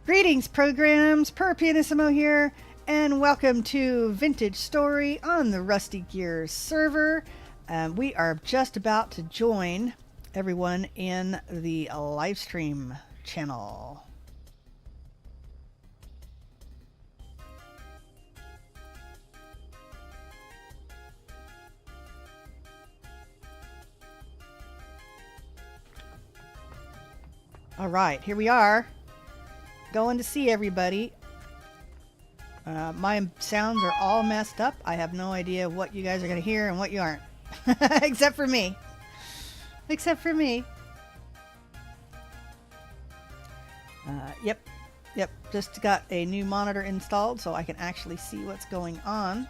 Greetings, programs. Pyrrh Pianissimo here, and welcome to Vintage Story on the Rusty Gears server. We are just about to join everyone in the live stream channel. All right, here we are. Going to see everybody. My sounds are all messed up. I have no idea what you guys are going to hear and what you aren't. Except for me. Except for me. Yep. Just got a new monitor installed so I can actually see what's going on.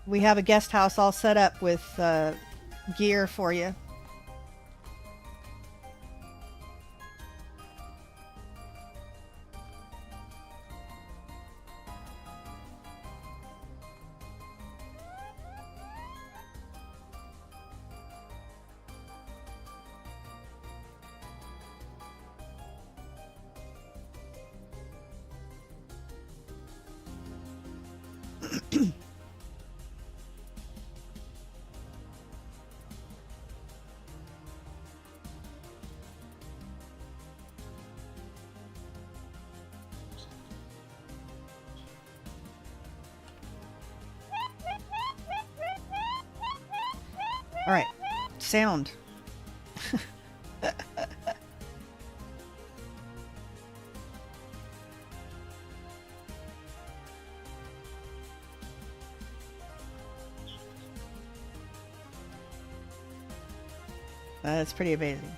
We have a guest house all set up with gear for you. All right, sound. That's pretty amazing.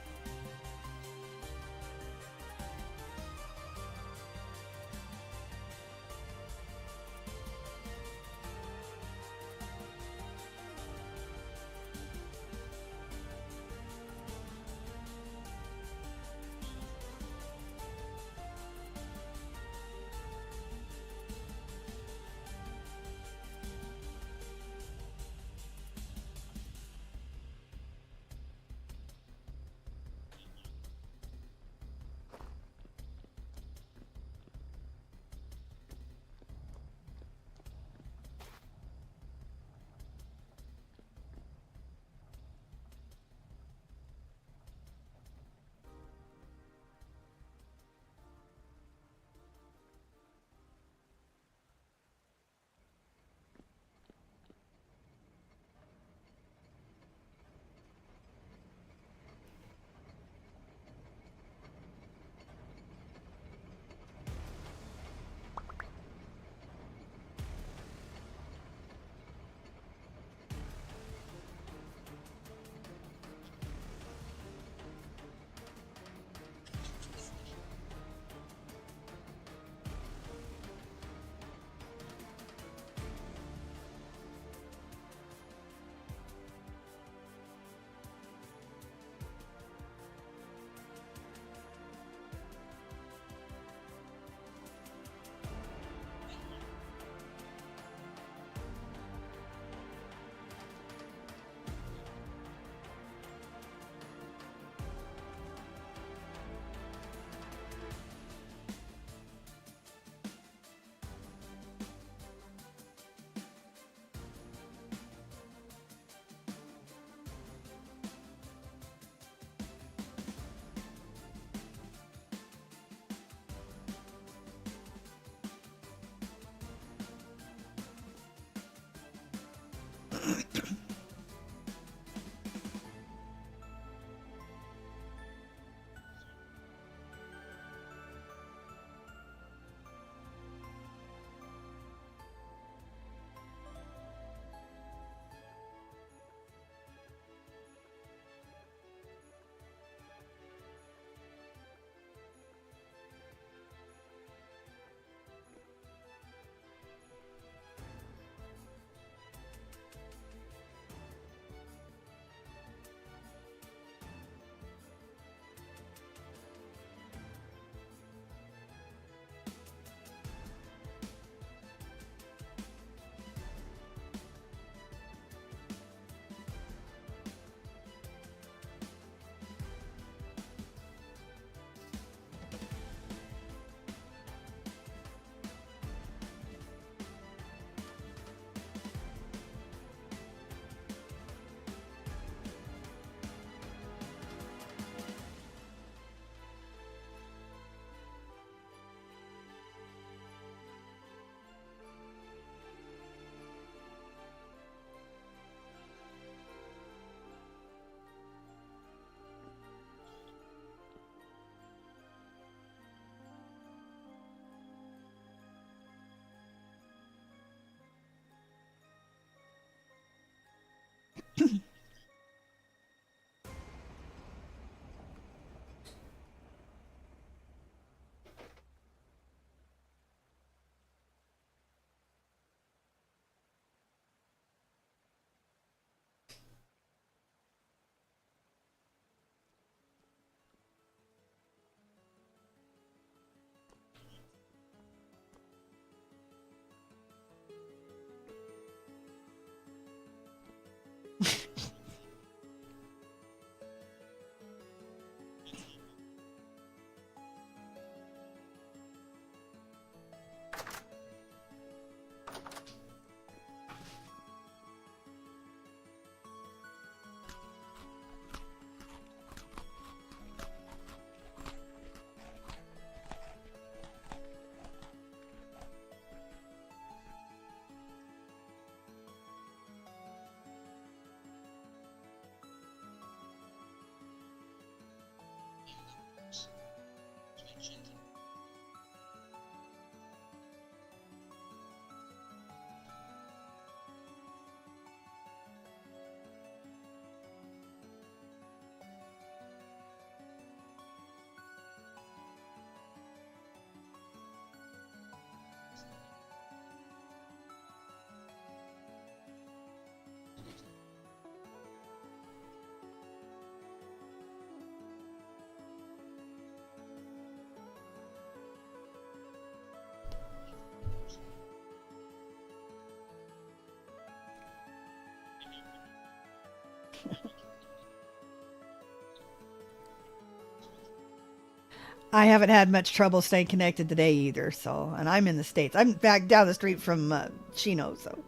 I haven't had much trouble staying connected today either. So, and I'm in the States. I'm back down the street from Chino. So,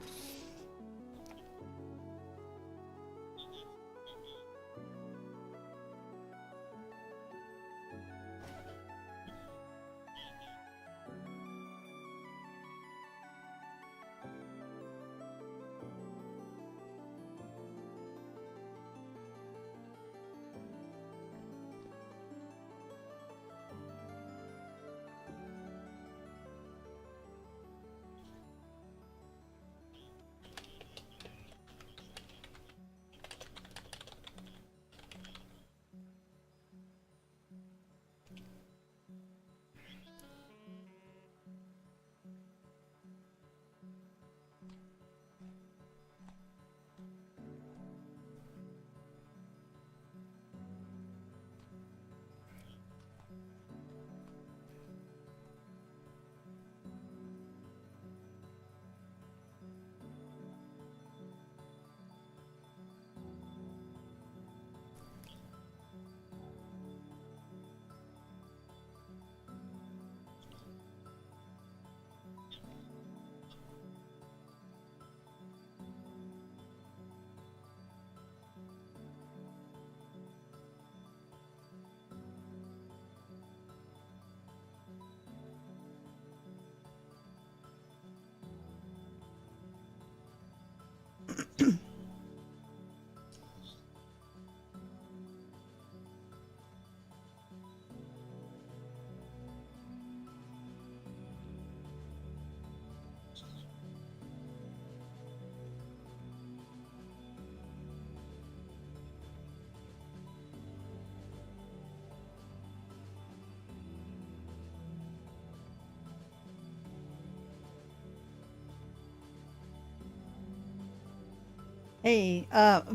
hey,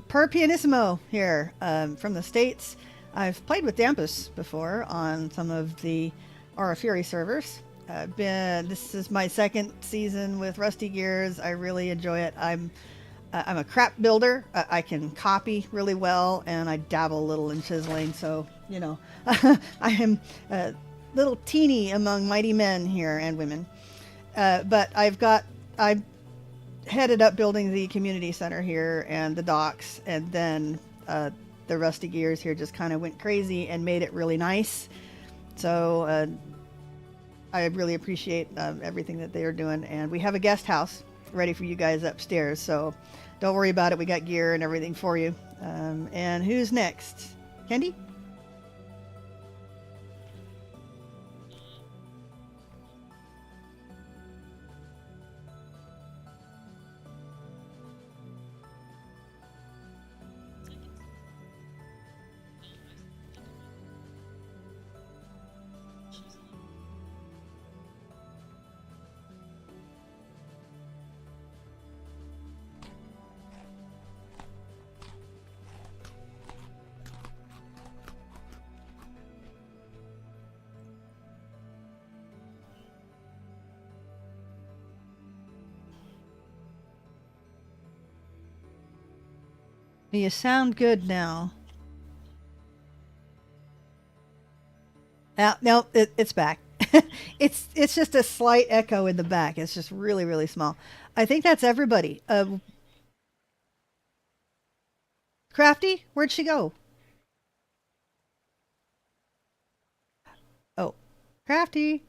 Per Pianissimo here from the States. I've played with Dampus before on some of the Aura Fury servers. This is my second season with Rusty Gears. I really enjoy it. I'm a crap builder. I can copy really well, and I dabble a little in chiseling. So I am a little teeny among mighty men here and women. But I headed up building the community center here and the docks, and then the Rusty Gears here just kind of went crazy and made it really nice. So I really appreciate everything that they are doing, and we have a guest house ready for you guys upstairs, so don't worry about it. We got gear and everything for you. And who's next? Candy? You sound good now. No, it's back. It's just a slight echo in the back. It's just really, really small. I think that's everybody. Crafty, where'd she go? Oh, Crafty.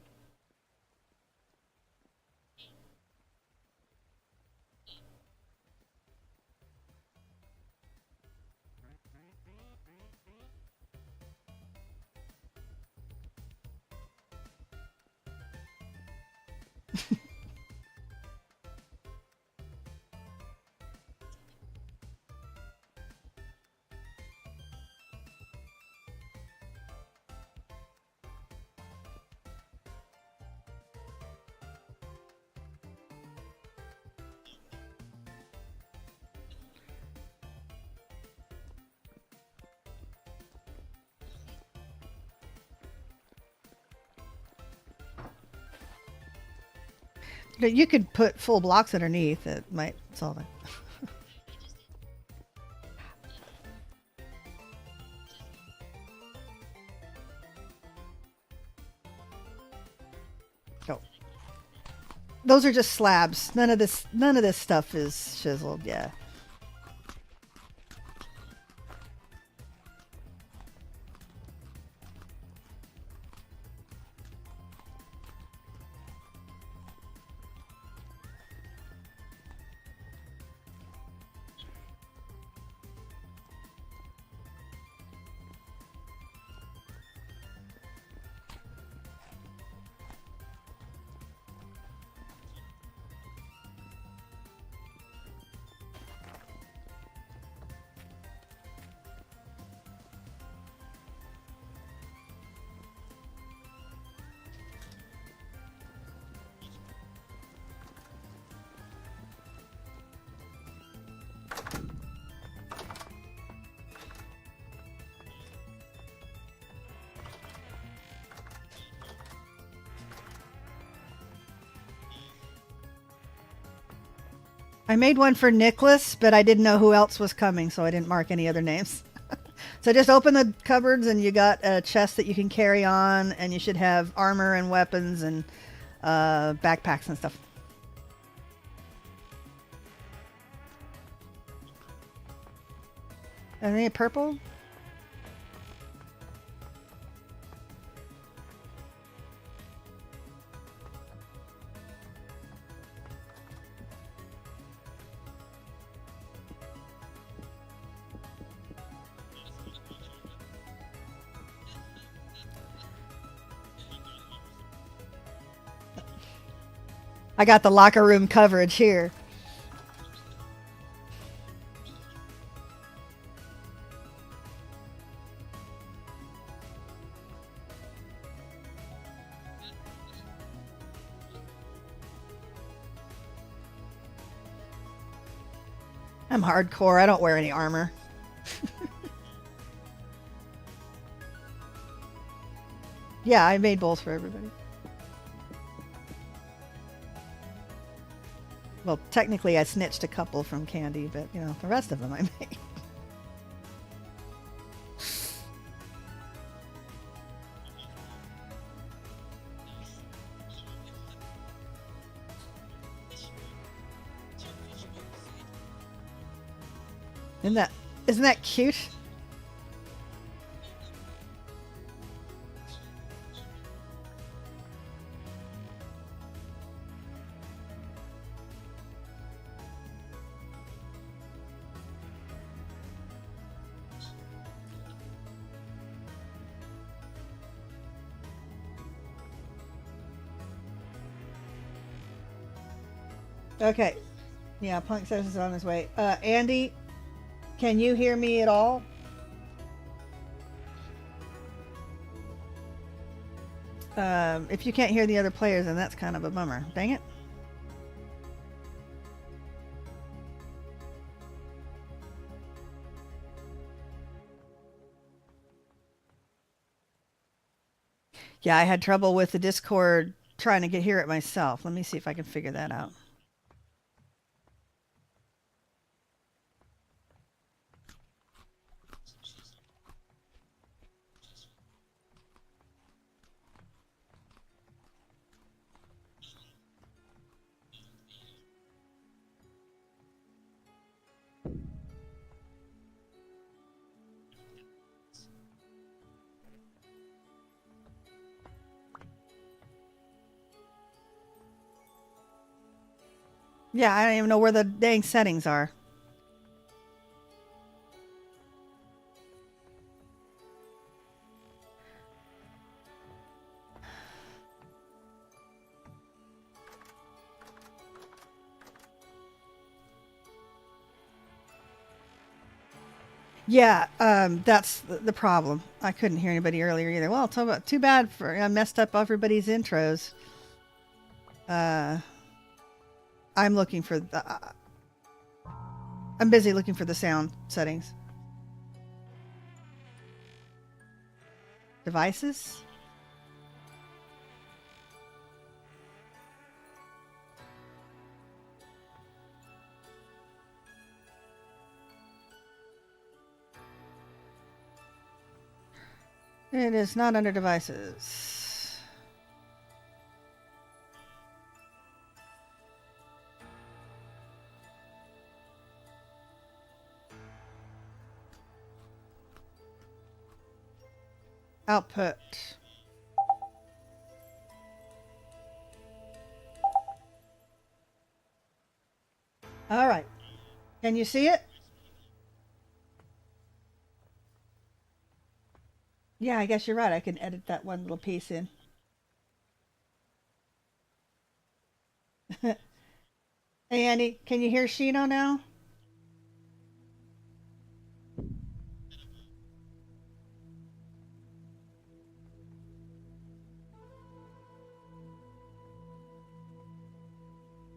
You could put full blocks underneath. It might solve it. those are just slabs. None of this stuff is chiseled. Yeah. I made one for Niclass, but I didn't know who else was coming, so I didn't mark any other names. So just open the cupboards and you got a chest that you can carry on, and you should have armor and weapons and backpacks and stuff. Any purple? I got the locker room coverage here. I'm hardcore. I don't wear any armor. Yeah, I made bowls for everybody. Well, technically I snitched a couple from Candy, but you know, the rest of them I made. Isn't that cute? Okay. Yeah, Punk says is on his way. Andy, can you hear me at all? If you can't hear the other players, then that's kind of a bummer. Dang it. Yeah, I had trouble with the Discord trying to hear it myself. Let me see if I can figure that out. Yeah, I don't even know where the dang settings are. Yeah, that's the problem. I couldn't hear anybody earlier either. Well, too bad for I messed up everybody's intros. I'm looking for the. I'm busy looking for the sound settings. Devices. It is not under devices. output. All right. Can you see it? Yeah, I guess you're right. I can edit that one little piece in. Hey, Andy, can you hear Shino now?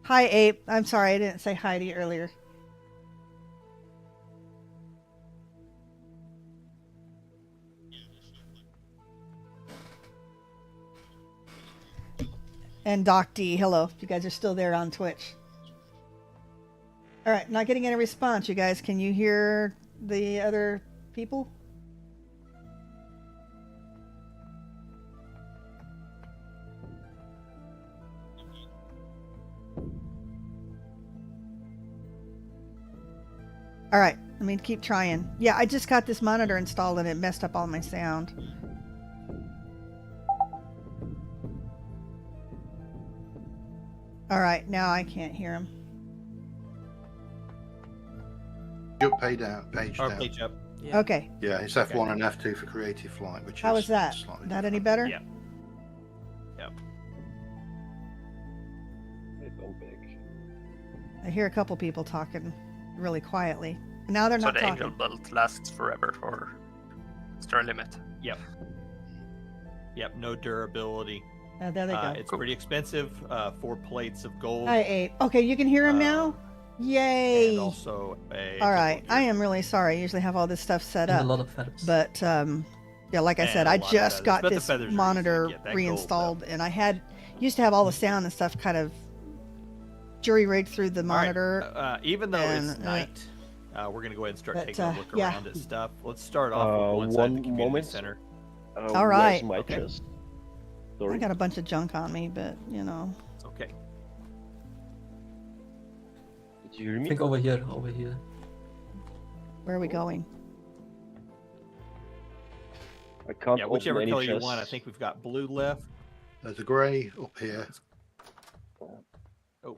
Hi, Ape. I'm sorry I didn't say hi to you earlier. And Doc D, hello. You guys are still there on Twitch. All right, not getting any response, you guys. Can you hear the other people? All right, let me keep trying. Yeah, I just got this monitor installed and it messed up all my sound. All right, now I can't hear him. Your page down. Page up. Yeah. Okay. Yeah, it's F1 and F2 for creative flight, which How is is that? That any better? Yeah. Yep. I hear a couple people talking really quietly. Now they're not the talking. angel bolt lasts forever, or is there a limit? Yep. Yep. No durability. There they go. It's pretty expensive. 4 plates of gold. Hi, Ape. Okay, you can hear him now? Yay! And also a all right. I am really sorry. I usually have all this stuff set up. A lot of feathers. But, yeah, like I said, I just got this monitor reinstalled, and I used to have all the sound and stuff kind of jury-rigged through the monitor. Right. Even though it's night, we're going to go ahead and start taking a look around at stuff. Let's start off with one side of the community center. All right. My chest? Sorry. I got a bunch of junk on me, but, you know. It's okay. Did you hear me? I think over here. Where are we going? I can't yeah, open whichever any color chests. you want. I think we've got blue left. There's a grey up here. Oh. I'm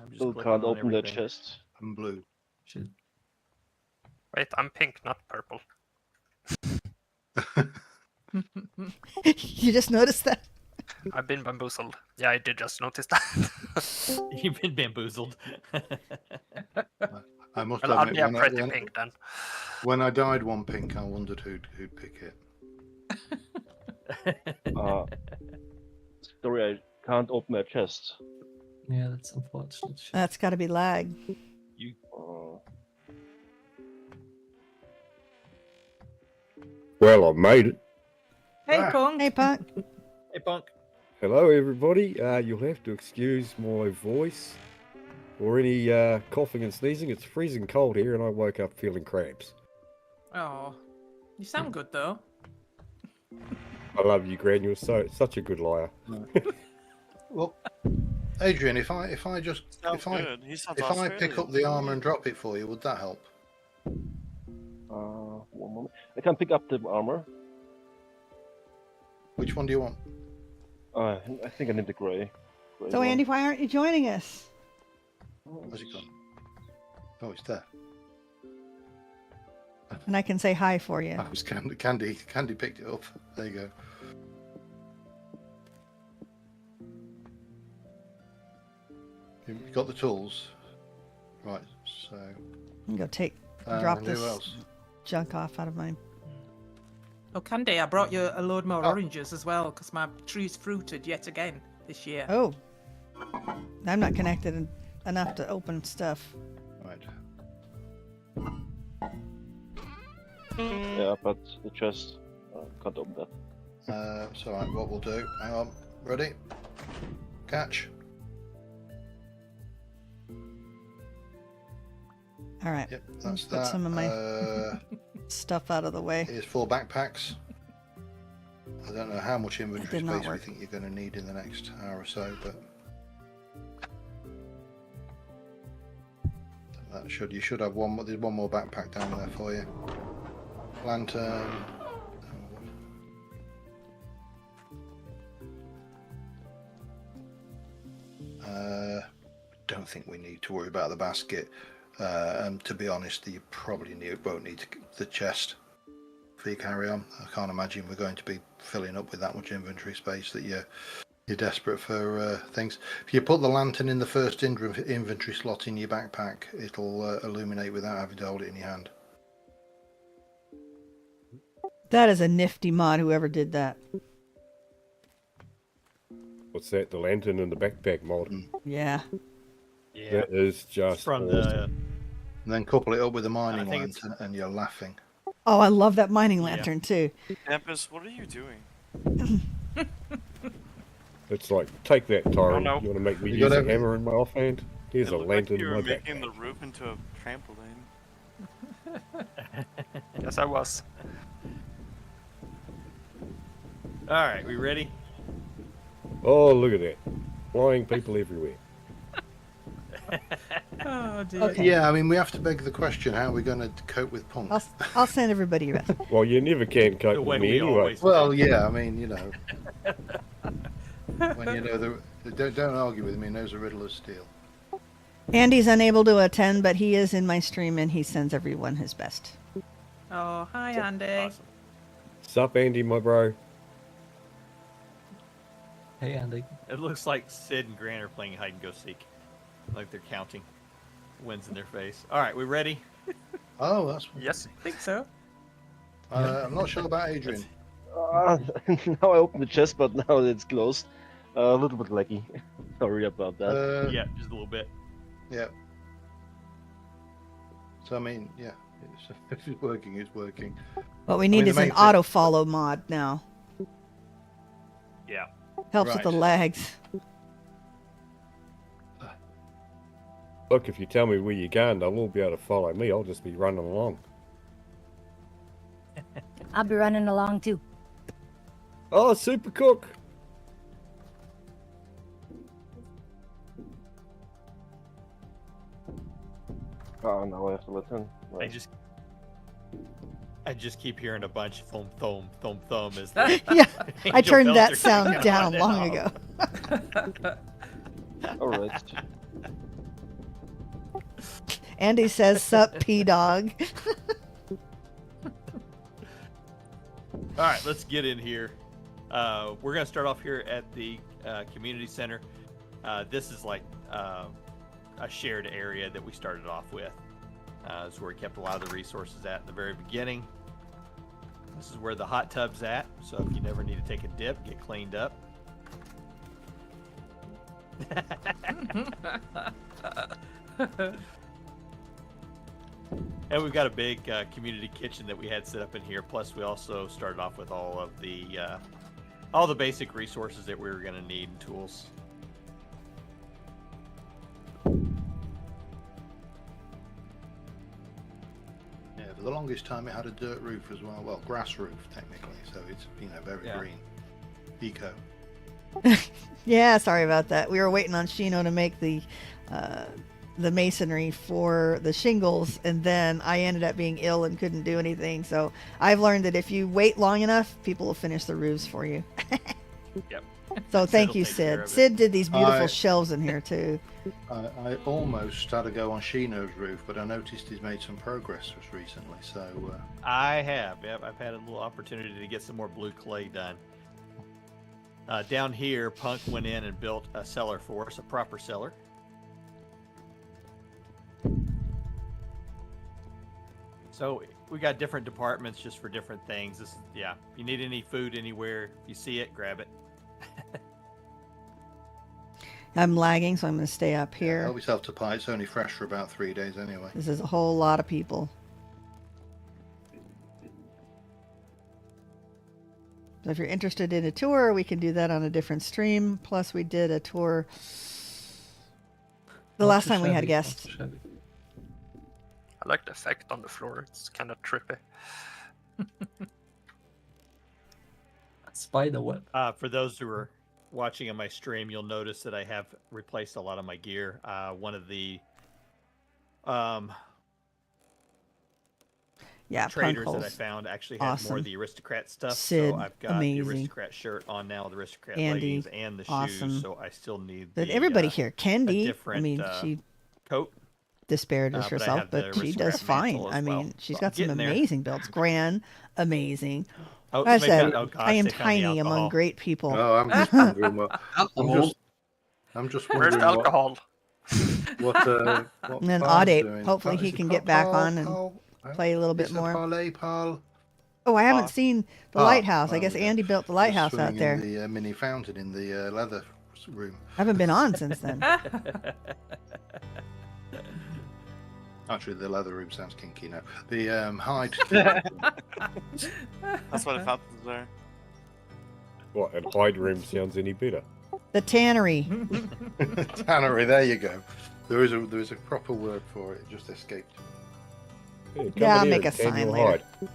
just Still clicking can't on open the everything. chest. And blue. Shit. Wait, I'm pink, not purple. You just noticed that? I've been bamboozled. Yeah, I did just notice that. You've been bamboozled. I must Well, I'll admit, be a pretty pink then. when I dyed one pink, I wondered who'd pick it. Sorry, I can't open a chest. Yeah, that's unfortunate. That's got to be lag. Well, I've made it. Hey, Punk. Hey, Punk. Hey, Punk. Hello, everybody. You'll have to excuse my voice or any coughing and sneezing. It's freezing cold here, and I woke up feeling cramps. Oh, you sound good though. I love you, Gran. You're such a good liar. Well, Adrian, if I pick up the armor and drop it for you, would that help? 1 moment. I can pick up the armor. Which one do you want? I think I need the grey. So, one. Andy, why aren't you joining us? Where's it gone? Oh, it's there. And I can say hi for you. That was Candy. Candy picked it up. There you go. You got the tools, right? So. I'm gonna drop who this else? junk off out of mine. Oh, Candy, I brought you a load more oranges as well because my tree's fruited yet again this year. Oh, I'm not connected enough to open stuff. Right. Yeah, but the chest can't open that. It's alright, what we'll do. Hang on. Ready? Catch. All right. Yep, that's Put that. some of my stuff out of the way. Here's 4 backpacks. I don't know how much inventory did not space we work. think you're going to need in the next hour or so, but that you should have one. There's one more backpack down there for you. Lantern. don't think we need to worry about the basket. And to be honest, you probably won't need the chest for your carry-on. I can't imagine we're going to be filling up with that much inventory space that you're desperate for things. If you put the lantern in the first inventory slot in your backpack, it'll illuminate without having to hold it in your hand. That is a nifty mod, whoever did that. What's that? The lantern in the backpack mod. Yeah. Yeah. That is just It's from awesome. And then couple it up with a mining lantern, and you're laughing. Oh, I love that mining lantern too. Tempest, what are you doing? It's like, take that, Tyron. Oh, no. You want to make me You use got a hammer in my offhand? Here's It a looked lantern like you in my were making backpack. the roof into a trampoline. Yes, I was. All right, we ready? Oh, look at that. Flying people everywhere. Oh dear. Okay. Yeah, I mean, we have to beg the question: how are we going to cope with Punk? I'll send everybody a rest. Well, you never can cope The way with me we anyway. always Well, yeah, I mean, you know, when you know don't argue with me. Knows a riddle of steel. Andy's unable to attend, but he is in my stream and he sends everyone his best. Oh, hi Andy. Awesome. Sup, Andy, my bro? Hey, Andy. It looks like Sid and Grant are playing hide and go seek, like they're counting wins in their face. All right, we ready? Oh, that's. Yes. I think so. I'm not sure about Adrian. Now I open the chest, but now it's closed. A little bit laggy. Sorry about that. Yeah, just a little bit. Yeah. So I mean, yeah, if it's working, it's working. What we need the is an main thing- auto follow mod now. Yeah. Helps with the Right. lags. Look, if you tell me where you're going, they'll all be able to follow me. I'll just be running along. I'll be running along too. Oh, super cook! Oh, now I have to listen. I just keep hearing a bunch of thump thump thump thump as the Yeah, I angel turned bells that are sound coming down on and long off. ago. Alright. Andy says, "Sup, P-Dog." All right, let's get in here. We're going to start off here at the community center. This is like a shared area that we started off with. This is where we kept a lot of the resources at in the very beginning. This is where the hot tub's at, so if you never need to take a dip, get cleaned up. And we've got a big community kitchen that we had set up in here. Plus, we also started off with all the basic resources that we were going to need and tools. Yeah, for the longest time, it had a dirt roof as well. Well, grass roof technically, so it's very green, eco. Yeah, sorry about that. We were waiting on Shino to make the masonry for the shingles, and then I ended up being ill and couldn't do anything. So I've learned that if you wait long enough, people will finish the roofs for you. Yep. So thank Sid'll you, take care Sid. of it. Sid did these beautiful shelves in here too. I almost had to go on Shino's roof, but I noticed he's made some progress just recently. So I have. Yep, I've had a little opportunity to get some more blue clay done. Down here, Punk went in and built a cellar for us, a proper cellar. So we got different departments just for different things. This is, yeah, you need any food anywhere, you see it, grab it. I'm lagging, so I'm going to stay up here. help yourself to pie. It's only fresh for about 3 days anyway. This is a whole lot of people. So if you're interested in a tour, we can do that on a different stream. Plus, we did a tour the last time we had guests. I like the effect on the floor. It's kind of trippy. Spider web. For those who are watching on my stream, you'll notice that I have replaced a lot of my gear. One of the Yeah, traders that I Punkhole's found actually had more awesome. of the aristocrat stuff. Sid, so I've got amazing. the aristocrat shirt on now, the aristocrat Andy, leggings, and the awesome. shoes. So I still need But the everybody here, a Kendi, I different mean, she coat. disparages but I herself, have the but she does aristocrat fine. mantle as I mean, well. she's So got I'm some getting there. amazing builds. Gran, amazing. Oh, Like I they said, found- oh, gosh, I am they found the tiny among alcohol. great people. Oh, I'm just wondering what. Alcohol. I'm just Where's wondering the alcohol? what And then Paul's Audape, doing. hopefully Is he it can get back Paul? on and Paul? play a little bit Mr. more. Paul. Oh, I haven't Ah. seen the Ah, lighthouse. I there guess we go. Andy built the Just lighthouse out swimming there. in the mini fountain in the leather room. I haven't been on since then. Actually, the leather room sounds kinky now. The hide. That's why the fountain's there. What, and hide room sounds any better? The tannery. Tannery. There you go. There is a proper word for it. It just escaped. Yeah, come Yeah, in I'll here make a and tan sign your later. hide.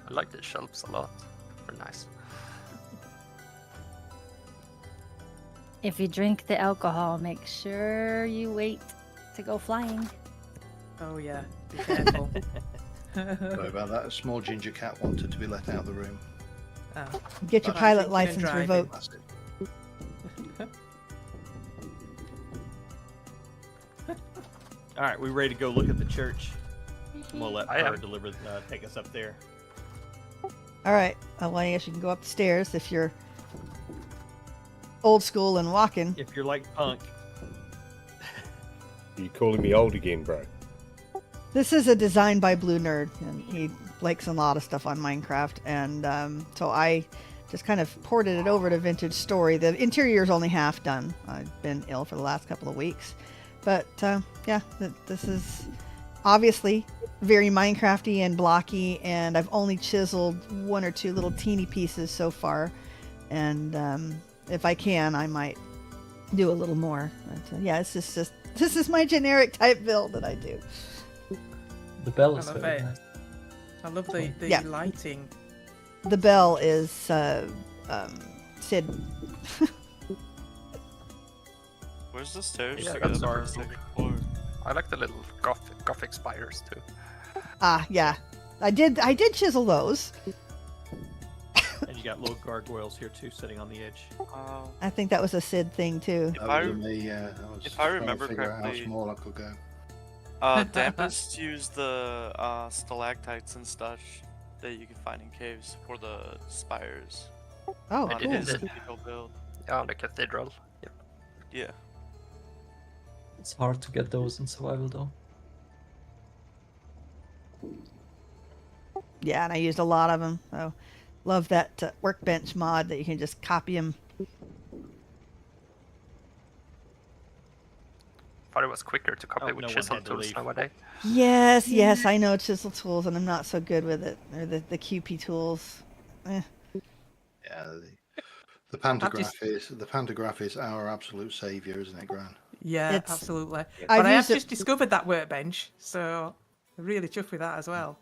I like the shelves a lot. They're nice. If you drink the alcohol, make sure you wait to go flying. Oh yeah, be careful. Sorry about that. A small ginger cat wanted to be let out of the room. Oh. Get your But pilot drinking and license driving. revoked. That's it. All right, we ready to go look at the church? And we'll let I am. her take us up there. All right. Well, I guess you can go up the stairs if you're old school and walking. If you're like Punk, You calling me old again, bro? This is a design by Blue Nerd, and he likes a lot of stuff on Minecraft, and so I just kind of ported it over to Vintage Story. The interior is only half done. I've been ill for the last couple of weeks, but yeah, this is obviously very Minecrafty and blocky, and I've only chiseled one or two little teeny pieces so far, and if I can, I might do a little more. But yeah, it's just this is my generic type build that I do. The bell I is love very it. nice. I love the Yeah. lighting. The bell is Sid. Where's the stairs Yeah, to that's get up our- to the second floor? I like the little gothic spires too. Ah, yeah. I did chisel those. and you got little gargoyles here too, sitting on the edge. I think that was a Sid thing too. That was me. I was if I trying to remember figure out how correctly- small I could go. Dampest use the stalactites and stuff that you can find in caves for the spires. Oh, I On did cool. it. this typical build. Yeah, on the cathedral. Yep. Yeah. It's hard to get those in survival though. Yeah, and I used a lot of them. So, love that workbench mod that you can just copy them. Thought it was quicker to copy Oh, with no one chisel had to tools leave. nowadays. Yes, I know chisel tools, and I'm not so good with it. Or the QP tools. Yeah, the pantograph is our absolute savior, isn't it, Gran? Yeah, It's- absolutely. I've But I have used it- just discovered that workbench, so I'm really chuffed with that as well.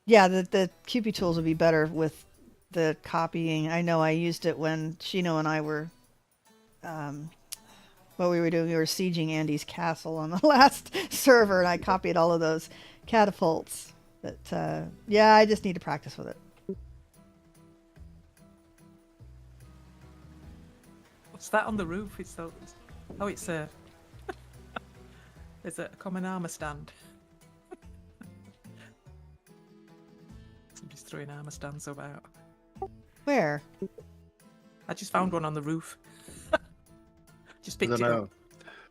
Yeah, the QP tools would be better with the copying. I know I used it when Shino and I were, what we were doing, we were sieging Andy's castle on the last server, and I copied all of those catapults. But yeah, I just need to practice with it. What's that on the roof? It's a there's a common armor stand. Somebody's throwing armor stands about. Where? I just found one on the roof. Just I picked don't it know. up.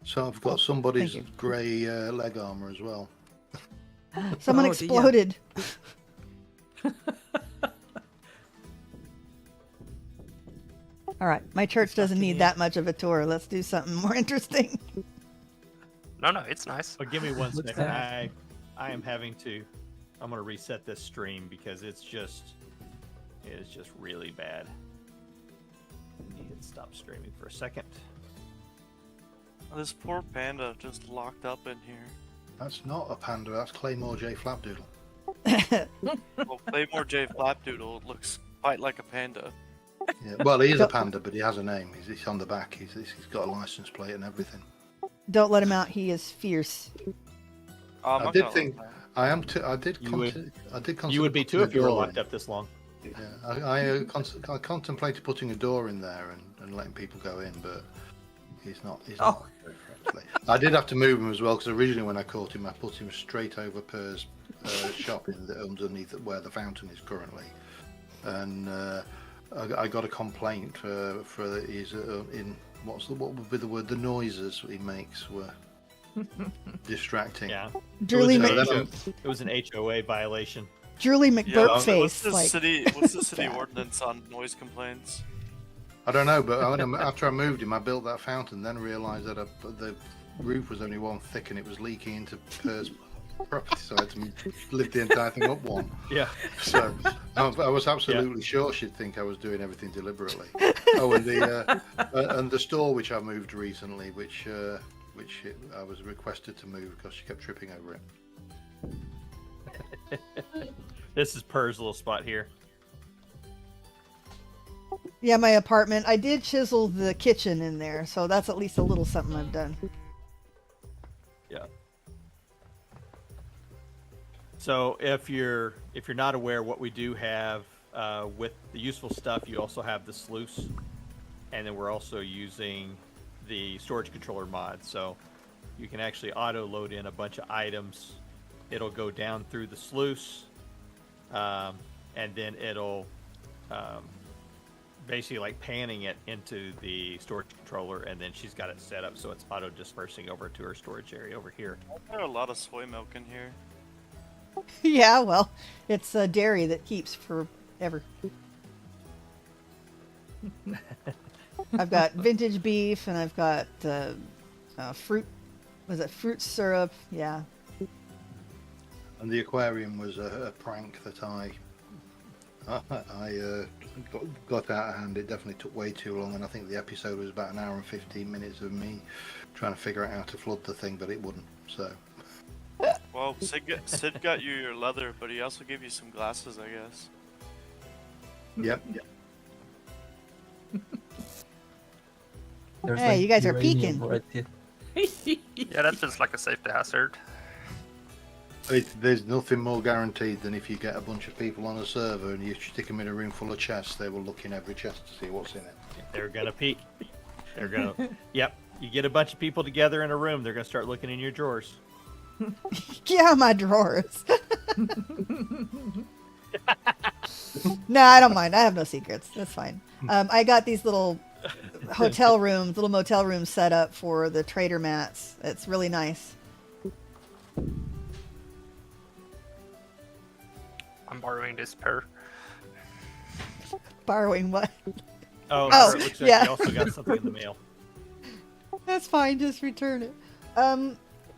So I've got somebody's Thank you. grey leg armor as well. Someone Oh, dear. exploded. All right, my church doesn't need that much of a tour. Let's do something more interesting. No, it's nice. Oh, give me one What's second. that? I am having to. I'm gonna reset this stream because it is just really bad. I need to stop streaming for a second. This poor panda just locked up in here. That's not a panda. That's Claymore J Flapdoodle. Well, Claymore J Flapdoodle looks quite like a panda. Yeah. Well, he is a panda, but he has a name. He's on the back. He's got a license plate and everything. Don't let him out. He is fierce. I'm I not did gonna think let that. I am too. I did. You would- consider You would be too putting if you a were door locked in. up this long. Yeah, I contemplated putting a door in there and letting people go in, but he's not. He's not very friendly. I did have to move him as well because originally when I caught him, I put him straight over Pyrrh's shop underneath where the fountain is currently, and I got a complaint for his in what would be the word? The noises he makes were distracting. Yeah. Drooly It was an HOA violation. Drooly McBurk what's face. the Like, city ordinance on noise complaints? I don't know, but after I moved him, I built that fountain, then realised that the roof was only one thick and it was leaking into Pyrrh's property, so I had to lift the entire thing up one. Yeah. So I was absolutely sure she'd think I was doing everything deliberately. Oh, and the store which I moved recently, which I was requested to move because she kept tripping over it. This is Pyrrh's little spot here. yeah, my apartment. I did chisel the kitchen in there, so that's at least a little something I've done. Yeah. So if you're not aware, what we do have with the useful stuff, you also have the sluice, and then we're also using the storage controller mod. So you can actually auto load in a bunch of items. It'll go down through the sluice, and then it'll basically like panning it into the storage controller, and then she's got it set up so it's auto dispersing over to her storage area over here. There are a lot of soy milk in here. Yeah, well, it's a dairy that keeps forever. I've got vintage beef, and I've got fruit. Was it fruit syrup? Yeah. And the aquarium was a prank that I got out of hand. It definitely took way too long, and I think the episode was about an hour and 15 minutes of me trying to figure out how to flood the thing, but it wouldn't. So. Well, Sid got you your leather, but he also gave you some glasses, I guess. Yep. There's Hey, like you guys are uranium peeking. right here. Yeah, that feels like a safety hazard. There's nothing more guaranteed than if you get a bunch of people on a server and you stick them in a room full of chests, they will look in every chest to see what's in it. They're gonna peek. They're gonna. Yep. You get a bunch of people together in a room, they're gonna start looking in your drawers. Yeah, my drawers. No, I don't mind. I have no secrets. That's fine. I got these little motel rooms set up for the trader mats. It's really nice. I'm borrowing this Pyrrh. Borrowing what? Oh, it looks like yeah. you also got something in the mail. That's fine. Just return it.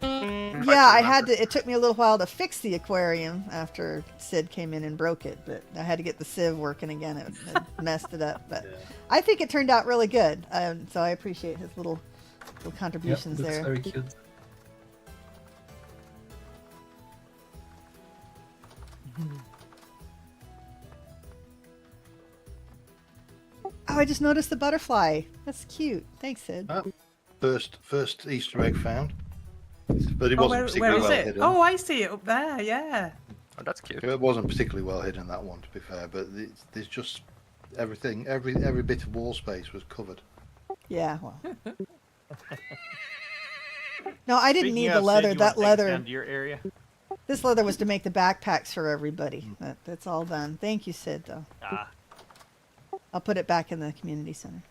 Yeah, I had to. It took me a little while to fix the aquarium after Sid came in and broke it, but I had to get the sieve working again. It messed it up, but I think it turned out really good. So I appreciate his little contributions looks there. very cute. Oh, I just noticed the butterfly. That's cute. Thanks, Sid. First Easter egg found, but it Oh, wasn't where particularly is well it? hidden. Oh, I see it up there. Yeah. Oh, that's cute. It wasn't particularly well hidden, that one, to be fair, but there's just everything, every bit of wall space was covered. Yeah. Well. No, I didn't Speaking need of, the Sid, leather. you wanna That take us leather. down to your area. This leather was to make the backpacks for everybody. That's all done. Thank you, Sid. Though I'll put it back in the community center.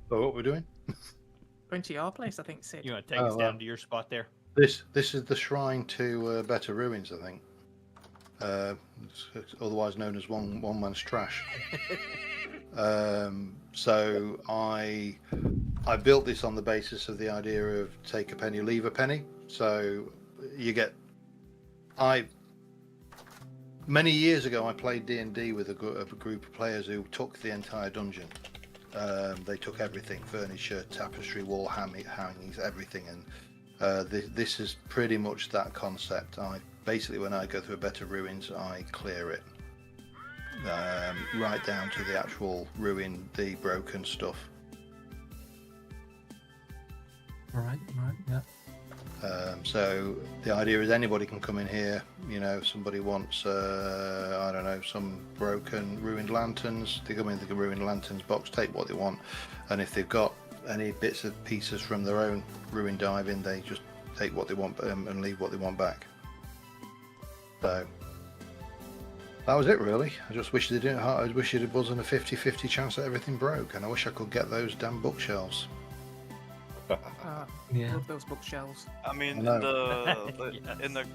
So what we're doing? Going to your place, I think, Sid. You want to take us down to your spot there? This is the shrine to Better Ruins, I think. It's otherwise known as one man's trash. So I built this on the basis of the idea of take a penny, leave a penny. So you get many years ago I played D&D with a group of players who took the entire dungeon. They took everything, furniture, tapestry, wall hangings, everything, and this is pretty much that concept. Basically, when I go through a Better Ruins, I clear it right down to the actual ruin, the broken stuff. Right, yeah. So the idea is anybody can come in here. You know, if somebody wants, I don't know, some broken, ruined lanterns, they come in the ruined lanterns box, take what they want, and if they've got any bits of pieces from their own ruined diving, they just take what they want and leave what they want back. So that was it, really. I just wish they didn't. I wish it wasn't a 50-50 chance that everything broke, and I wish I could get those damn bookshelves. Yeah. Love those bookshelves. I mean, I in the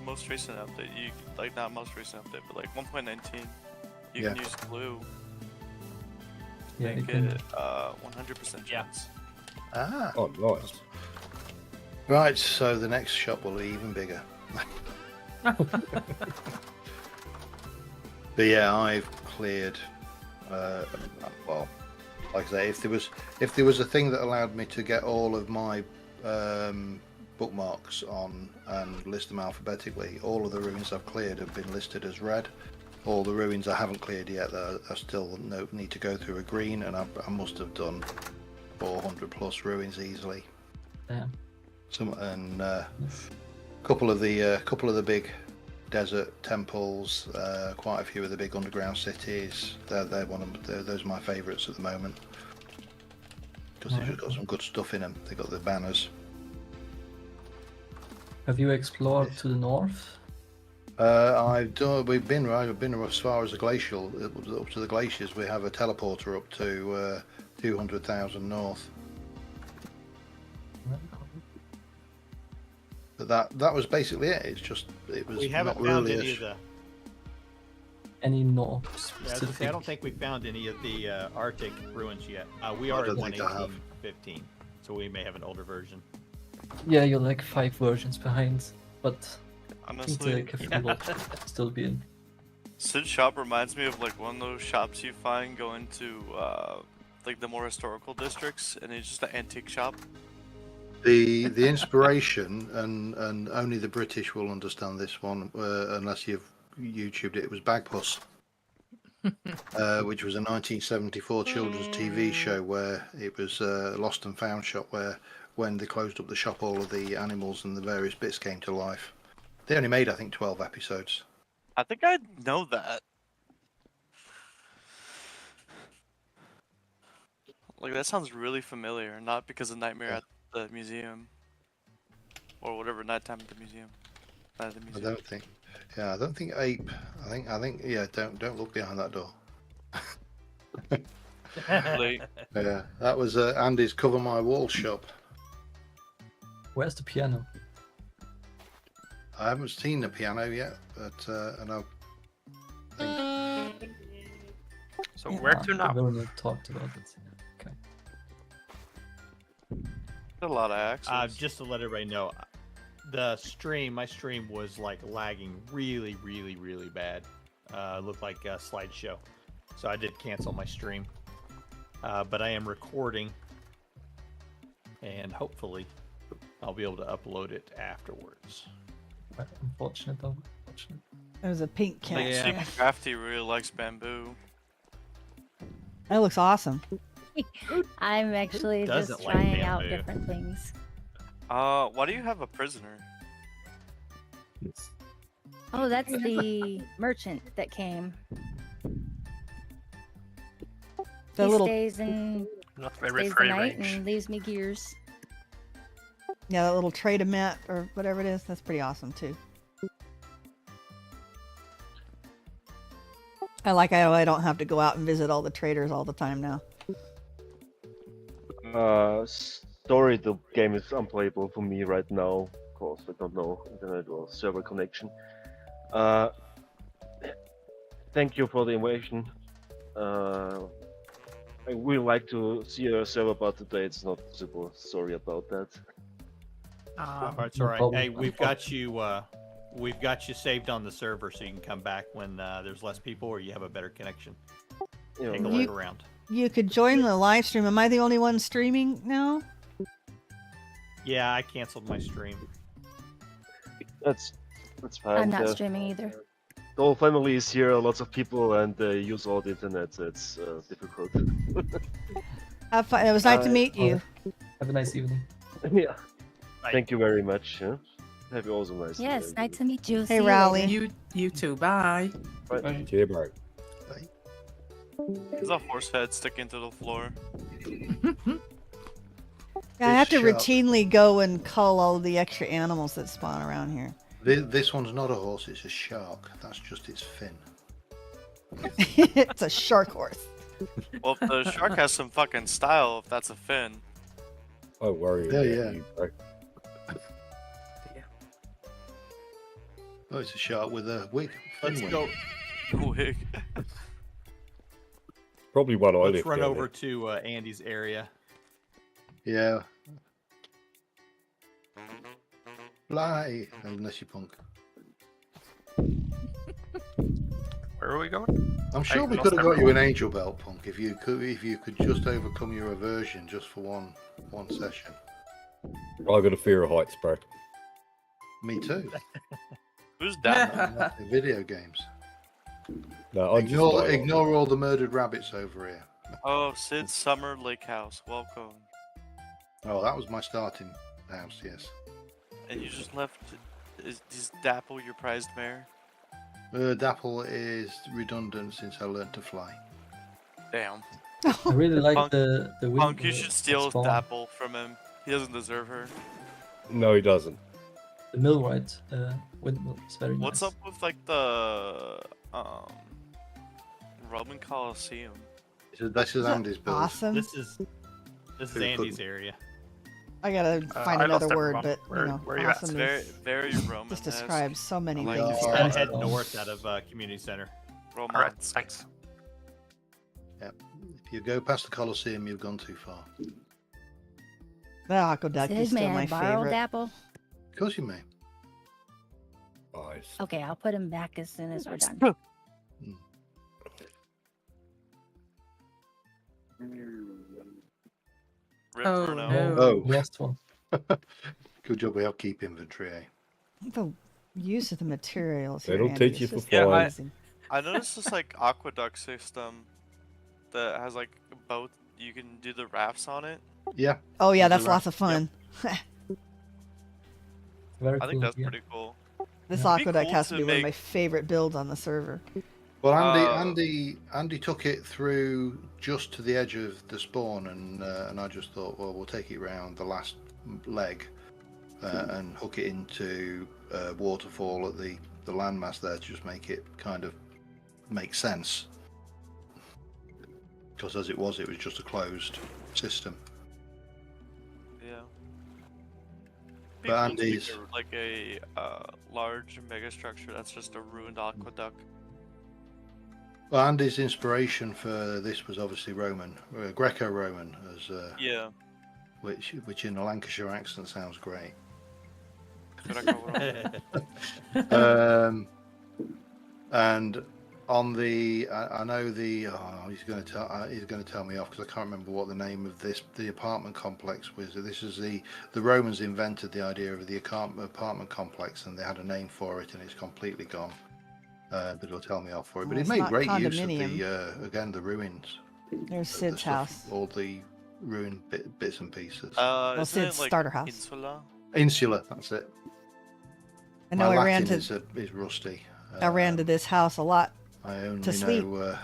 most recent update, you like not most recent update, but like 1.19, you can use glue. Yeah, Make it 100% chance. Ah. Oh, nice. Right. So the next shop will be even bigger. But yeah, I've cleared. Well, like I say, if there was a thing that allowed me to get all of my bookmarks on and list them alphabetically, all of the ruins I've cleared have been listed as red. All the ruins I haven't cleared yet that I still need to go through are green, and I must have done 400 plus ruins easily. Yeah. Couple of the big desert temples, quite a few of the big underground cities. Those are my favourites at the moment because they've just got some good stuff in them. They got the banners. Have you explored to the north? I've been as far as the glacial, up to the glaciers. We have a teleporter up to 200,000 north. But that was basically it. It was We haven't not found really any of the. Any north Yeah, I was gonna specific? say, I don't think we found any of the Arctic ruins yet. We I are at don't think I have. 118.15, so we may have an older version. Yeah, you're like 5 versions behind, but I think Honestly, the cafe will still be in. Sid's shop reminds me of like one of those shops you find going to like the more historical districts, and it's just an antique shop. The inspiration, and only the British will understand this one unless you've YouTubed it. It was Bagpuss, which was a 1974 children's TV show where it was a lost and found shop where when they closed up the shop, all of the animals and the various bits came to life. They only made, I think, 12 episodes. I think I know that. Like that sounds really familiar, not because of Nightmare at the Museum or whatever nighttime at the museum. Night at the I museum. don't think. Yeah, I don't think ape. I think. Yeah, don't look behind that door. Late. Yeah, that was Andy's Cover My Wall shop. Where's the piano? I haven't seen the piano yet, but and I think So where to now? We already talked about it. Okay. A lot of accents. Just to let everybody know, my stream was like lagging really, really, really bad. Looked like a slideshow, so I did cancel my stream. But I am recording, and hopefully, I'll be able to upload it afterwards. Quite unfortunate though. Unfortunate. There's a pink cat. Like, Yeah. Crafty really likes bamboo. That looks awesome. I'm actually just Doesn't like trying out bamboo. different things. Why do you have a prisoner? Oh, that's the merchant that came. The He little, stays in Not very stays the free night range. and leaves me gears. yeah, that little trade-a-mat or whatever it is. That's pretty awesome too. I like how I don't have to go out and visit all the traders all the time now. Sorry, the game is unplayable for me right now. Of course, I don't know internet or server connection. Thank you for the invitation. I would like to see a server, but today it's not possible. Sorry about that. It's no all right. problem. Hey, we've got you saved on the server, so you can come back when there's less people or you have a better connection. You Take a know, look around. You could join the live stream. Am I the only one streaming now? Yeah, I canceled my stream. that's fine. I'm not The streaming either. whole family is here. Lots of people, and they use all the internet. So it's difficult. Have fun. It was nice to meet you. Have a nice evening. Yeah. Bye. Thank you very much. Yeah? Have you also a nice Yes, day. nice to meet you. Hey, See you Rowley. later. You too. Bye. Bye. Yeah, bro. There's a horse head sticking to the floor. Yeah, I have to Sharp. routinely go and cull all the extra animals that spawn around here. This one's not a horse, it's a shark. That's just its fin. It's a shark horse. Well, if the shark has some fucking style, if that's a fin. I worry Yeah, about yeah. you, bro. Oh, it's a shark with a wig. Let's fin go. wig. Wig. Probably one I Let's left run down over to Andy's area. Yeah. Fly, unless you punk. Where are we going? I'm sure we lost could have got you everyone. an angel belt, punk, if you could just overcome your aversion just for one session. there. I got a fear of heights, bro. Me too. Who's that? Like the video games. No, I Ignore all the murdered rabbits over here. Oh, Sid's Summer Lake House. Welcome. Oh, that was my starting house. Yes. And you just left. Is Dapple your prized mare? Dapple is redundant since I learned to fly. Damn. I really like Punk- the wind. Punk, you should steal spawn. Dapple from him. He doesn't deserve her. No, he doesn't. The millwright windmill is very What's nice. up with like the Roman Colosseum? This is Andy's build. Awesome. This is Who Andy's couldn't? area. I gotta find I lost another word, everyone. but Where- you know, where you at? It's awesome very is, very Roman. just describes so many I like things. it. Just Oh, gotta head oh. north out of Community Center. Roman. Alright, thanks. If you go past the Colosseum, you've gone too far. The aqueduct is Sid, still may my I borrow favorite. Dapple? Of course you may. Nice. Okay, I'll put him back as soon as we're done. Rip Oh, Bruno. no. Oh. Last one. Good job we have keep inventory, eh? The use of the materials. Here, It'll Andy, teach you is for just Yeah, flying. amazing. I noticed this like aqueduct system that has like a boat. You can do the rafts on it. Yeah. Oh yeah, There's that's a lots of fun. Very I think cool. that's yeah. pretty cool. This Yeah. It'd be aqueduct cool has to to be one of make- my favorite builds on the server. Well, Uh, Andy took it through just to the edge of the spawn, and I just thought, well, we'll take it round the last leg and hook it into waterfall at the landmass there to just make it kind of make sense. Because as it was just a closed system. Yeah. But Be cool to make Andy's- like a large mega structure that's just a ruined aqueduct. Well, Andy's inspiration for this was obviously Roman, Greco-Roman, as Yeah. which in a Lancashire accent sounds great. And on the, I know the. Oh, he's going to tell me off because I can't remember what the name of the apartment complex was. This is the Romans invented the idea of the apartment complex, and they had a name for it, and it's completely gone. But he'll tell me off for it. But Well, he it's made not great use of condominium. again the ruins. There's the Sid's stuff, house. all the ruined bits and pieces. Isn't Sid's it like starter house. Insula? Insula, that's it. I know My I ran Latin to is rusty. I ran to this house a lot I only to sleep know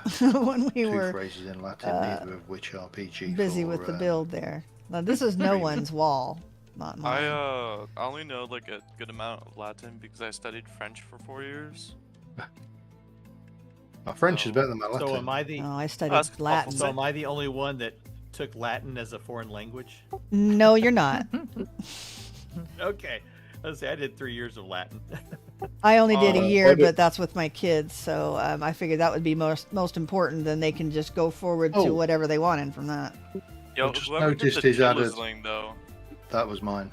when we two were phrases in Latin, neither of which are PG. busy for, with the build there. Now this is no one's wall, not mine. I only know like a good amount of Latin because I studied French for 4 years. My French is better than my Latin. So am I the No, I studied That's Latin. so am I the only one that took Latin as a foreign language? No, you're not. Okay. Let's say I did 3 years of Latin. I only did a Oh, year, I did- but that's with my kids. So I figured that would be most important. Then they can just go forward to Oh. whatever they wanted from that. Yo, just whoever did noticed the he's added- Tillisling, though. That was mine.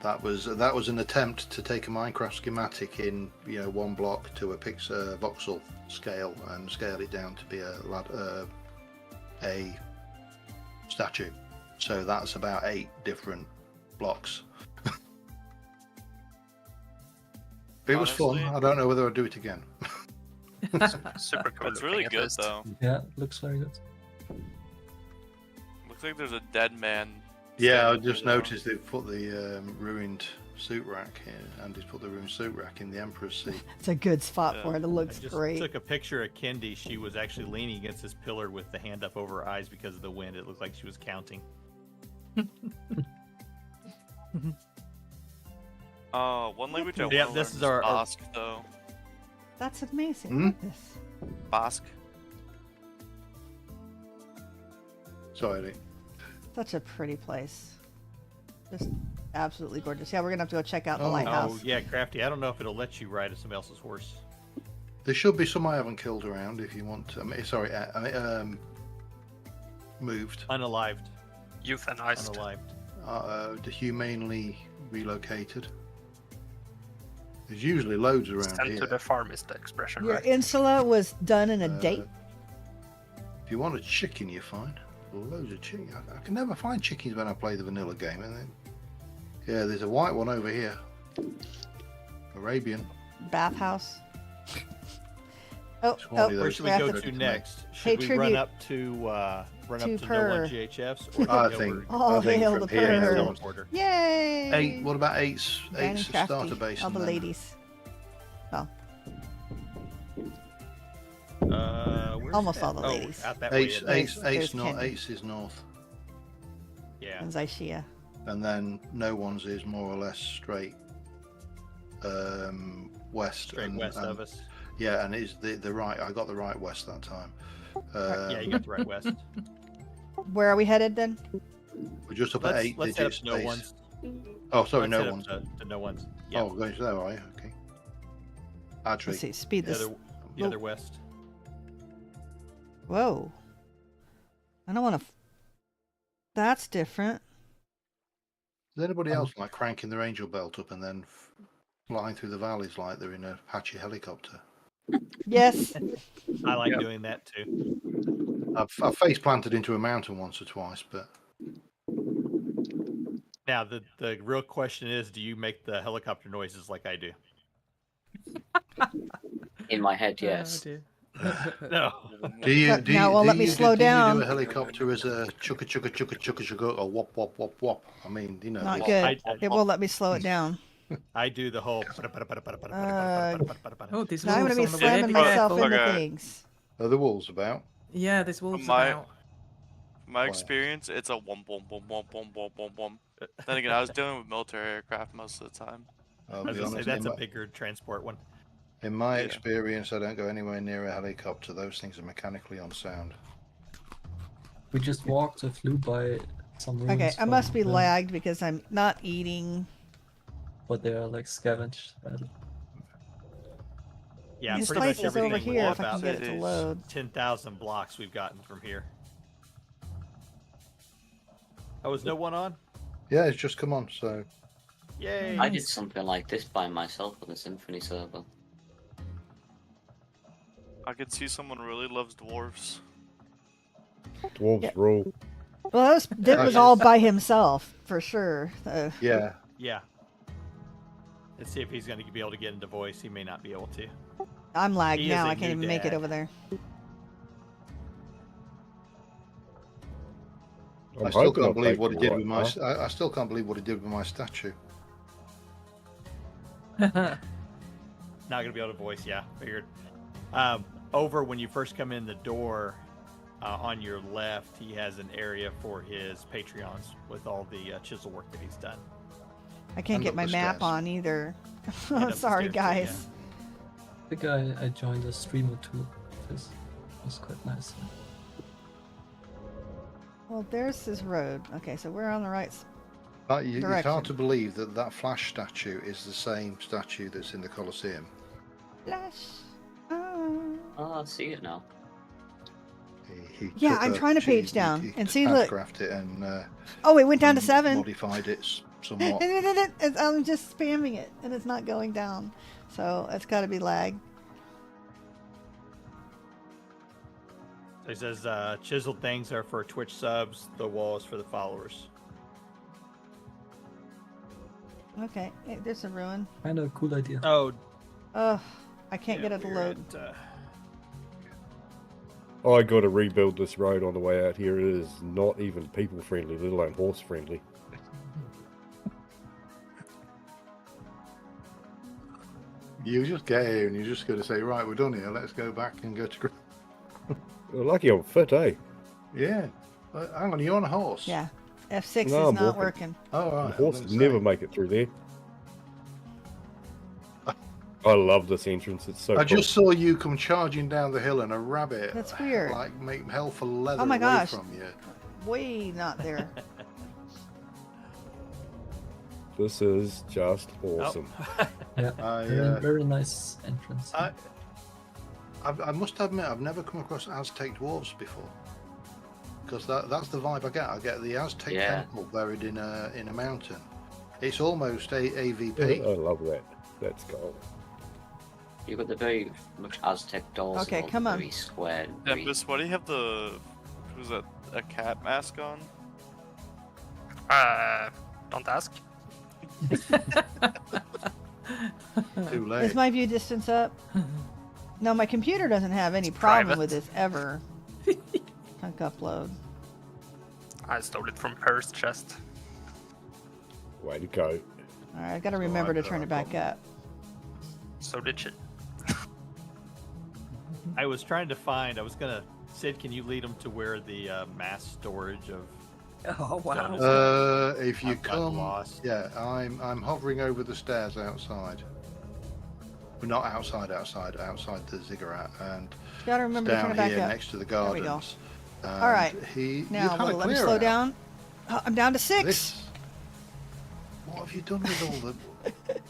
That was an attempt to take a Minecraft schematic in one block to a voxel scale and scale it down to be a statue. So that's about 8 different blocks. It was fun. Honestly- I don't know whether I'll do it again. Super cool. It's really looking, at good least. though. Yeah, looks very good. Looks like there's a dead man Yeah, I standing just near the noticed they've put the ruined suit rack here. Andy's put the ruined suit rack in the Emperor's seat. It's a good spot Yeah. for it. It I looks just great. took a picture of Kendi. She was actually leaning against this pillar with the hand up over her eyes because of the wind. It looked like she was counting. One language I want Yeah, to this learn is our- Basque, though. That's amazing. Hmm? Look at this. Basque. Sorry, Such a pretty place. Just absolutely gorgeous. Yeah, we're gonna have to go check out the Oh. lighthouse. Oh, yeah, Crafty. I don't know if it'll let you ride somebody else's horse. there should be some I haven't killed around if you want to. Moved. Unalived. Euthanized. Unalived. Humanely relocated. There's usually loads around Sent here. to the farm is the expression, Your right? insula was done in a date. If you want a chicken, you find loads of chicken. I can never find chickens when I play the vanilla game. And then, yeah, there's a white one over here. Arabian. Bathhouse. Oh, It's one of oh, those Where should we have go to to make. next? Pay Should we run tribute up to no Pyrrh. one GHFs or I go think- over All I think hail from the here, Pyrrh. teleporter? Yay! What about eights? Dining Eights crafty. starter base. All and the then- ladies. Well, Where's Almost that? all the Oh, ladies. out that Eights, way. eights, There's eights, not Kendi. eights is north, Yeah. and Zyshia. and then no one's is more or less straight west. Straight and, west of us. Yeah, and it's the right. I got the right west that time. Yeah, you got the right west. Where are we headed then? We're just up at Let's, 8 let's head up digits. to no base. ones. Oh, sorry, Let's no head up one's. to no ones. Yeah. Oh, going to there, are you? Okay. Actually, Let's see. Speed the this. other west. Whoa. I don't want to. That's different. is anybody else like cranking their angel belt up and then flying through the valleys like they're in a Apache helicopter? Yes. I like doing that too. I've face planted into a mountain once or twice, but Now the real question is, do you make the helicopter noises like I do? In my head, yes. Oh, dear. No. do you? But Do now you, will do let me you, slow do you down. do a helicopter as a chugga chugga chugga chugga chugga or whop wop wop wop? I mean, you know. Not it's- good. It won't let me slow it down. I do the whole. Oh, there's Now I'm wolves going to be on the way. slamming Be myself careful. into Okay. things. Are the wolves about? Yeah, there's wolves my- about. My Wow. experience, it's a womp womp womp womp womp womp womp womp. Then again, I was dealing with military aircraft most of the time. I'll I was be gonna say honest. that's in a my- bigger transport one. In my Yeah. experience, I don't go anywhere near a helicopter. Those things are mechanically unsound. We just walked or flew by some ruins. Okay, I must be from them, lagged because I'm not eating. But they are like scavenged. Yeah, This pretty place much is over everything here we've if I can about get it to cities. load. 10,000 blocks we've gotten from here. Oh, is no one on? Yeah, it's just come on. So Yay! I did something like this by myself on the Symphony server. I could see someone really loves dwarves. Dwarves Yeah. rule. Well, that was all by himself for sure. yeah, Yeah. Let's see if he's going to be able to get into voice. He may not be able to. I'm lagged He is now. a I can't new even make it dad. over there. I'm I still hoping can't I'll believe take what he you did right with my. now. I still can't believe what he did with my statue. Not going to be able to voice. Yeah, figured. Over when you first come in the door, on your left, he has an area for his Patreons with all the chisel work that he's done. I can't And get up my the map stairs. on either. And up the Sorry, stairs too, guys. I think I joined a stream or two. This was quite nice. Well, there's his road. Okay, so we're on the right. It's Direction. hard to believe that that Flash statue is the same statue that's in the Colosseum. Flash. Oh, I see it now. He Yeah, took I'm a- trying to he- page he- down he and see, look. handcrafted it and Oh, it went down to 7. modified it somewhat. I'm just spamming it, and it's not going down. So it's got to be lag. So he says, chiseled things are for Twitch subs. The wall is for the followers. Okay, hey, there's a ruin. Kind of a cool idea. Oh, Ugh, I can't yeah, get it to we're load. at, I got to rebuild this road on the way out here. It is not even people friendly, let alone horse friendly. You just get here and you're just going to say, right, we're done here. Let's go back and go to. Well, lucky I'm fit, eh? Yeah. Hang on, you're on a horse. Yeah. F6 No, is I'm not walking. working. Oh, The right. horses never make it through there. I love this entrance. It's so I cool. just saw you come charging down the hill and a rabbit. That's weird. Like make hell for leather Oh my away gosh. from you. Way not there. This is just awesome. Yeah, I, very nice entrance. I must admit, I've never come across Aztec dwarves before. Because that's the vibe I get. I get the Aztec temple buried in a mountain. It's almost AVP. I love that. That's cool. You've got the very much Aztec dolls. Okay, and all come on. Very square. and very- Tempest, why do you have the who's that? A cat mask on? Don't ask. Too Is late. my view distance up? No, my computer doesn't have any problem private. with this ever. Chunk upload. I stole it from Pyrrh's chest. Way to go. Alright, I've got to remember to turn it back up. So did she. I was trying to find. I was gonna. Sid, can you lead them to where the mass storage of? Oh wow. If you I've gotten come, lost. yeah, I'm hovering over the stairs outside. Well, not outside the ziggurat, and Got to remember to turn down it back here up. next to the There we gardens. go. Alright. Now, let me slow down. Oh, I'm down to 6. What have you done with all the?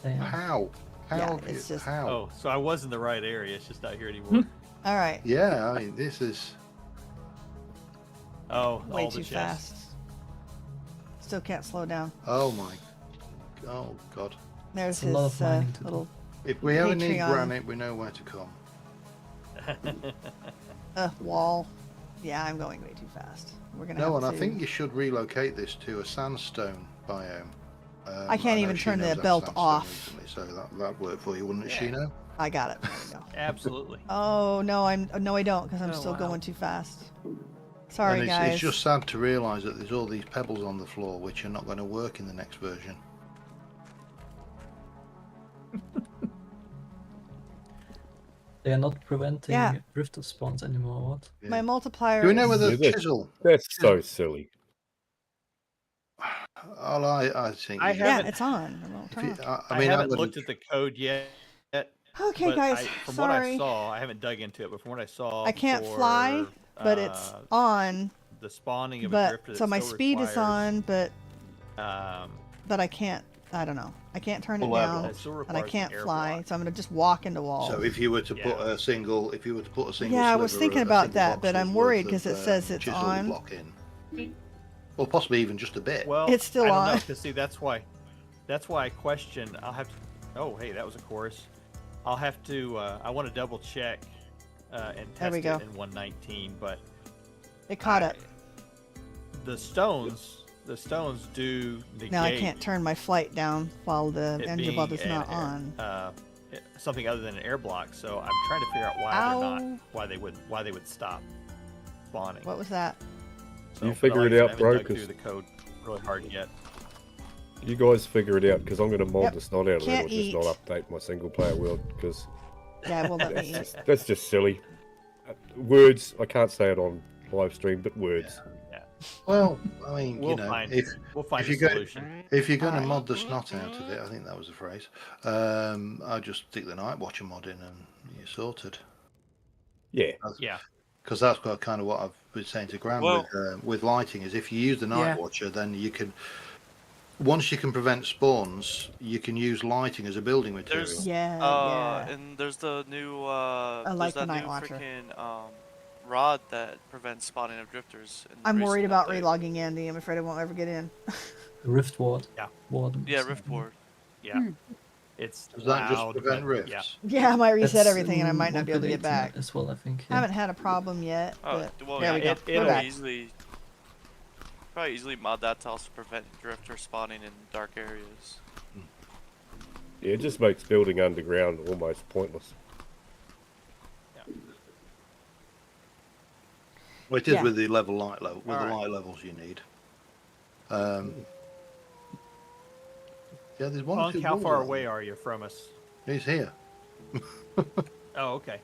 Damn. How? How? Yeah, have you, it's just- how? Oh, so I was in the right area. It's just not here anymore. Alright. Yeah, I mean, this is. Oh, Way all the too chests. fast. Still can't slow down. Oh my. Oh God. There's It's a lot his of mining to do. little If we ever need Patreon. granite, we know where to come. wall. Yeah, I'm going way too fast. We're gonna No, have and to... I think you should relocate this to a sandstone biome. I can't know even she turn the knows that belt sandstone off. recently, so that worked for you, wouldn't it, Shino? I got it. There we go. Absolutely. Oh no, I don't because I'm Oh, still wow. going too fast. Sorry, and guys. it's just sad to realise that there's all these pebbles on the floor which are not going to work in the next version. They are not preventing Yeah. drifter spawns anymore. What? My multiplier. Do we know is- whether Yeah, chisel? That's so silly. All I think. I is- Yeah, haven't- it's on. It won't if turn you- off. I mean, haven't would- looked at the code yet. Okay, but guys. from what I Sorry. saw, I haven't dug into it. But from what I saw, I can't for, fly, but it's on. the spawning of a But drifter. so that my still speed is requires, on, but Um, I can't. I don't know. I can't turn it Full level. down, it still and I requires can't an air fly. block. So I'm gonna just walk into walls. So if you were to Yeah. put a single, Yeah, I was sliver, thinking a about single that, but box's I'm worried worth 'cause it of, says it's chisel on. block in. Or possibly even just a bit. well, It's still I don't on. know, 'cause see, that's why I question. I'll have to. Oh, hey, that was a chorus. I'll have to. I want to double check and There test we it go. in 119, but It caught up. the stones do negate. Now I can't turn my flight down while the it engine block being is not an air- on. something other than an air block. So I'm trying to figure out why Ow. they're not. Why they would stop spawning. What was that? You but figure like it I said, out, I haven't bro, dug through 'cause- the code really hard yet. You guys figure it out, because I'm going to mod Yep. the snot out of it, or Can't just not eat. update my single player world, because Yeah, it won't let me eat. that's just silly. Words, I can't say it on live stream, but words. Yeah. Well, I mean, We'll you know, find if a you go- solution. if you're going to Alright. mod the snot out of it, I think that was the phrase. I'll just stick the Night Watcher mod in, and you're sorted. Yeah. Yeah. Because that's kind of what I've been saying to Graham Well- with lighting is if you use the Night Yeah. Watcher, then you can. Once you can prevent spawns, you can use lighting as a building material. There's Yeah, yeah. and there's the new like there's the that Night new Watcher. freaking rod that prevents spawning of drifters. in the I'm worried recent about update. relogging Andy. I'm afraid I won't ever get in. The Rift Ward. Yeah. Warden. Yeah, Rift Ward. Yeah. It's Does that just loud, prevent but- rifts? Yeah. Yeah, I might reset That's everything and I might not be able to get 1.18 back. as well, I think. I haven't had a problem yet, Oh, but well, there we yeah, go. it'll We're back. Probably easily mod that to also prevent drifter spawning in dark areas. Yeah, it just makes building underground almost pointless. Well, it is Yeah. with the light level, with All the right. light levels you need. Yeah, there's one or Punk, two how more far of away them. are you from us? He's here. Oh, okay.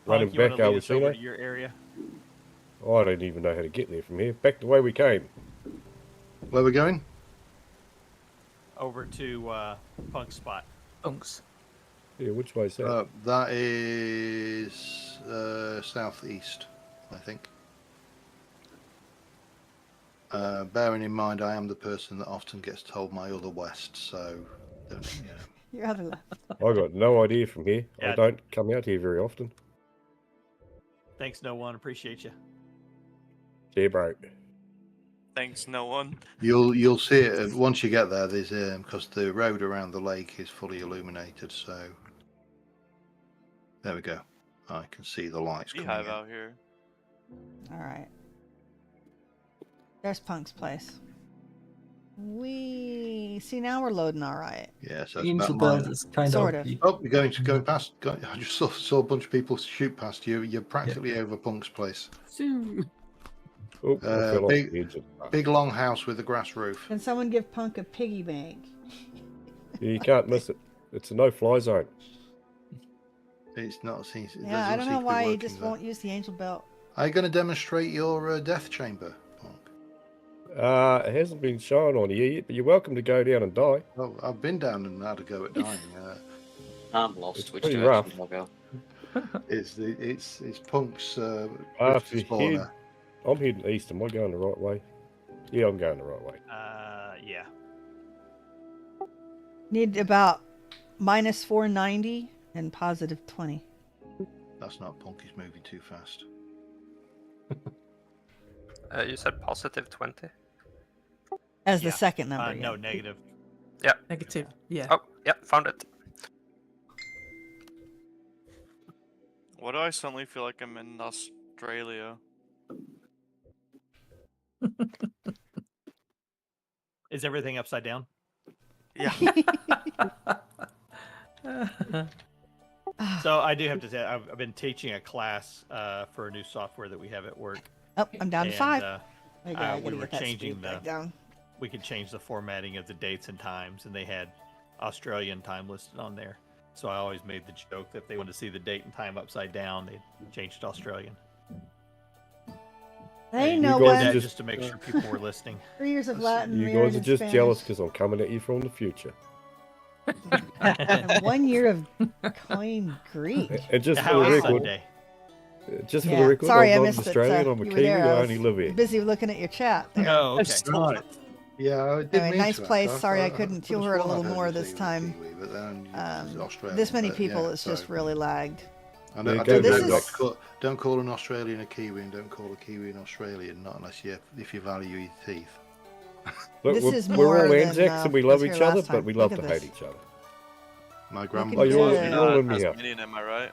Running Punk, you want back to lead over us over Cena. to your area? Oh, I don't even know how to get there from here. Back the way we came. Where we going? Over to Punk's spot. Punks. Yeah, which way's that? That is southeast, I think. Bearing in mind, I am the person that often gets told my other west, so don't, you know. Your other left. I got no idea from here. Yeah. I don't come out here very often. Thanks, no one. Appreciate you. Yeah, bro. Thanks, no one. You'll see it once you get there. There's because the road around the lake is fully illuminated, so there we go. I can see the lights coming Beehive in. out here. All right. There's Punk's place. We see now we're loading all right. Yeah, so The it's Angel about Belt mine. is kind Sort of. of. Oh, you're going past. I just saw a bunch of people shoot past you. You're practically over Punk's place. Oh, I fell off big- the edge of Big long house with a grass roof. Can someone give Punk a piggy bank? Yeah, you can't miss it. It's a no-fly zone. It's not. Yeah, I don't know why he just won't use the Angel Belt. Are you going to demonstrate your death chamber, Punk? It hasn't been shown on here yet, but you're welcome to go down and die. Well, I've been down and had a go at dying. I'm lost. It's Which pretty direction do I go? It's Punk's After spawner. I'm heading east. Am I going the right way? Yeah, I'm going the right way. Yeah. Need about minus 490 and positive 20. That's not Punk. He's moving too fast. You said positive 20? As Yeah. the second number. No, yeah. negative. Yeah. Negative. Yeah. Oh, yeah, found it. Why do I suddenly feel like I'm in Australia? Is everything upside down? Yeah. So I do have to say, I've been teaching a class for a new software that we have at work. Oh, I'm down to 5. We gotta were get that changing speed back down. we could change the formatting of the dates and times, and they had Australian time listed on there. So I always made the joke that if they wanted to see the date and time upside down, they changed to Australian. They And know we did what. that just to make sure people were listening. 3 years of Latin. You married guys are in just Spanish, jealous because I'm coming at you from the future. and 1 year of coin Greek. And just for How the is record, Sunday? just for Yeah. the record, Sorry, I I'm not missed an it. Australian. I'm a You were Kiwi. there. I I only was live here. busy looking at your chat there. Oh, okay. Right. Yeah, I did Anyway, mean nice to place. ask. Sorry I could couldn't have fuel her a sworn little I'd more heard you this say you were time. Kiwi, but then it's Australian, This many but people, yeah, it's just so- really lagged. I know, Yeah, I go don't, back. don't call an Australian a Kiwi, and don't call a Kiwi an Australian, not unless if you value your teeth. Look, This is we're more all than, Anzacs and we was love here each other, last but time. we love Look to at hate this. each other. My Looking grandmother. good. you want Yeah. you want me up? Tasmanian, am I right?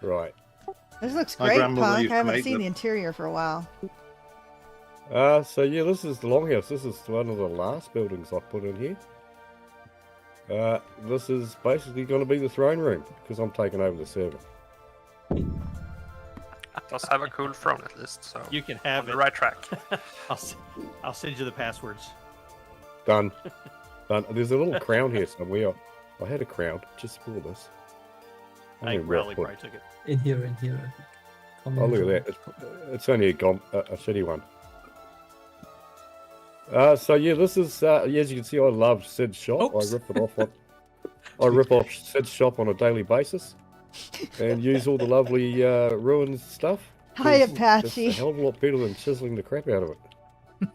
Right. This looks My great, grandmother Punk. used I to haven't make seen them. the interior for a while. So yeah, this is the longhouse. This is one of the last buildings I put in here. This is basically going to be the throne room because I'm taking over the server. Does have a cool throne at least, so You can on have the it. right track. I'll send you the passwords. Done. Done. There's a little crown here somewhere. I had a crown just for this. I think where Rowley put probably took it. In here. Oh, look at that. It's only a shitty one. So yeah, this is as you can see, I love Sid's shop. Oops. I rip it off. I rip off Sid's shop on a daily basis, and use all the lovely ruins stuff. Hi, It's Apache. a hell of a lot better than chiseling the crap out of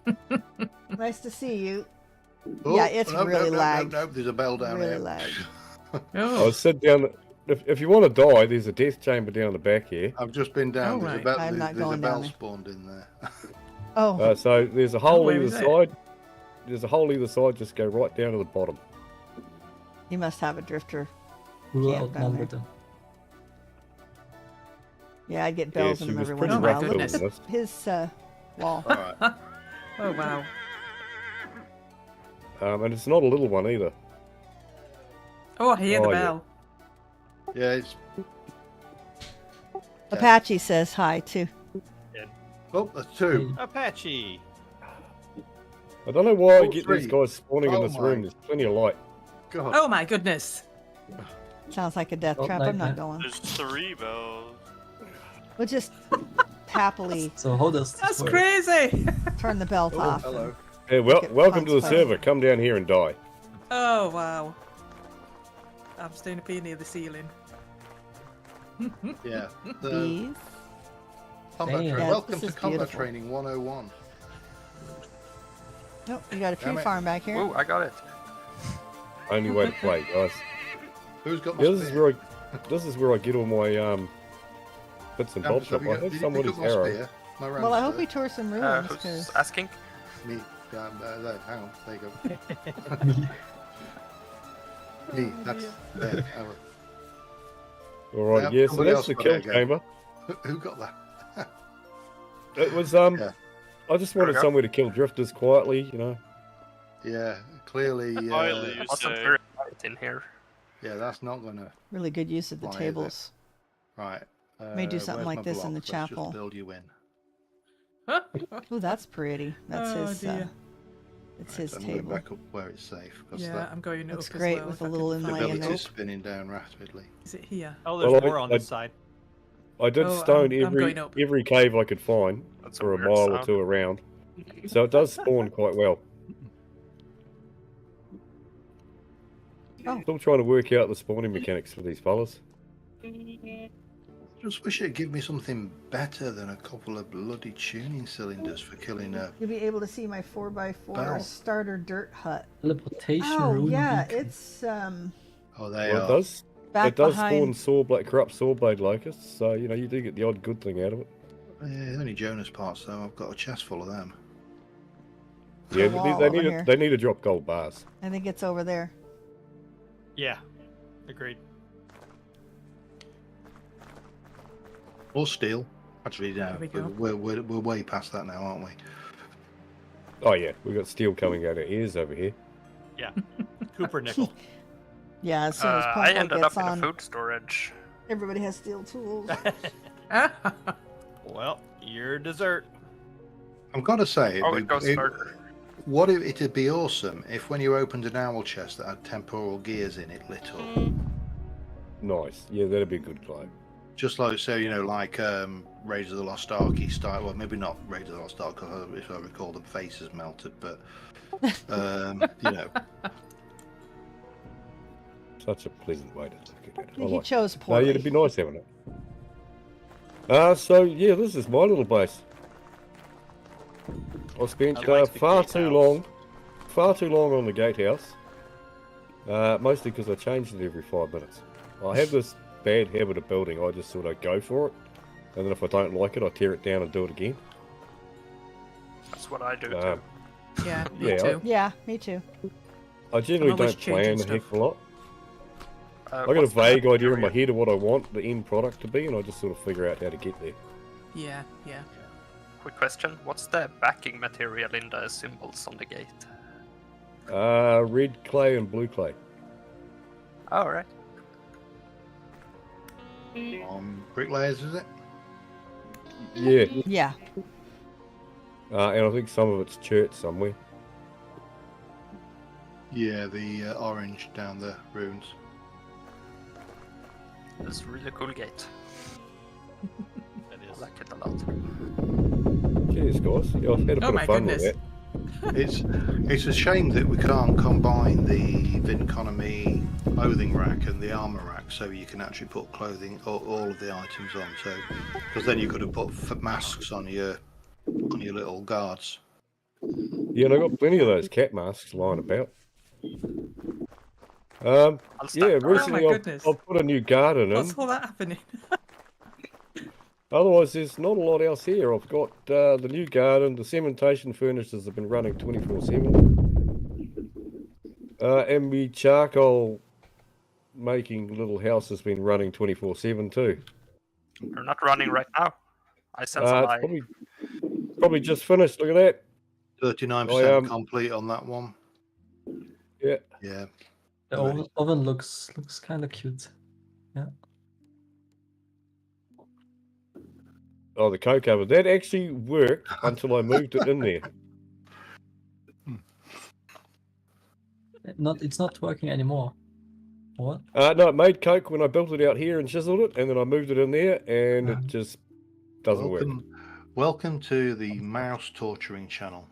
it. Nice to see you. Oh, Yeah, it's really lagged. No, there's a bell down Really here. lagged. Oh. I said down. If you want to die, there's a death chamber down the back here. I've just been down. Oh, There's a right. bell, I'm not there's a going bell down there. spawned in there. Oh, So there's a hole where either is that? side. There's a hole either side. Just go right down to the bottom. you must have a drifter. We're Camp down outnumbered there. them. Yeah, I'd get bells she in them was every pretty once in a rough while. Look doing at this. his wall. All right. Oh wow. And it's not a little one either. Oh, I hear Oh, the yeah. bell. Yeah, it's Apache says hi too. Oh, that's two. Apache. I don't know why I Oh, get three. these guys spawning in Oh this my room. There's plenty of light. God. Oh my goodness. Sounds like a death Not trap. like I'm not that. going. There's 3 bells. We'll just happily So how does this That's work? crazy. turn the belt off. Hello. Hey, Make it welcome to the fun server. Come down here and die. Oh wow. I'm staying up here near the ceiling. Yeah. The Bees. combat Damn. tra- Yeah, Welcome this to is combat beautiful. training 101. Nope, you got a tree Damn it. farm back here. Ooh, I got it. Only way to play, guys. Who's got my Yeah, this is spear? where I get all my bits and bobs Have up. you I got- have did you pick somebody's up my arrow. spear? My Well, I hope ram's we tore some ruins Who's because asking? Me. Yeah, there, hang on. There you go. Me. That's there. All right, Yep, yeah. So somebody that's else the got kill it again. chamber. Who got that? It was Yeah. I just wanted Okay. somewhere to kill drifters quietly, you know. Yeah, clearly. Quietly, you Wasn't say. very quiet in here. Yeah, that's not gonna. really good use of the Why is it? tables. Right. May do something where's like my this in the block? Let's chapel. just build you in. Oh, that's pretty. That's Oh, his. dear. It's Right, his I'm going table. back up where it's safe. 'Cause Yeah, that I'm going Looks up as great well, with if a I little can inlay find in it. ability there. is spinning down rapidly. Is it here? Oh, there's Well, more on I- this side. I did Oh, stone I'm every going up. every cave I could find That's a for a weird mile or sound. two around. So it does spawn quite well. Oh. Still trying to work out the spawning mechanics for these fellas. Just wish it'd give me something better than a couple of bloody tuning cylinders for killing a. You'll be able to see my 4x4 Bow. starter dirt hut. Teleportation Oh rune yeah, beacon. it's Oh, they Well, are. it does. back It does behind. spawn corrupt sawblade locusts, so you know you do get the odd good thing out of it. Yeah, only Jonas parts though. I've got a chest full of them. Yeah, wall they over need here. they need to drop gold bars. I think it's over there. Yeah. Agreed. Or steel. Actually, no. There we go. We're way past that now, aren't we? Oh yeah, we got steel coming out of ears over here. Yeah. Cooper nickel. Yeah, as soon as I Punko ended gets up in on, a food storage. everybody has steel tools. Well, your dessert. I've got to say, Oh, it goes further. what it'd be awesome if when you opened an owl chest that had temporal gears in it lit up. Nice. Yeah, that'd be a good claim. Just like, so, you know, like Raiders of the Lost Ark style. Well, maybe not Raiders of the Lost Ark, because if I recall, the face is melted, but, you know. Such a pleasant way to look at it. I He like it. chose No, yeah, poorly. it'd be nice having it. So yeah, this is my little base. I spent I like the far gatehouse. too long on the gatehouse. Mostly because I changed it every 5 minutes. I have this bad habit of building. I just sort of go for it, and then if I don't like it, I tear it down and do it again. That's what I do too. Um, Yeah, me Yeah, too. Yeah, me too. I generally I'm always don't plan changing a heck of a lot. I got a What's the vague idea in my material? head of what I want the end product to be, and I just sort of figure out how to get there. Yeah, yeah. Quick question. What's the backing material in the symbols on the gate? Red clay and blue clay. Alright. Bricklayers, is it? Yeah, Yeah. and I think some of it's church somewhere. Yeah, the orange down the runes. It's a really cool gate. That I is. like it a lot. Cheers, guys. Yeah, I've had a Oh bit my of fun goodness. with that. It's a shame that we can't combine the Vinconomy clothing rack and the armor rack, so you can actually put clothing, all of the items on. So, because then you could have put masks on your little guards. Yeah, and I got plenty of those cat masks lying about. I'll Yeah, start recently Oh my I've goodness. put a new garden in. What's all that happening? Otherwise, there's not a lot else here. I've got the new garden, the cementation furnaces have been running 24/7. And the charcoal making little house has been running 24/7 too. You're not running right now. I sense a It's lie. probably just finished. Look at that. 39% complete on that one. Yeah. Yeah. The oven looks kind of cute. Yeah. Oh, the coke oven. That actually worked until I moved it in there. It's not working anymore. What? No, it made coke when I built it out here and chiseled it, and then I moved it in there, and it just doesn't work. Welcome to the mouse torturing channel.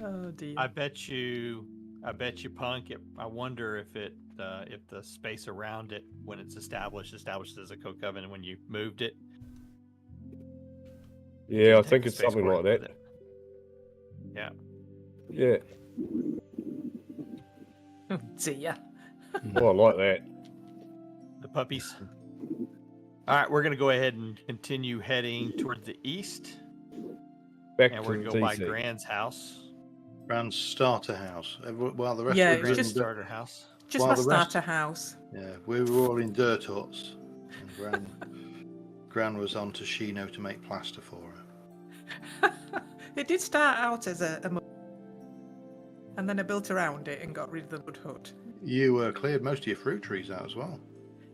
Oh dear. I bet you, Punk. I wonder if the space around it, when it's established as a coke oven, and when you moved it. Yeah, I think it's something like that. Yeah. Yeah. See ya. Oh, I like that. The puppies. All right, we're gonna go ahead and continue heading towards the east, Back and to we're gonna go by DC. Grand's house. Grand's starter house. While the rest Yeah, of it the was Grand's just- starter house. Just While my the rest- starter house. Yeah, we were all in dirt huts. And Gran was on to Shino to make plaster for her. It did start out as a mud, and then I built around it and got rid of the mud hut. You cleared most of your fruit trees out as well.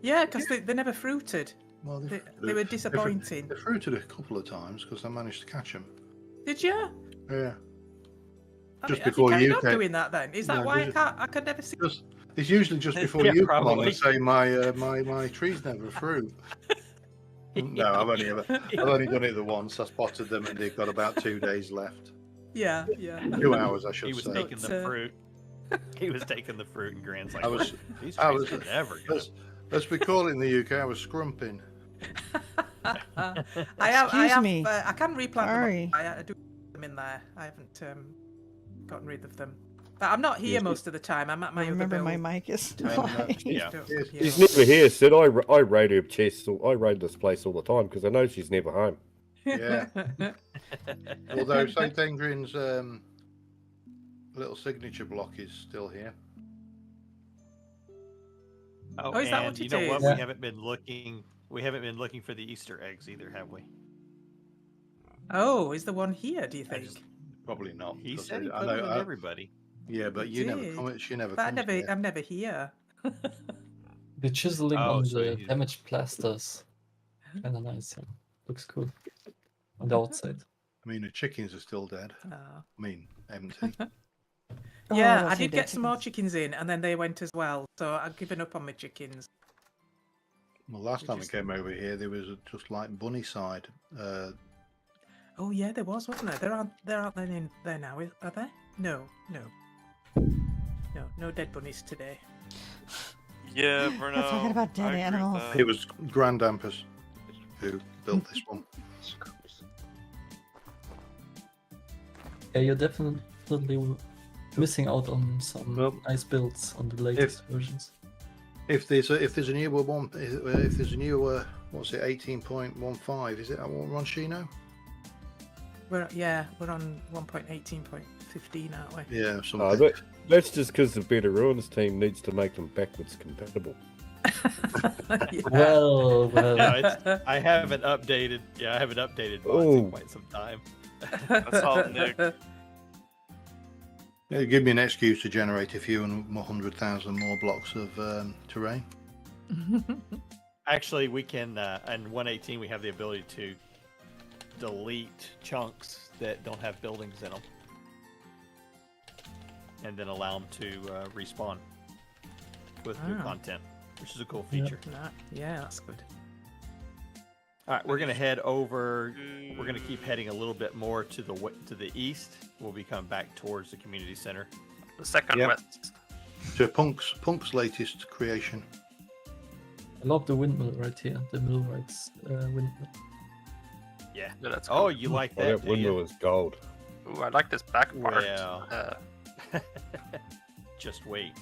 Yeah, because they never fruited. Well, They were disappointing. They fruited a couple of times because I managed to catch them. Did you? Yeah. I Just mean, before have you you carried on came. doing that then? Is that No, why just- I could never see? It's usually just before Yeah, you come on probably. and say my trees never fruit. No, I've only done it the once. I spotted them and they've got about 2 days left. Yeah, yeah. 2 hours, I should He was say. taking the fruit. He was taking the fruit, and Grand's like, I was- "These I trees was- are never gonna." As we call it in the UK, I was scrumping. Excuse me. I can replant Sorry. them. I do them in there. I haven't gotten rid of them. But I'm not here most of the time. I'm at my other Remember, build. my mic is I know. live. Yeah. She's never here, Sid. I raid her chests. I raid this place all the time because I know she's never home. Yeah. Although St. Adrian's little signature block is still here. Oh, is that and what you it know what? is? We Yeah. haven't been looking. We haven't been looking for the Easter eggs either, have we? Oh, is the one here? Do you I think? just- Probably not. He because said he I put know- them in I- everybody. Yeah, but you never did. come. She never But comes here. I'm never here. The chiseling Oh, on so the you- damaged plasters. Kinda nice, yeah. Looks cool. On the outside. I mean, the chickens are still dead. Oh. I mean, empty. Oh, Yeah, don't I say did dead get some more chickens. chickens in, and then they went as well. So I've given up on my chickens. Well, last We time just- I came over here, there was just like bunny side. Oh yeah, there was, wasn't there? There aren't they in there now? Are there? No. No dead bunnies today. Yeah, Bruno. We're talking about dead I agree with animals. that. It was Grand Ampers who built this one. Yeah, you're definitely missing out on some Well, nice builds on the latest versions. If there's a newer one, if there's a newer, what's it, 18.15? Is it that one on Shino? We're on 1.18.15, aren't we? Yeah, something. That's just because the Better Ruins team needs to make them backwards compatible. Yeah. Well. No, I haven't updated. Yeah, I haven't updated mods Oh. in quite some time. That's all, Nick. It'll give me an excuse to generate a few and 100,000 more blocks of terrain. Actually, we can. In 118, we have the ability to delete chunks that don't have buildings in them, and then allow them to respawn with new Ah. content, which is a cool feature. Yeah, that's good. All right, we're gonna head over. We're gonna keep heading a little bit more to the east. We'll be coming back towards the community center. The second Yep. west. So Punk's latest creation. I love the windmill right here. The millwright's windmill. Yeah. Yeah, that's Oh, cool. you like Oh, that? that do you? windmill is gold. Ooh, I like this back part. Well. Just wait.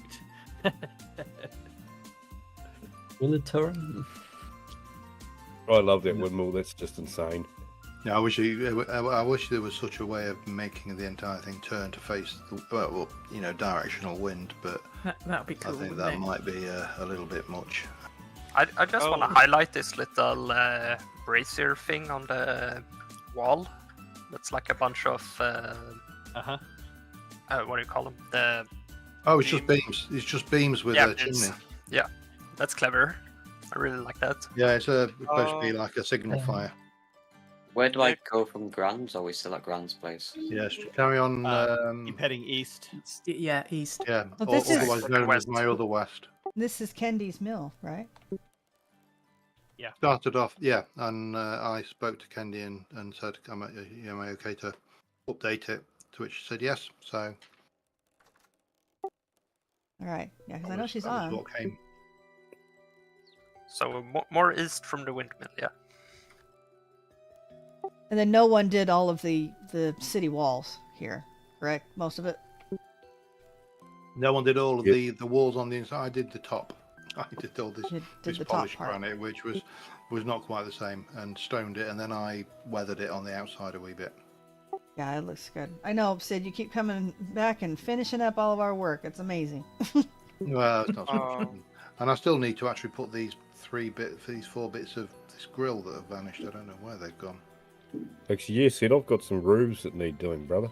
Will it turn? I love that windmill. That's just insane. Yeah, I wish there was such a way of making the entire thing turn to face the directional wind, but That'd be cool. I think wouldn't that it? might be a little bit much. I just want to highlight this little brazier thing on the wall. That's like a bunch of what do you call them? The Oh, it's just beams. It's just beams with a it's- chimney. Yeah, that's clever. I really like that. Yeah, it's supposed to be like a signal fire. Where do I go from Grand's? Or are we still at Grand's place? Yes, carry on. Keep heading east. Yeah, east. Yeah, Well, this otherwise is- known as my other west. This is Kendi's mill, right? Yeah. Started off, yeah, and I spoke to Kendi and said, am I okay to update it? To which she said yes. So. All right. Yeah, because I know she's that was on. what came. So more east from the windmill, yeah. And then no one did all of the city walls here, correct? Most of it. No one did all of the walls on the inside. I did the top. I did all this, You did this the top polished part. granite, which was not quite the same, and stoned it, and then I weathered it on the outside a wee bit. Yeah, it looks good. I know, Sid, you keep coming back and finishing up all of our work. It's amazing. Well, it's not so much. And I still need to actually put these 4 bits of this grill that have vanished. I don't know where they've gone. Actually, yes, Sid, I've got some roofs that need doing, brother.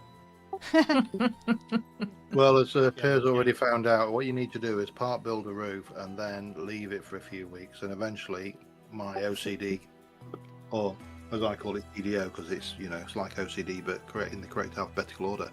Well, as Pyrrh's already found out, what you need to do is part build a roof and then leave it for a few weeks, and eventually my OCD, or as I call it, TDO, because it's it's like OCD but in the correct alphabetical order.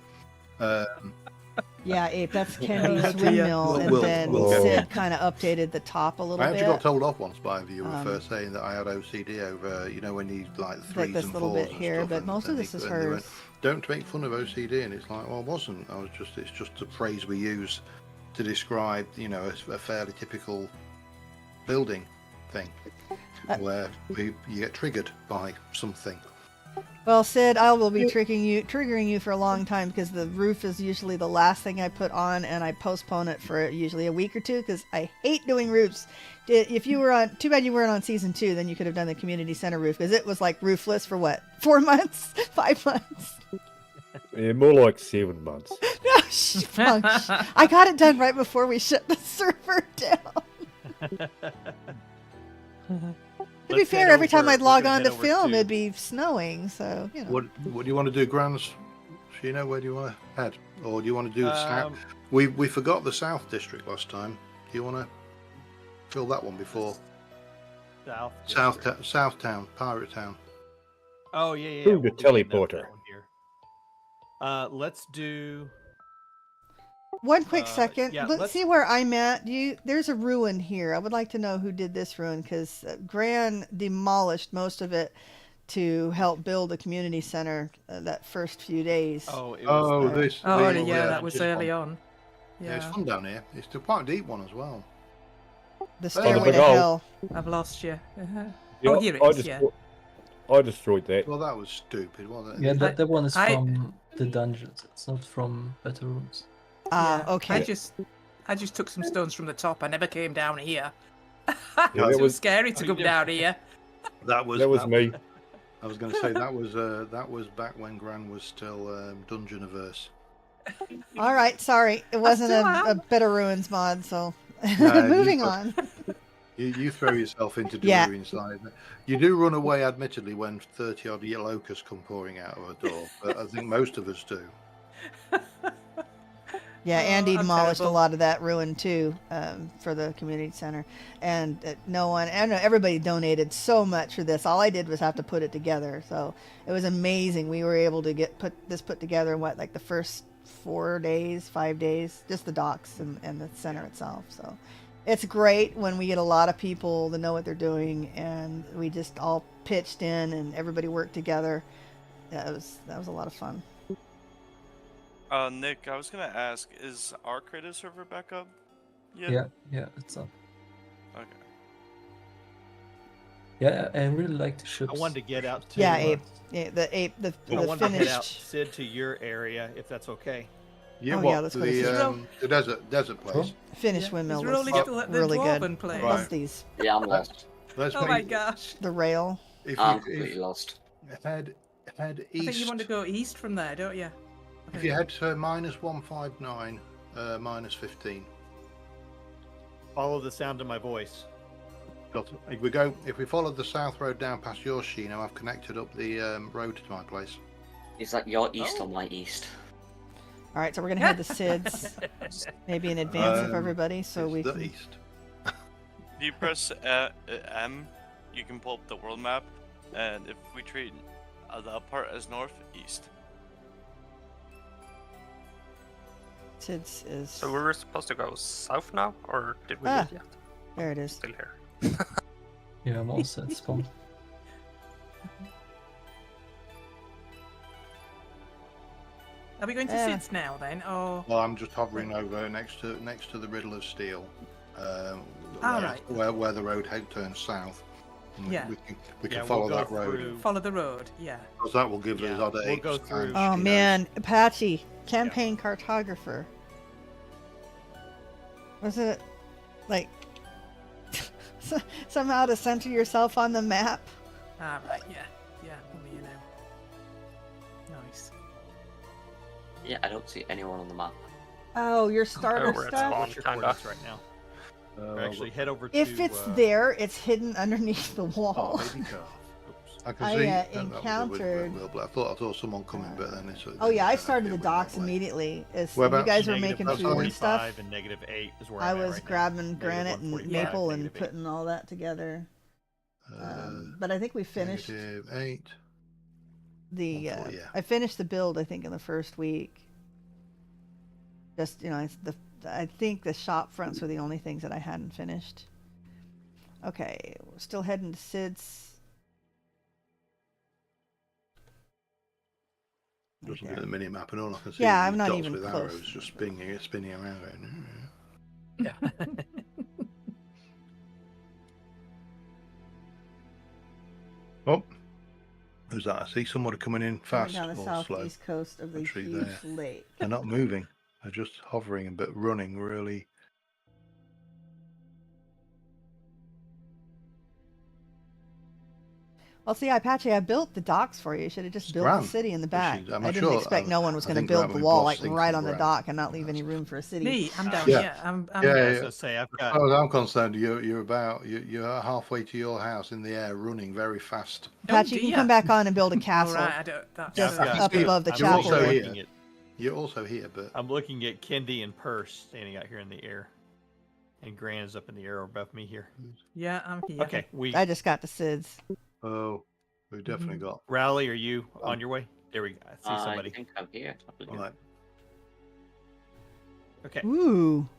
Yeah, Ape, that's Kendi's windmill, and then Sid kind of updated the top a little bit. I actually got told off once by a viewer for saying that I had OCD over, when you like the threes this and little fours bit and here, stuff, but and most of this is they went, hers. Don't make fun of OCD, and it's like, well, I wasn't. It's just a phrase we use to describe, a fairly typical building thing where you get triggered by something. Well, Sid, I will be triggering you for a long time, because the roof is usually the last thing I put on, and I postpone it for usually a week or two, because I hate doing roofs. If you were on, too bad you weren't on season 2, then you could have done the community center roof, because it was like roofless for what, 4 months, 5 months. Yeah, more like 7 months. I got it done right before we shut the server down. To be fair, every time I'd log on to film, it'd be snowing, so, What do you want to do, Grants? Sheena, where do you want to head? Or do you want to do the south? We forgot the South District last time. Do you want to fill that one before? South Town, Pirate Town. Oh, yeah. Ooh, the teleporter. Let's do... One quick second. yeah, Let's see where I'm at. There's a ruin here. I would like to know who did this ruin, because Gran demolished most of it to help build a community center that first few days. that was early on. Yeah, it's fun down here. It's quite a deep one as well. The stairway to hell. I've lost you. Yeah, oh, here it is. I destroyed that. Well, that was stupid, wasn't it? Yeah, that one is from the dungeons. It's not from Better Rooms. Okay. I just took some stones from the top. I never came down here. Yeah, it was scary to come down here. That was me. I was going to say that was back when Gran was still dungeon averse. All right, sorry, it wasn't a Better Ruins mod, so No, moving on. You throw yourself into the ruin side. You do run away, admittedly, when 30 odd locusts come pouring out of a door, but I think most of us do. Yeah, Andy demolished a lot of that ruin too, for the community center, and everybody donated so much for this. All I did was have to put it together, so it was amazing. We were able to put this put together in the first 5 days, just the docks and the center itself. So it's great when we get a lot of people to know what they're doing, and we just all pitched in and everybody worked together. That was a lot of fun. Nick, I was gonna ask, is our creative server back up yet? Yeah, it's up. Okay. Yeah, I really like the ships. I wanted to get out to... Yeah, the I wanted to head out, finished... Sid, to your area, if that's okay. Yeah, let's go to the desert place. Finished windmill Is Rolly was still at the really dwarven good. place? Love these. Yeah, I'm lost. Oh my gosh. The rail. I'm completely lost. Head east. I think you want to go east from there, don't you? If you head to -159, -15. Follow the sound of my voice. If we follow the south road down past your Sheena, I've connected up the road to my place. Is that your east or my east? All right, so we're gonna head to Sid's, maybe in advance of everybody, so we the can... east. If you press M, you can pull up the world map, and if we treat that part as northeast. Sid's is. So we were supposed to go south now, or did we leave yet? There it is. Still here. Yeah, I'm also at spawn. Are we going to Sid's now then, or? Well, I'm just hovering over next to the Riddle of Steel, where the road turns south. Yeah. We can follow that road. Follow the road, yeah. Because that will give us other we'll go through. Oh man, Apache, campaign cartographer. Was it like somehow to center yourself on the map? Ah, right, yeah, over here now. Nice. Yeah, I don't see anyone on the map. Oh, your starter we're at stuff. spawn, What's your kinda. coordinates right now? Actually, head over to. If it's there, it's hidden underneath the wall. Oh, maybe I can I see. encountered. I thought someone coming, but then it's. Oh yeah, I started the docks immediately. As you guys were making food and stuff, and -8 is where I I'm at was right grabbing now. granite and -145, maple and -8. putting all that together. But I think we finished -8. the. I finished the build. I think in the first week. Just I think the shop fronts were the only things that I hadn't finished. Okay, we're still heading to Sid's. Just looking at the mini map and all I can see. Yeah, I'm not dots even with close. arrows just spinning around. Going, Yeah. Oh, who's that? I see somebody coming in fast Down the or southeast slow. coast of the Actually, huge there. lake. They're not moving. They're just hovering but running really. Well, see, Apache, I built the docks for you. You should have just built the city in the back. I didn't expect no one was going to build the wall like right on the dock and not leave any room for a city. Me, I'm down Yeah. here. I'm So say I've As got. far as I'm concerned, you're halfway to your house in the air, running very fast. Apache, you can come back on and build a castle. All right, I don't, just I've got- up above the I'm chapel. also there. looking at- You're also here, but I'm looking at Kendi and Pyrrh standing out here in the air, and Gran is up in the air above me here. Yeah, I'm here. Okay, I just got the SIDS. oh, we've definitely got. Rowley, are you on your way? There we go. I see somebody. I think I'm here. All right. Okay. Ooh.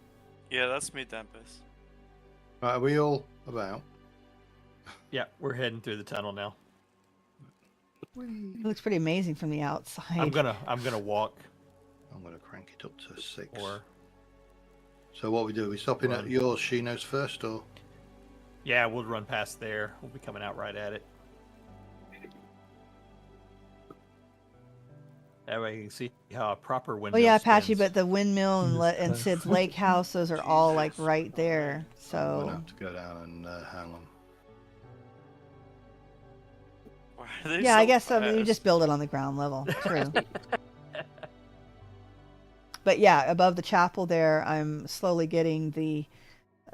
Yeah, that's me, Tempest. Right, are we all about? Yeah, we're heading through the tunnel now. It looks pretty amazing from the outside. I'm gonna walk. I'm gonna crank it up to 6. Or so what we do? We stopping at yours, Shino's first, or? yeah, we'll run past there. We'll be coming out right at it. That way you can see how a proper windmill. Oh yeah, Apache, spins. but the windmill and Sid's lake house, those are all like right there. I'm gonna So have to go down and hang on. yeah, I guess you just build it on the ground level. True. But yeah, above the chapel there, I'm slowly getting the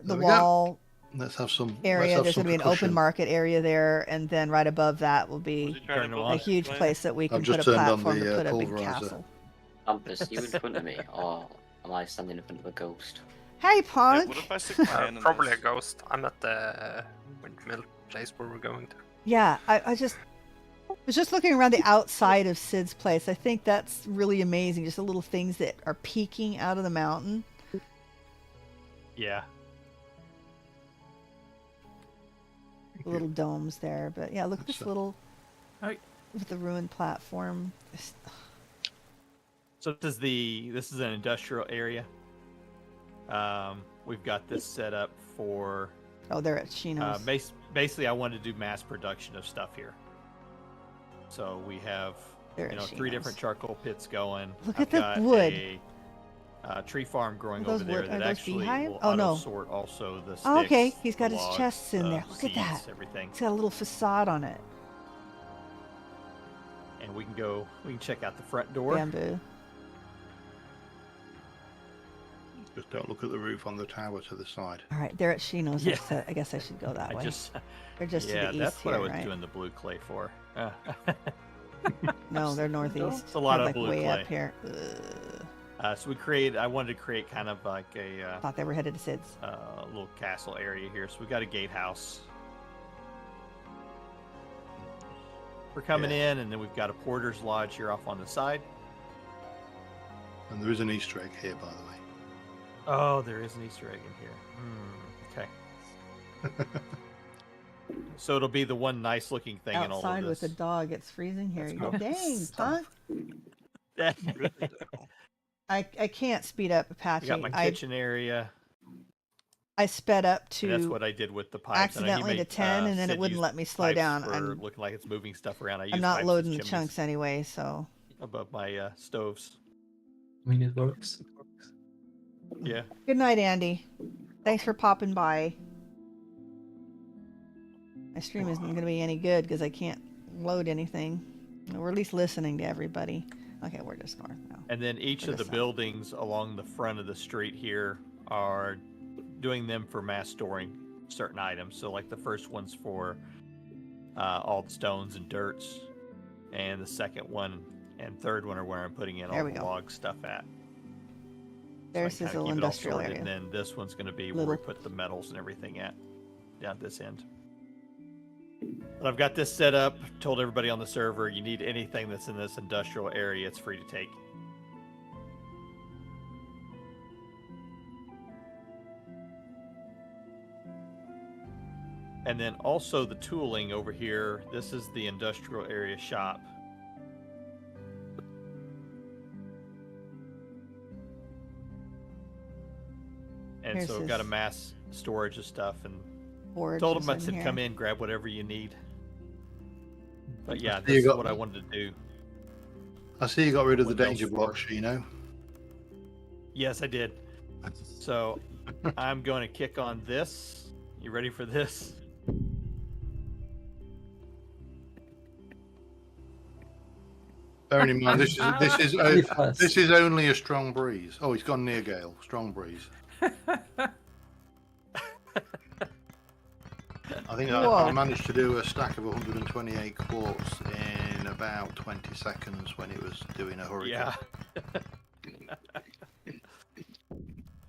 There we go. wall Let's have some area. let's There's have going to be some an open cushion. market area there, and then right above that will be a huge place that we can I've put a just turned on platform the, to put a big pulverizer. castle. Compass, you in front of me, or am I standing in front of a ghost? Hey, Punk! What if I stick my hand in Probably this? a ghost. I'm at the windmill place where we're going to. Yeah, I was just looking around the outside of Sid's place. I think that's really amazing. Just the little things that are peeking out of the mountain. Yeah. The little domes there. But yeah, look at this little Right. with the ruined platform. So this is an industrial area. We've got this set up for. Oh, they're at Shino's. Basically, I wanted to do mass production of stuff here. So we have They're at 3 Shino's. different charcoal pits going. Look I've at the got wood. A tree farm growing Are those over there wood- that are those actually beehive? will Oh, no. auto-sort also the sticks, Oh, okay, he's got the his logs, chests in the there. Look at seeds, that. everything. It's got a little facade on it. And we can check out the front door. Bamboo. Just don't look at the roof on the tower to the side. All right, they're at Shino's. Yeah. So I guess I should go that I way. just They're just yeah, to the that's east what here, I was right? doing the blue clay for. No, they're northeast. It's a lot They're, of like blue way clay. up here. So I wanted to create kind of like a Thought they were headed to Sid's. little castle area here. So we got a gatehouse. We're coming in, and then we've got a porter's lodge here off on the side. And there is an Easter egg here, by the way. Oh, there is an Easter egg in here. Okay. So it'll be the one nice looking thing in all of Outside this. with the dog, it's freezing here. You go, dang, punk. I can't speed up, Apache. I got my kitchen area. I sped up to And that's what I did with the pipes. accidentally to 10, and then it wouldn't let me slow down. I'm looking like it's moving stuff around. I'm not loading the chunks anyway, so above my stoves. I mean, it works. Yeah. Good night, Andy. Thanks for popping by. My stream isn't going to be any good because I can't load anything. We're at least listening to everybody. Okay, we're just north now. And then each of the buildings along the front of the street here are doing them for mass storing certain items. So like the first one's for all the stones and dirts, and the second one and third one are where I'm putting in all the log stuff at. There's his little industrial area. And then this one's going to be where we put the metals and everything at, down this end. But I've got this set up, told everybody on the server, you need anything that's in this industrial area, it's free to take. And then also the tooling over here, this is the industrial area shop. And so I've got a mass storage of stuff, and told them I said come in, grab whatever you need. But yeah, this is what I wanted to do. I see you got rid of the danger blocks, you know. Yes, I did. So I'm going to kick on this. You ready for this? Bearing in mind, this is only a strong breeze. Oh, he's gone near gale. Strong breeze. I think I managed to do a stack of 128 quartz in about 20 seconds when it was doing a hurricane. Yeah.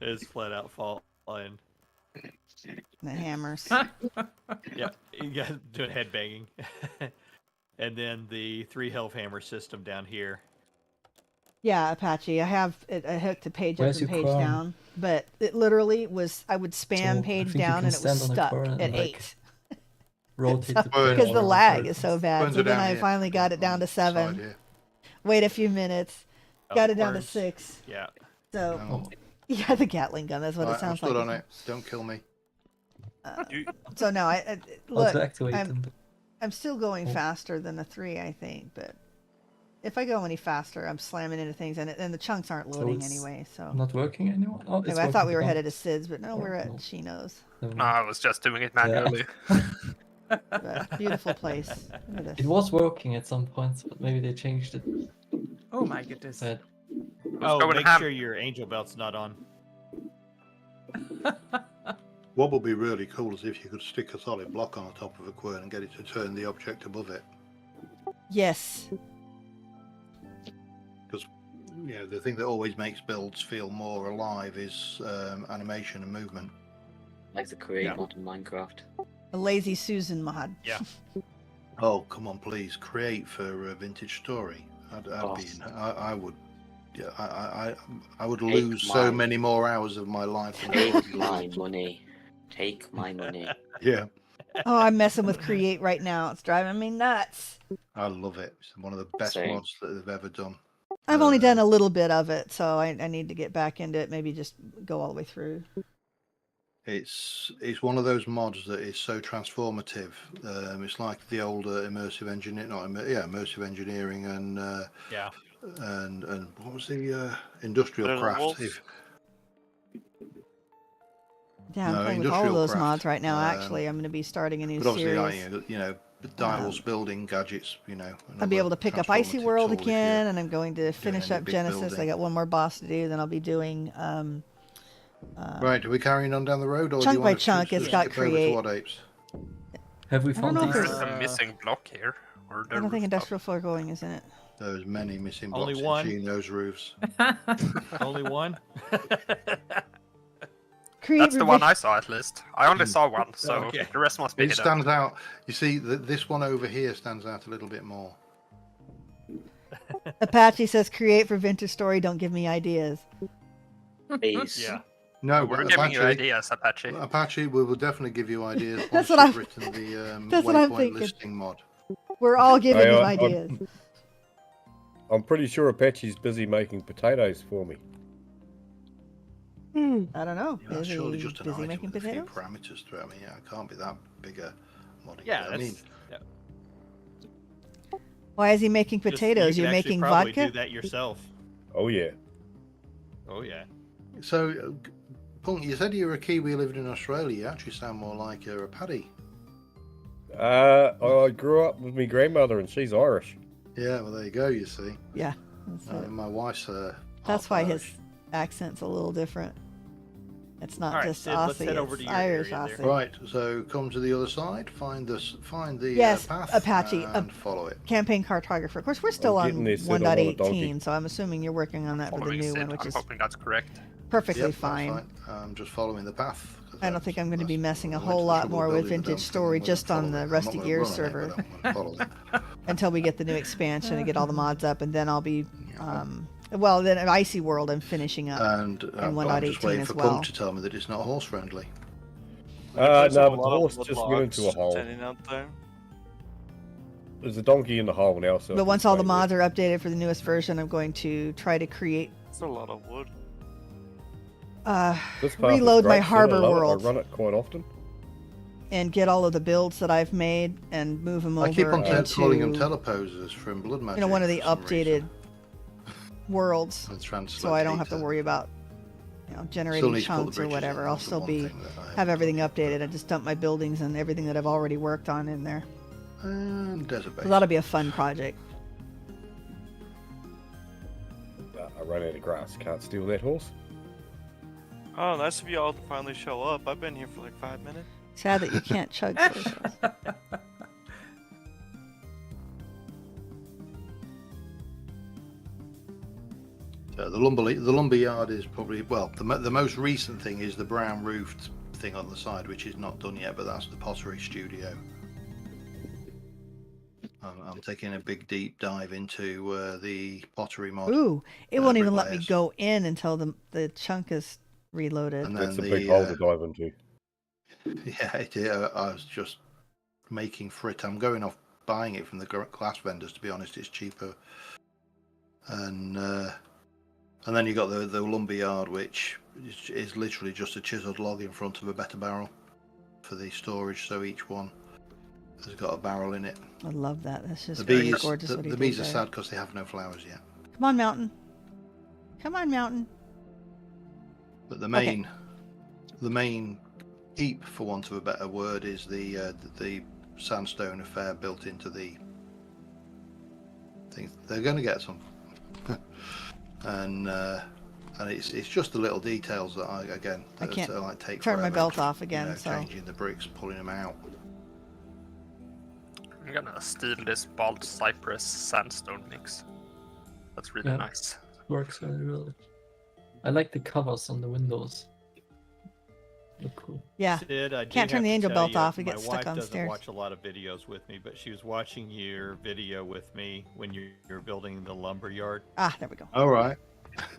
It's flat out falling. The hammers. Yeah, you guys doing head banging. And then the 3 health hammer system down here. Yeah, Apache. I have it. I hooked a page up and page down, but it literally was. I would spam page down and it was stuck at 8. Because the lag is so bad. So then I finally got it down to 7. Wait a few minutes. Got it down to 6. Yeah. So, yeah, the Gatling gun. That's what it sounds like. I'm stood on it. Don't kill me. So no, I look. I'm still going faster than the 3, I think, but if I go any faster, I'm slamming into things, and the chunks aren't loading anyway. So not working anymore. Oh, anyway, I thought we were headed to Sid's, but no, we're at Chino's. No, I was just doing it manually. Beautiful place. Look at It was working at some points, but maybe they changed it. Oh my goodness. But... Oh, make sure your angel belt's not on. What would be really cool is if you could stick a solid block on the top of a quern and get it to turn the object above it. Yes. Because the thing that always makes builds feel more alive is animation and movement. Like the create mod in Minecraft. A Lazy Susan mod. Yeah. Oh, come on, please create for a vintage story. I would. Yeah, I would lose so many more hours of my life. Take my money. Take my money. Yeah. Oh, I'm messing with Create right now. It's driving me nuts. I love it. It's one of the best mods that they've ever done. I've only done a little bit of it, so I need to get back into it. Maybe just go all the way through. It's one of those mods that is so transformative. It's like the older immersive engineering, immersive engineering and and what was the industrial craft? Yeah, I'm playing with all of those mods right now. Actually, I'm going to be starting a new series. Obviously, Dials building gadgets. I'll be able to pick up Icy World again, and I'm going to finish up Genesis. Building. I got one more boss to do. Then I'll be doing. Right, are we carrying on down the road, or chunk do you by want chunk? It's got Create. Have we found a missing block here? I don't think industrial foregoing is in it. There's many missing Only blocks one? in Gino's roofs. Only one? That's the one I saw at least. I only saw one, so Okay. the rest must be It hidden. stands out. You see, this one over here stands out a little bit more. Apache says, create for Vintage Story, don't give me ideas. Please. Yeah. No, We're but giving Apache, you ideas, Apache. Apache, we will definitely give you ideas That's once what you've written the that's what I'm waypoint thinking. listing mod. We're all giving Hey, him I'm- ideas. I'm pretty sure Apache's busy making potatoes for me. I don't know. That's Is surely he just an busy item making with a few potatoes? parameters through it. I mean, yeah, it can't be that big a modding. Yeah, I mean, Why is he making Just- potatoes? you You're can actually making probably vodka? do that yourself. Oh yeah. Oh yeah. so, Punk, you said you were a Kiwi living in Australia. You actually sound more like you're a Paddy. I grew up with my grandmother and she's Irish. Yeah, well, there you go, you see. Yeah. That's, it. My wife's That's half why Irish. his accent's a little different. It's not All right, just Sid, let's Aussie, head over it's to your Irish area there. Aussie. Right, so come to the other side, find the Yes, path, Apache, and follow it. Campaign cartographer. Of course, we're still I'm on getting this, Sid, I'm on a 1.18, donkey. so I'm assuming you're working on that for the Following new Sid, one, which I'm is hoping that's correct. perfectly Yep, that's fine. I'm just following the path. 'cause I don't think I'm going to be that's- messing a I went whole to the lot trouble more of with building the Vintage damn Story thing, just I'm on gonna the follow it. Rusty I'm not Gears gonna run on server it, but I'm gonna follow it. until we get the new expansion and get all the mods up, and then I'll be, well, then at Icy World I'm finishing up. And I'm 1.18 just waiting as for well. Punk to tell me that it's not horse friendly. No, There's but a the lot of horse wood just went logs into a hole. standing out there. There's a donkey in the hole now, so. But once all the mods are updated for the newest version, I'm going to try to create, It's a lot of wood. This path is reload my great, Sid, harbor I love it. world. I run it quite often. and get all of the builds that I've made and move them over I keep on into, calling them teleposers from Blood Magic. one of the for some updated reason. worlds, And translate so I don't have to data. worry about Still generating need to put the chunks or bridges whatever. in, I'll that's the still one be thing that I have haven't everything updated. I just dump my buildings and everything that I've already worked on in there. And desert So base. that'll be a fun project. I ran out of grass. Can't steal that horse. Oh, nice of you all to finally show up. I've been here for like 5 minutes. Sad that you can't chug socials. So the lumber yard is probably, well, the most recent thing is the brown roofed thing on the side, which is not done yet, but that's the pottery studio. I'm taking a big deep dive into the pottery mod. Ooh, it won't even let me bricklayers. go in until the chunk is reloaded. And That's a then big hole to dive into. Yeah, it is. I was just making for it. I'm going off buying it from the glass vendors. To be honest, it's cheaper. And then you got the lumber yard, which is literally just a chiseled log in front of a better barrel for the storage. So each one has got a barrel in it. I love that. That's just The really bees, gorgeous. the, what he the did bees are there. sad because they have no flowers yet. Come on, Mountain. Come on, Mountain. But the main heap, for want of a better word, is the sandstone affair built into the thing. They're going to get some, and it's just the little details that I can't like take turn my forever, belt just, off again, so- changing the bricks, pulling them out. I'm gonna steal this bald cypress sandstone mix. That's really Yeah. nice. Works very well. I like the covers on the windows. Look cool. Yeah. Sid, I do Can't turn have the to angel tell belt you, off. It my gets wife stuck on doesn't stairs. watch a lot of videos with me, but she was watching your video with me when you're building the lumber yard, Ah, there we go. All right.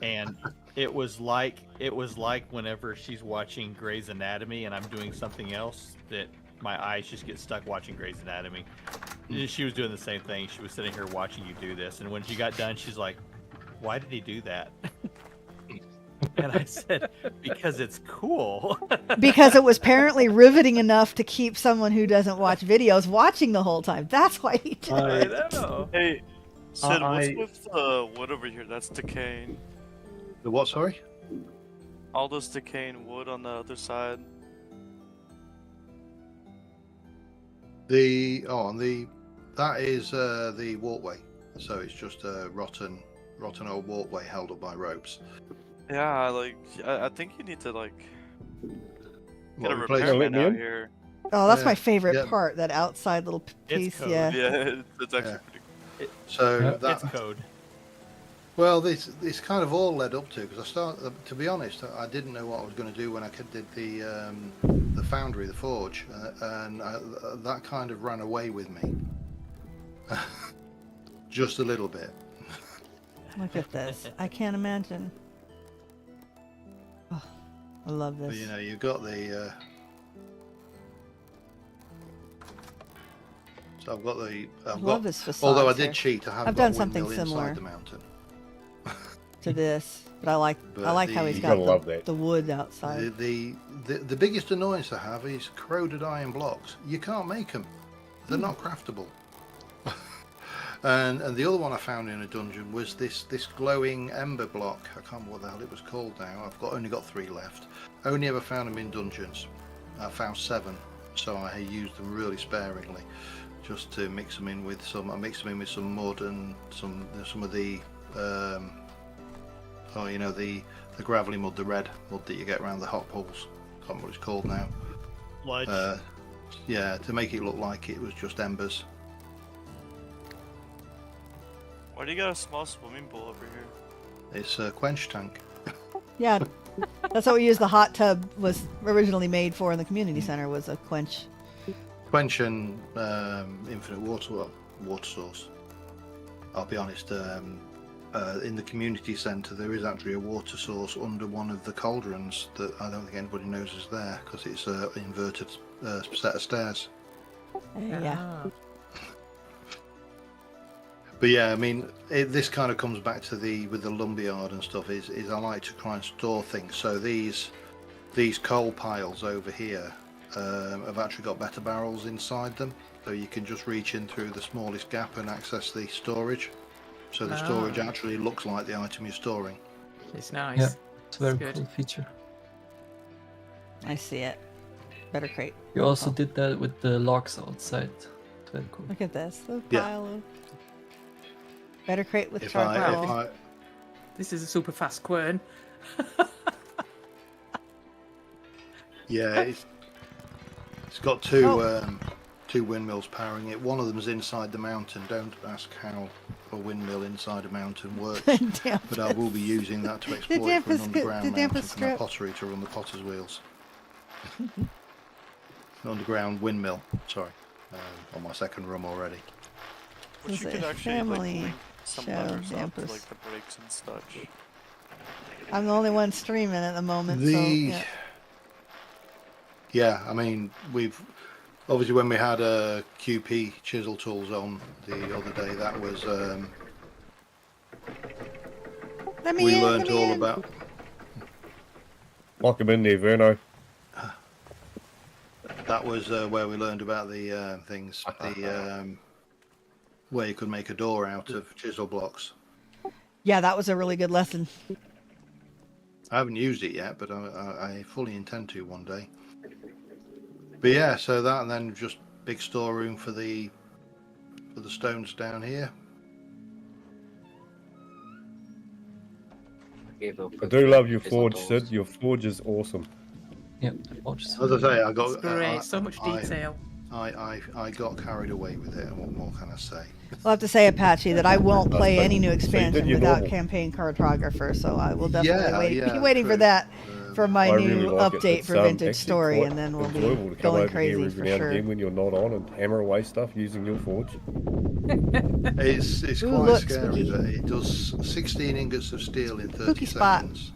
and it was like whenever she's watching Grey's Anatomy and I'm doing something else that my eyes just get stuck watching Grey's Anatomy. And she was doing the same thing. She was sitting here watching you do this, and when she got done, she's like, "Why did he do that?" And I said, "Because it's cool." Because it was apparently riveting enough to keep someone who doesn't watch videos watching the whole time. That's why he did I it. know. Hey, Sid, what's I- with the wood over here that's decaying? The what? Sorry. All this decaying wood on the other side. That is the walkway. So it's just a rotten old walkway held up by ropes. Yeah, I think you need to get a replace it? repairman Let me out in? here. Oh, that's Yeah, my favorite yeah. part. That outside little It's piece. code. Yeah. Yeah, it's actually Yeah. pretty So It's code. Well, this kind of all led up to, because I started. To be honest, I didn't know what I was going to do when I did the foundry, the forge, and that kind of ran away with me, just a little bit. Look at this. I can't imagine. Oh, I love this. But you know, you've got the. So I've got the. I love this facade. Although I did cheat, I've done got something windmill similar inside the mountain. to this, but I like how he's You got gotta love that. the wood outside. The biggest annoyance I have is corroded iron blocks. You can't make them; they're not craftable. and the other one I found in a dungeon was this glowing ember block. I can't remember what the hell it was called now. I've only got 3 left. I only ever found them in dungeons. I found 7, so I used them really sparingly, just to mix them in with some. I mixed them in with some mud and some of the. You know, the gravelly mud, the red mud that you get around the hot pools. Can't remember what it's called now. Sludge. Yeah, to make it look like it was just embers. Why do you got a small swimming pool over here? It's a quench tank. Yeah, that's what we used. The hot tub was originally made for in the community center, was a quench. Quench and infinite water source. I'll be honest. In the community centre, there is actually a water source under one of the cauldrons that I don't think anybody knows is there, because it's an inverted set of stairs. Yeah. But yeah, I mean, this kind of comes back to with the lumberyard and stuff. Is I like to try and store things. So these coal piles over here have actually got better barrels inside them, so you can just reach in through the smallest gap and access the storage. So the storage actually looks like the item you're storing. It's nice. Yeah, it's a very good. cool feature. I see it. Better crate. You also did that with the logs outside. It's very cool. Look at this. The Yeah. pile of... Better crate with If charcoal. I, This is a super fast quern. yeah, it's got two windmills powering it. One of them's inside the mountain. Don't ask how a windmill inside a mountain works, but I will be using that to exploit for an underground mountain for my pottery to run the potter's wheels. An underground windmill, sorry, on my second room already. Which you Is could it actually family link some show letters up to dampers? like the breaks and such. I'm the only one streaming at the moment, so yeah. Yeah, I mean, we've obviously when we had QP chisel tools on the other day, that was we learned all about. Lock him in there, Verno. That was where we learned about the things, where you could make a door out of chisel blocks. Yeah, that was a really good lesson. I haven't used it yet, but I fully intend to one day. But yeah, so that, and then just big storeroom for the stones down here. I do love your forge, Sid. Your forge is awesome. Yeah, the forge is As I say, I got It's great. So much detail. I got carried away with it. What more can I say? I'll have to say, Apache, that I won't play any new So you did expansion your without normal. campaign cartographer, so I will definitely Yeah, be waiting for true. that for my I new really like it. update It's, for Vintage actually Story, quite and then we'll enjoyable be to come going over here crazy every for now and sure. again when you're not on and hammer away stuff using your forge. It's Ooh, quite look, scary. spooky. That it does 16 ingots of steel in 30 Spooky spot. seconds.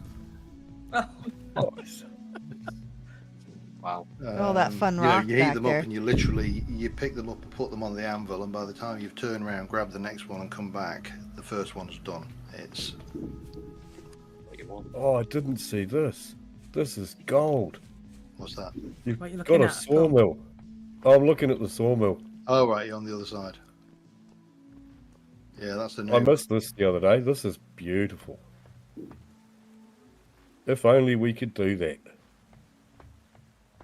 Wow. All that fun you know, rock you heat back them there. up and you pick them up and put them on the anvil, and by the time you've turned around, grabbed the next one and come back, the first one's done. It's Oh, I didn't see this. This is gold. what's that? You've What are you got looking a at? sawmill. Oh, I'm looking at the sawmill. Oh right, you're on the other side. Yeah, that's the new. I missed this the other day. This is beautiful. If only we could do that.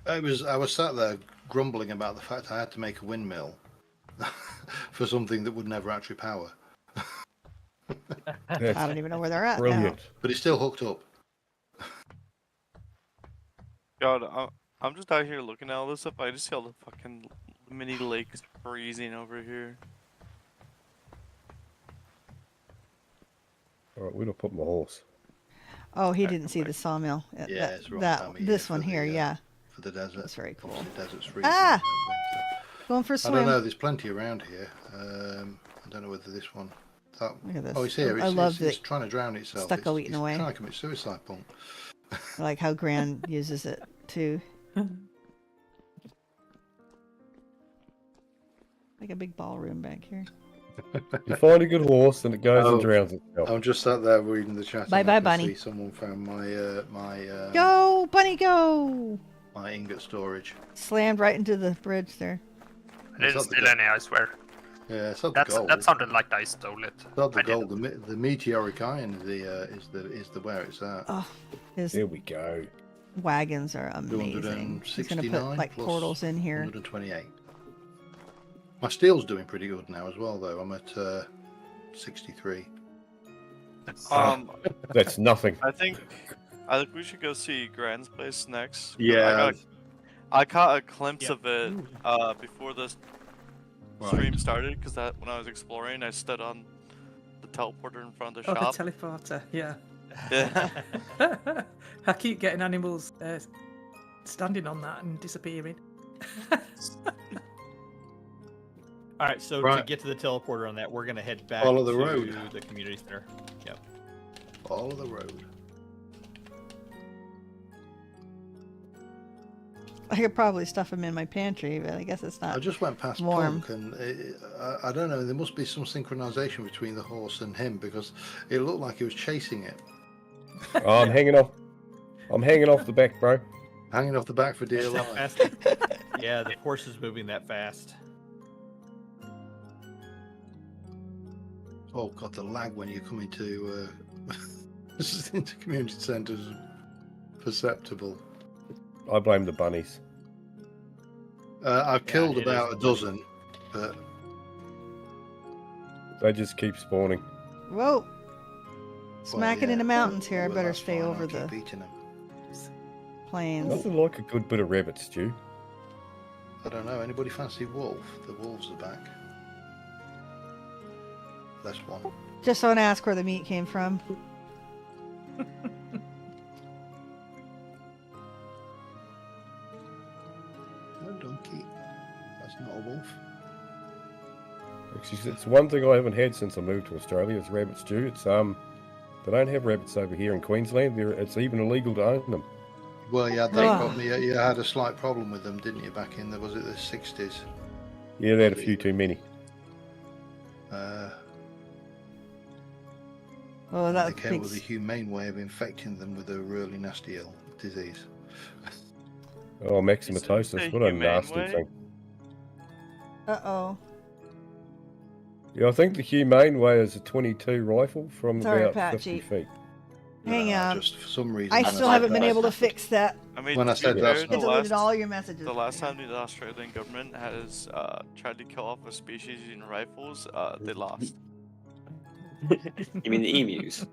I was sat there grumbling about the fact I had to make a windmill for something that would never actually power. I don't even know where they're at Brilliant. But it's still hooked up. God, I'm just out here looking at all this stuff. I just see all the fucking mini lakes freezing over here. Alright, where'd I put my horse? Oh, he didn't see the sawmill. Yeah, it's the wrong time of year This for one the, here, yeah. For the desert. That's very cool. The desert's freezing. Ah! Winter. Going for a I swim. don't know. There's plenty around here. I don't know whether this one. Look at this. Oh, it's here. I love it's trying to drown itself. Stucco eating away. It's trying to commit suicide bomb. I like how Gran uses it too. Like a big ballroom back here. You find a good horse and it goes and drowns itself. I'm just sat there reading the chat. Bye and bye, I can bunny. see someone found my Go, bunny, go! my ingot storage. Slammed right into the bridge there. I didn't steal any, I swear. Yeah, it's not the gold. That sounded like I stole it. It's not the gold. The meteoric iron is the where it's at. Oh, his There we go. wagons are amazing. He's gonna put 269 like plus portals in here. 128. My steel's doing pretty good now as well, though. I'm at 63. That's nothing. I think we should go see Gran's place next. Yeah. I caught a glimpse of it before this stream started, because when I was exploring, I stood on the teleporter in front of the shop. The teleporter, yeah. Yeah. I keep getting animals standing on that and disappearing. All right, so to get to the teleporter on that, we're gonna head back Follow the to road. the community center. Yep. Follow the road. I could probably stuff him in my pantry, but I guess it's not. I just went past warm. Punk, and I don't know. There must be some synchronization between the horse and him, because it looked like he was chasing it. Oh, I'm hanging off. I'm hanging off the back, bro. Hanging off the back for dear Is that life. fast? Yeah, the horse is moving that fast. Oh god, the lag when you come into into community centres is perceptible. I blame the bunnies. I've killed it about is a dozen, but They just keep spawning. Whoa! Smacking yeah. in the mountains here. I Well, better that's stay fine, over I'll the keep eating them. plains. Nothing like a good bit of rabbit stew. I don't know. Anybody fancy wolf? The wolves are back. That's one. Just don't ask where the meat came from. No donkey. That's not a wolf. Actually, it's one thing I haven't had since I moved to Australia is rabbit stew. It's they don't have rabbits over here in Queensland. It's even illegal to own them. Well, yeah, that Ah. problem. You had a slight problem with them, didn't you? Back in was it the 60s? Yeah, they had a few too many. Oh, They that came up with a humane way of infecting them with a really nasty disease. Oh, maximatosis. What a nasty thing. Uh-oh. Yeah, I think the humane way is a 22 rifle from Sorry, about Patchy. 50 feet. Hang on. Just for some reason. I when still said haven't been that- able to fix that. I mean, When I to said be that's fair, not- It deleted all your messages. the last time the Australian government has tried to kill off a species using rifles, they lost. You mean the emus?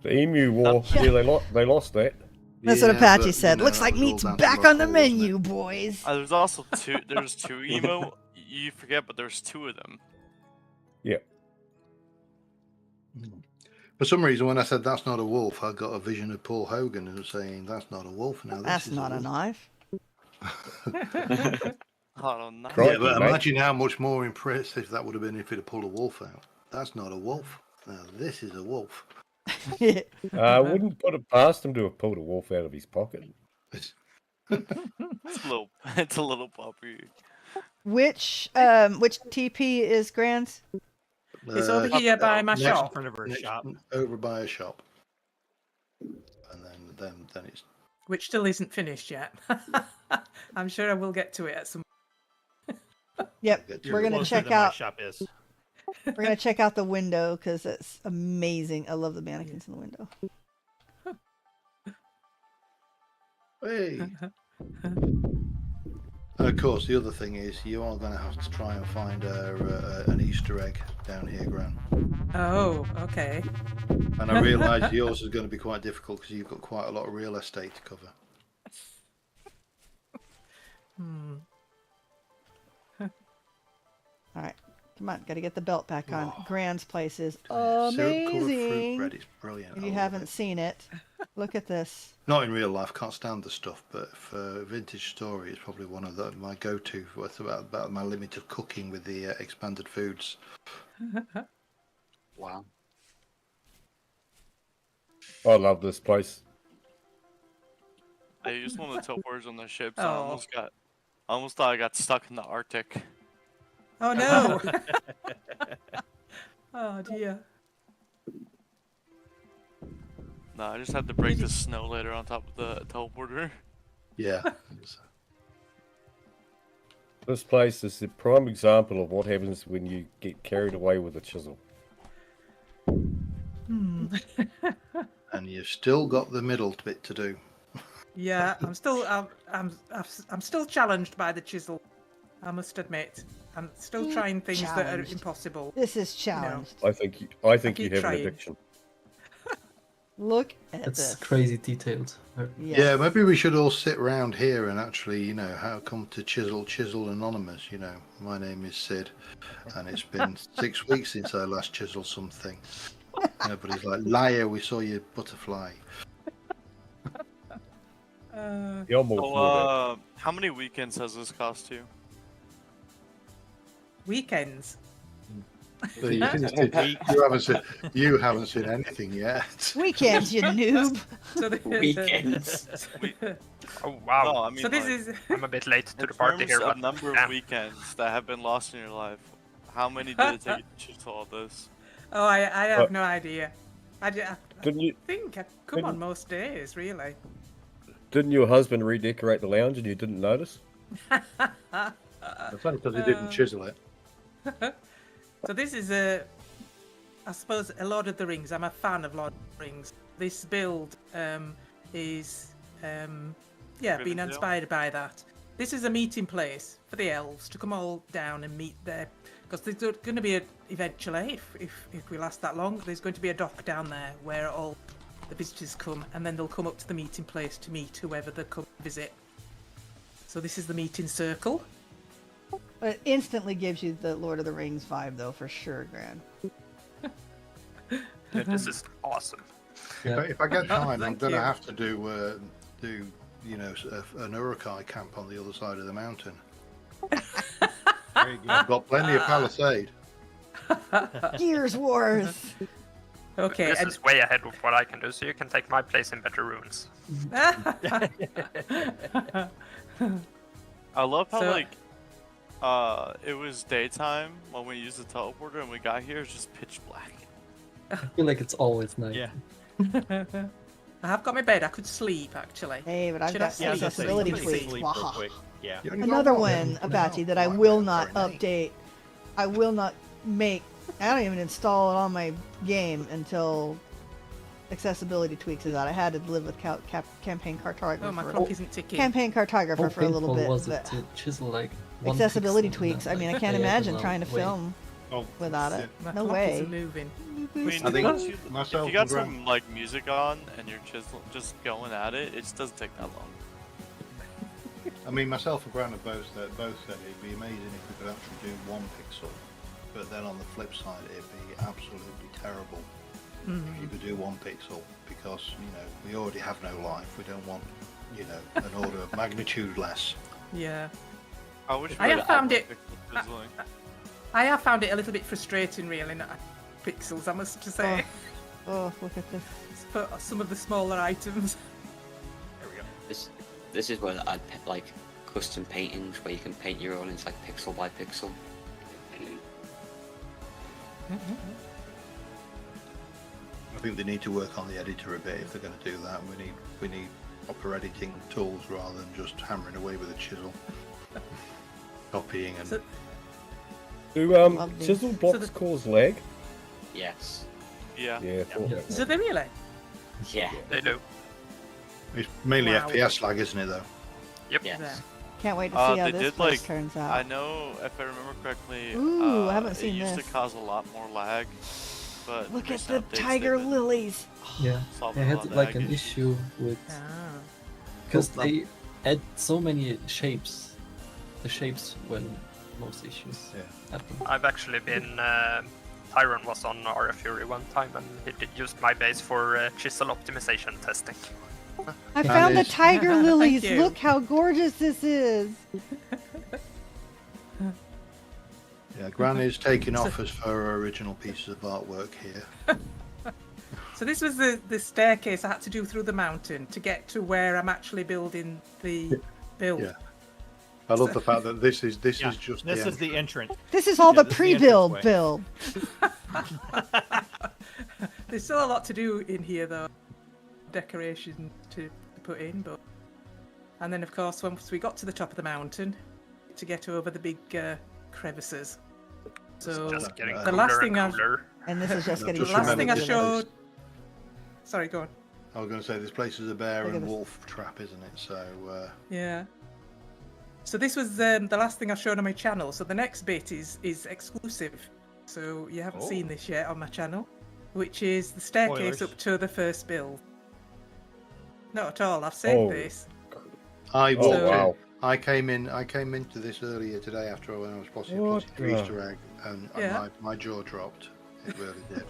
The emu war, yeah, they lost that. That's what Yeah, Apache but, said. you know, Looks that like was all meat's down to back luck on the rules, wasn't menu, boys. There's also two. There's two emo. You forget, but there's two of them. Yeah. For some reason, when I said that's not a wolf, I got a vision of Paul Hogan and saying that's not a wolf. Now this That's is not a wolf. knife. Oh, no. Crikey, Yeah, but mate. imagine how much more impressive that would have been if it had pulled a wolf out. That's not a wolf. Now this is a wolf. I wouldn't put it past him to have pulled a wolf out of his pocket. It's a little puppy. Which TP is Grant's? It's over here by my next- shop. In front of her next- shop. over by a shop, and then it's Which still isn't finished yet. I'm sure I will get to it at some. Yep. You're We're gonna Closer check than my out. shop is. We're gonna check out the window because it's amazing. I love the mannequins in the window. hey. And of course, the other thing is you are going to have to try and find an Easter egg down here, Gran. Oh, okay. And I realise yours is going to be quite difficult because you've got quite a lot of real estate to cover. Hmm. All right. Come on, gotta get the belt back on. Oh. Grand's place is Syrup-coloured fruit amazing. bread is brilliant. If I you love haven't it. seen it, look at this. Not in real life, can't stand the stuff, but for Vintage Story, it's probably one of my go-to. What's about my limit of cooking with the expanded foods. Wow. I love this place. I used one of the teleporters on the ships. Oh. I almost thought I got stuck in the Arctic. Oh no! Oh dear. No, I just had to break the snow later on top of the teleporter. Yeah. This place is the prime example of what happens when you get carried away with a chisel. And you've still got the middle bit to do. Yeah, I'm still challenged by the chisel. I must admit, I'm still trying things that are Challenged. impossible. This is challenged. I think you have keep an trying. addiction. Look at It's this. crazy detailed. Yeah, maybe we should all sit round here and actually, how come to Chisel Anonymous, My name is Sid, and it's been 6 weeks since I last chiseled something. Everybody's like, liar, we saw your butterfly. You're more So, how many weekends has this cost you? Weekends. But you haven't seen anything yet. Weekends, you noob. So Weekends. Oh wow! No, I mean, So this like, is. I'm a bit late to in the party terms here, of but number yeah. of weekends that have been lost in your life, how many did it take you to chisel all this? Oh, I have no idea. I Didn't you? think I come on most days, really. Didn't your husband redecorate the lounge and you didn't notice? That's only because he didn't chisel it. So this is I suppose, a Lord of the Rings. I'm a fan of Lord of the Rings. This build is, been Rivendell? inspired by that. This is a meeting place for the elves to come all down and meet there, because there's going to be eventually, if we last that long, there's going to be a dock down there where all the visitors come, and then they'll come up to the meeting place to meet whoever they come visit. So this is the meeting circle. It instantly gives you the Lord of the Rings vibe, though, for sure, Gran. This is awesome. If I get time, I'm Thank going to you. have to do an Urukai camp on the other side of the mountain. I've got plenty of palisade. Gears Wars. Okay. This is way ahead of what I can do, so you can take my place in better runes. I love how So- it was daytime when we used the teleporter and we got here, it's just pitch black. I feel like it's always night. Yeah. I have got my bed. I could sleep, actually. Hey, but I've Should I got sleep? accessibility Sleep, tweaks. sleep Sleep real Waha. quick. Yeah. Another one, Abachi, that I will not update. I will not make. I don't even install it on my game until accessibility tweaks is out. I had to live with campaign cartographer. Oh, my for- clock isn't ticking. campaign cartographer How for a little painful bit. was it But to chisel like one accessibility pixel in tweaks. that, I mean, I like, can't imagine diagonal trying to way? film without it. My No clock way. isn't moving. I mean, I think once you, myself if you got and Grant- some like music on and you're just going at it, it just doesn't take that long. I mean, myself and Grant have both said it'd be amazing if we could actually do 1 pixel, but then on the flip side, it'd be absolutely terrible if you could do 1 pixel, because we already have no life. We don't want an order of magnitude less. Yeah. I wish I we have had found more it- pixel chiseling. I have found it a little bit frustrating, really, not pixels, I must say, Oh, look at this. for some of the smaller items. There we go. This is where I'd like custom paintings where you can paint your own. It's like pixel by pixel. I think they need to work on the editor a bit if they're going to do that. We need proper editing tools rather than just hammering away with a chisel, copying and. So- Do Love these. chisel blocks So the- cause lag? Yes. Yeah. Yeah. thought that So they really? Yeah. They do. It's mainly Wow. FPS lag, isn't it, though? Yes. Yeah. Can't wait to see how They this did, place like, turns I out. know if I remember correctly, Ooh, I haven't seen it used this. to cause a lot more lag, but Look at recent the updates, tiger they've been lilies. Yeah, solving I a had lot of like lag an issues. issue with Ah. because they add so many shapes. The shapes when most issues Yeah. happen. I've actually been. Tyron was on RF Fury one time and he used my base for chisel optimization testing. I found the tiger lilies. you. Look how gorgeous this is. Yeah, Granny's taking offers for her original pieces of artwork here. So this was the staircase I had to do through the mountain to get to where I'm actually building the build. Yeah. I love the fact that this is just this is the entrance. This is all the this is the pre-build entranceway. build. There's still a lot to do in here though. Decoration to put in, but and then of course once we got to the top of the mountain to get over the big crevices. So Just getting the cooler last thing and cooler. And this is just getting Just the last remember thing I this showed. place- Sorry, go on. I was going to say this place is a bear Look at and this. wolf trap, isn't it? So Yeah. So this was the last thing I showed on my channel. So the next bit is exclusive. So you haven't seen this yet on my channel, which is the staircase Spoilers. up to the first build. Not at all. I've saved Oh. this. I Oh, walked wow. in. I came into this earlier today after when I was possibly What putting the- an Easter egg, and Yeah. my jaw dropped. It really did.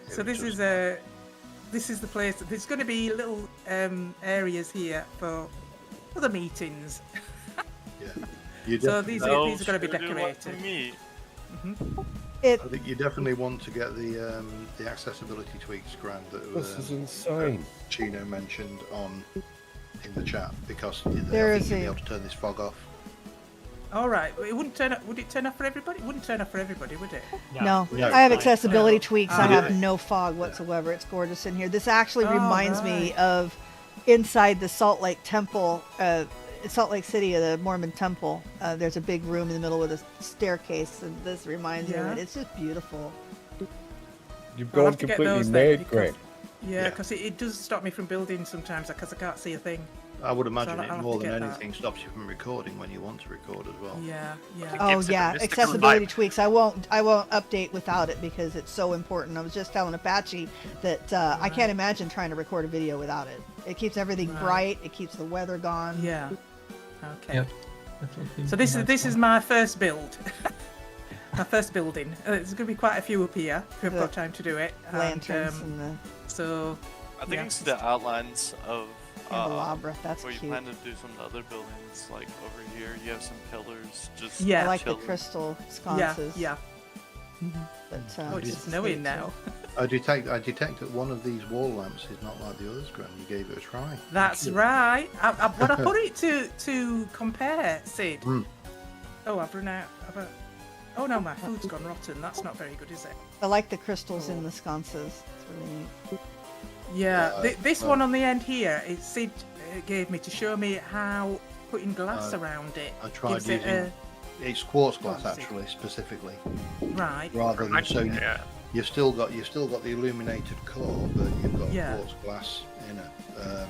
So this is the place. There's going to be little areas here for other meetings. You So definitely- these No, are going to be sure do like decorated. me. It I think you definitely want to get the accessibility tweaks, Grant, that This is insane. Chino mentioned in the chat, because There I is think you'll be a- able to turn this fog off. All right. It wouldn't turn up. Would it turn off for everybody? It wouldn't turn off for everybody, would it? no, No. I have accessibility tweaks. I Yeah. have no fog whatsoever. It's gorgeous in here. This actually Oh, reminds me right. of inside the Salt Lake Temple, Salt Lake City, the Mormon Temple. There's a big room in the middle with a staircase, and this reminds me of Yeah. it. It's just beautiful. You've I'll gone have to get completely those then, mad, because- Grant. Yeah, because it does stop me from building sometimes because I can't see a thing. I would imagine I'll it have more to than get that. anything stops you from recording when you want to record as well. Yeah, yeah. Oh gives it a yeah, mystical accessibility vibe. tweaks. I won't update without it because it's so important. I was just telling Apache that I can't imagine trying to record a video without it. It keeps everything Right. bright. It keeps the weather gone. Yeah. Okay. Yep. Definitely So this a is nice this is one. my first build. My first building. There's going to be quite a few up here if we've The got time to do it. And, Lanterns and the so I think Yeah. you can see the outlines of candelabra. That's where you cute. plan to do some of the other buildings. Like over here, you have some pillars. Just Yeah. I like the chilling. crystal yeah, sconces. yeah. But, Oh, it's this is snowing sweet, now. I detect that one of these wall lamps is not like the others, Grant. You gave it a try. That's right. When I put it to compare, Sid. Mm. Oh, I've run out. Oh no, my food's gone rotten. That's not very good, is it? I like the crystals in the sconces. It's really neat. Yeah, this well- one on the end here, Sid gave me to show me how putting glass around it I tried gives it using it's quartz glass Oh, I see. actually, specifically, right. rather than Reminds so me, yeah. you've still got the illuminated core, but you've got Yeah. quartz glass in it.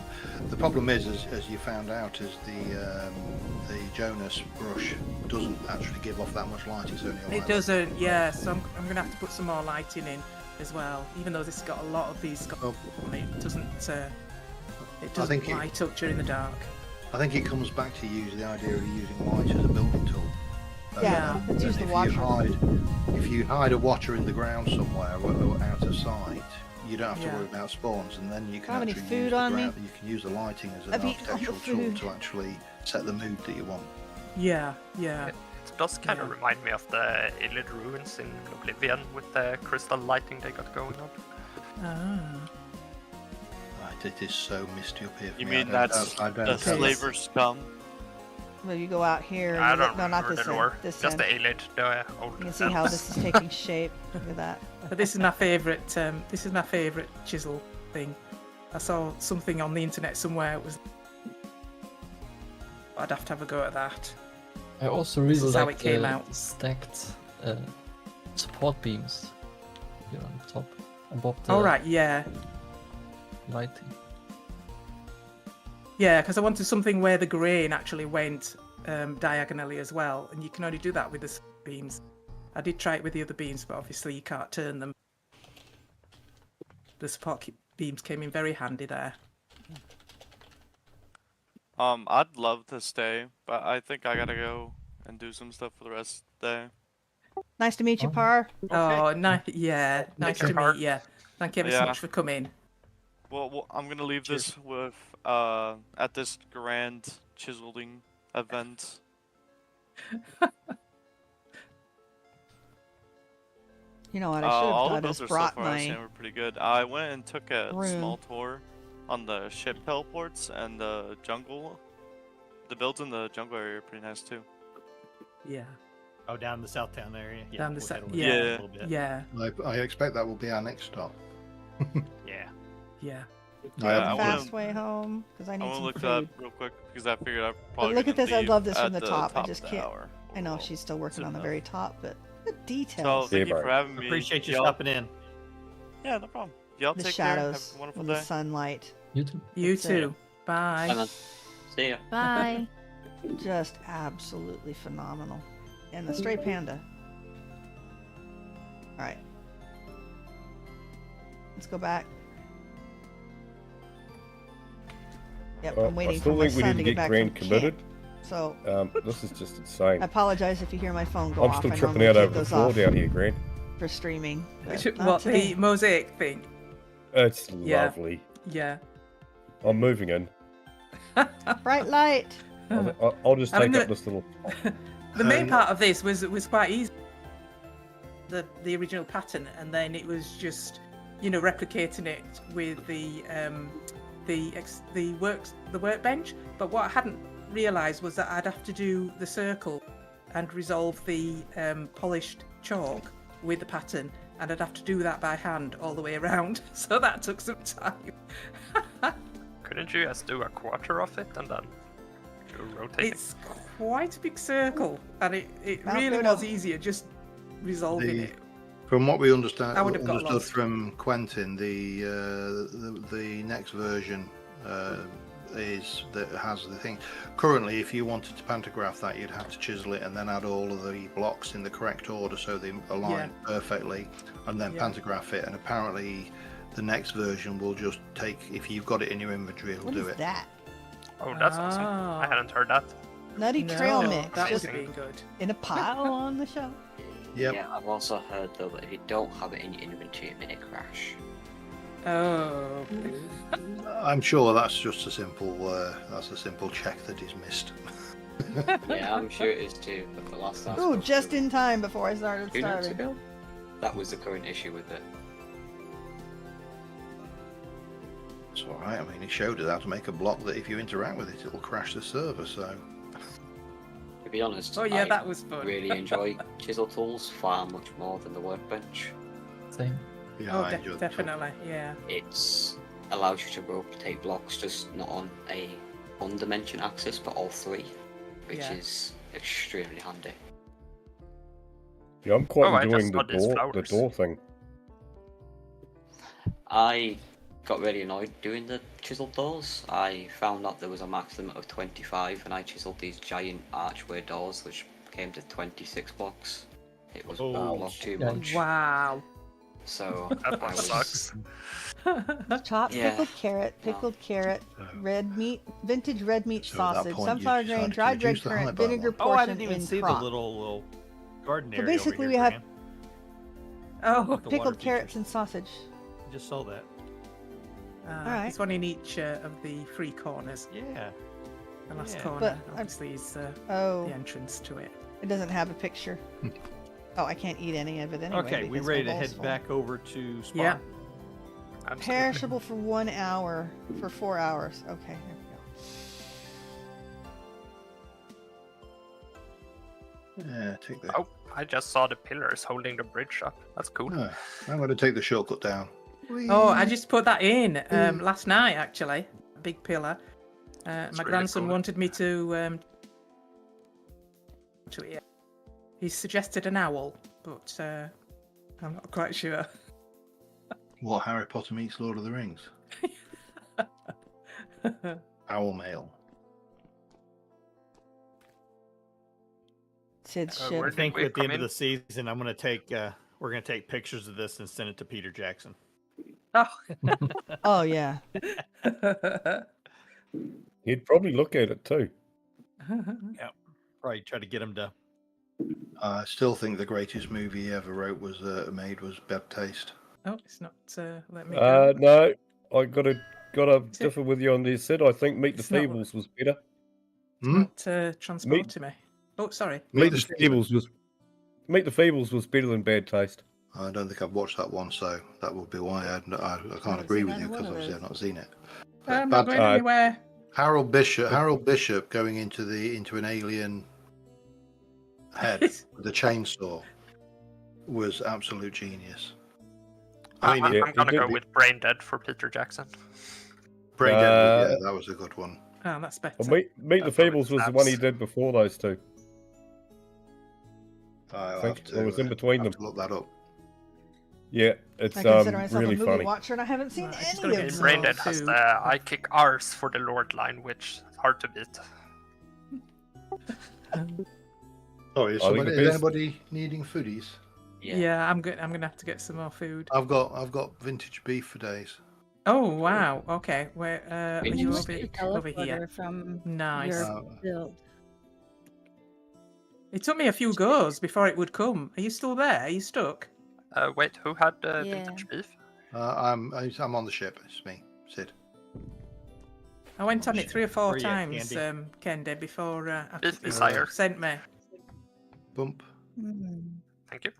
The problem is, as you found out, is the Jonas brush doesn't actually give off that much light. It's only a It light doesn't. Yeah, so I'm gonna have to put some more lighting in as well. Even though this has got a lot of these, Oh. it doesn't. It I think doesn't light up during the dark. I think it comes back to use the idea of using light as a building tool. Yeah, let's use and the watcher. if you hide a watcher in the ground somewhere or out of sight, you don't have to Yeah. worry about spawns, and then you can Have any actually food use the on me? ground. You can use the lighting as an I've eaten all the architectural tool food. to actually set the mood that you want. Yeah, yeah. It does kind of Yeah. remind me of the Illid ruins in Oblivion with the crystal lighting they got going on. Ah. Right, it is so misty up here. For You me. mean I that's don't the taste- slaver scum? Well, you go out here. And I you don't look, no, not remember this the end. lore. This Just end. the Illid, the old You can see how elves. this is taking shape. Look at that. But this is my favourite. This is my favourite chisel thing. I saw something on the internet somewhere. It was. I'd have to have a go at that. I also This really is how like it came the out. stacked support beams here on top, above the All right. Yeah. lighting. Yeah, because I wanted something where the grain actually went diagonally as well, and you can only do that with the beams. I did try it with the other beams, but obviously you can't turn them. The support beams came in very handy there. I'd love to stay, but I think I gotta go and do some stuff for the rest of the day. Nice to meet you, Oh. Pyrrh. Oh, nice Thank to you, meet you. Thank you ever so Yeah. much for coming. Well, I'm gonna leave this with at this grand chiseling event. You know what I should All have the done is builds are so brought far I my were pretty good. I went and took a broom. small tour on the ship teleports and the jungle. The builds in the jungle area are pretty nice too. Yeah. Oh, down the Southtown area. Yeah, Down the we'll south. head over Yeah. there a little bit. Yeah. I expect that will be our next stop. Yeah. Yeah. Yeah, fast way home because I I need want to some look food. that up real quick because I figured I'd But probably. look at gonna this. I leave love this from at the top. I of just the can't. hour. I know she's still working soon on the enough. very top, but the So details, thank you Yeah, for having me. Appreciate you Y'all- stopping in. Yeah, no problem. Y'all the take care. Have shadows, a wonderful and day. the sunlight. You too. You That's it. too. Bye. Bye, man. See ya. Bye. Just absolutely phenomenal. And the stray panda. All right. Let's go back. Yep, I'm I waiting for still my think we son need to to get get back Grand from committed. camp. So This is just insane. I apologize if you hear my phone go I'm off. still I tripping normally out take over the those floor off down here, Grant. for streaming. but What, not today. the mosaic thing? It's Yeah. lovely. Yeah. I'm moving in. Bright light. I'll just I take mean, up this little. The main part of this was quite easy. The original pattern, and then it was just, replicating it with the workbench. But what I hadn't realised was that I'd have to do the circle and resolve the polished chalk with the pattern, and I'd have to do that by hand all the way around. So that took some time. Couldn't you just do a quarter of it and then do rotate It's quite a big circle, and it Mount really Dodo. was easier just resolving it. From what we understood I would have got lost. from Quentin, the next version has the thing. Currently, if you wanted to pantograph that, you'd have to chisel it and then add all of the blocks in the correct order so they align perfectly, and then pantograph it. And apparently, the next version will just take, if you've got it in your inventory, it'll What do is it. that? Oh, that's awesome. I hadn't heard that. Nutty trail No, mix. that would Just have been good. in a pile on the shelf. Yep. Yeah, I've also heard though that if you don't have it in your inventory, it may crash. Oh. I'm sure that's just a simple check that is missed. Yeah, I'm sure it is too. But the last time I Ooh, spoke just to in time before I started 2 nights starving. ago, that was the current issue with it. It's all right. I mean, it showed us how to make a block that if you interact with it, it'll crash the server. So To be honest, Oh yeah, I that was fun. really enjoy chisel tools far much more than the workbench. Same. yeah, Oh, I enjoyed the tool. definitely, yeah. It's allows you to rotate blocks just not on a one dimension axis but all three, which Yeah. is extremely handy. Yeah, I'm quite Oh, I just enjoying saw these the flowers. door thing. I got really annoyed doing the chisel doors. I found out there was a max limit of 25 and I chiseled these giant archway doors which came to 26 blocks. It was one block too much. Wow. So That I was sucks. Chopped Yeah. pickled carrot, red meat, vintage red meat So at that sausage, point, you sunflower decided grain, to dried red reduce the currant, height by vinegar one. Oh, I portion didn't even in see crock. the little garden So area. over basically here, we have- Graham. Oh, The water Pickled features. carrots and sausage. Just saw that. Alright. It's one in each of the three corners. Yeah. The last Yeah. corner, But obviously, is Oh, the entrance to it. it doesn't have a picture. Oh, I can't eat any of it anyway. Okay, we because ready my to bowl's head full. back over to Spa? Yeah. Absolutely. Perishable for 1 hour, for 4 hours. Okay, here we go. Yeah, take the. Oh, I just saw the pillars holding the bridge up. That's cool. Ah, I'm going to take the shortcut down. Oh, I just put that in last night, actually. Big pillar. My really grandson cool. wanted me to it. Yeah. He suggested an owl, but I'm not quite sure. What, Harry Potter meets Lord of the Rings? Owl mail. Sid's where ship. I did think we at the end come of in? the season, I'm going to take. We're going to take pictures of this and send it to Peter Jackson. Oh. Oh yeah. He'd probably look at it too. Probably try to get him to. I still think the greatest movie he ever wrote was made was Bad Taste. Oh, it's not. Let me go. No, I gotta differ with you on this, Sid. I think Meet the It's not- Feebles was better. It's not transporting me. Oh, sorry. Meet the Feebles was better than Bad Taste. I don't think I've watched that one, so that would be why I can't agree with you, because obviously I've not seen it. I'm not going anywhere. Harold Bishop going into an alien head with a chainsaw was absolute genius. I'm gonna go with Brain Dead for Peter Jackson. Brain Dead, yeah, that was a good one. Oh, that's better. Well, Meet the Feebles was the one he did before those two. I think it was in between them. To look that up. Yeah, it's I consider myself really a movie funny. watcher, and I haven't seen any of them. Brain Dead has the I kick R's for the Lord line, which is hard to beat. Oh, is anybody needing foodies? Yeah, I'm gonna have to get some more food. I've got vintage beef for days. Oh wow. Okay. Where are you over here? From nice. your build. It took me a few goes before it would come. Are you still there? Are you stuck? Wait, who had vintage beef? I'm on the ship. It's me, Sid. I went on it 3 or 4 Where you at, times, Candy? Kendi, before Desire. sent me. Bump. Thank you.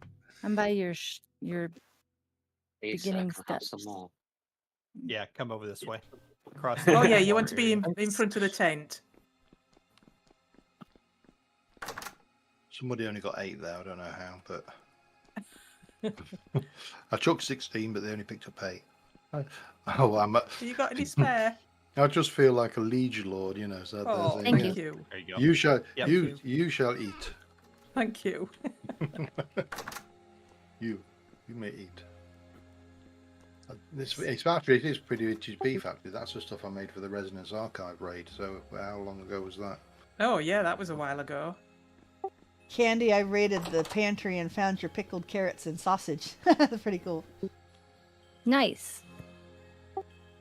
I'm by your beginning Can I have steps. some more? Yeah, come over this way. Across. Oh yeah, you want to be in front of the tent. Somebody only got 8 there. I don't know how, but I chucked 16, but they only picked up 8. You got any spare? I just feel like a liege lord, you know. So thank you. There you go. You shall Yep. you shall eat. Thank you. You may eat. It's actually, it is pretty vintage beef. Actually, that's the stuff I made for the Resonance Archive raid. So how long ago was that? Oh yeah, that was a while ago. Candy, I raided the pantry and found your pickled carrots and sausage. That's pretty cool. Nice.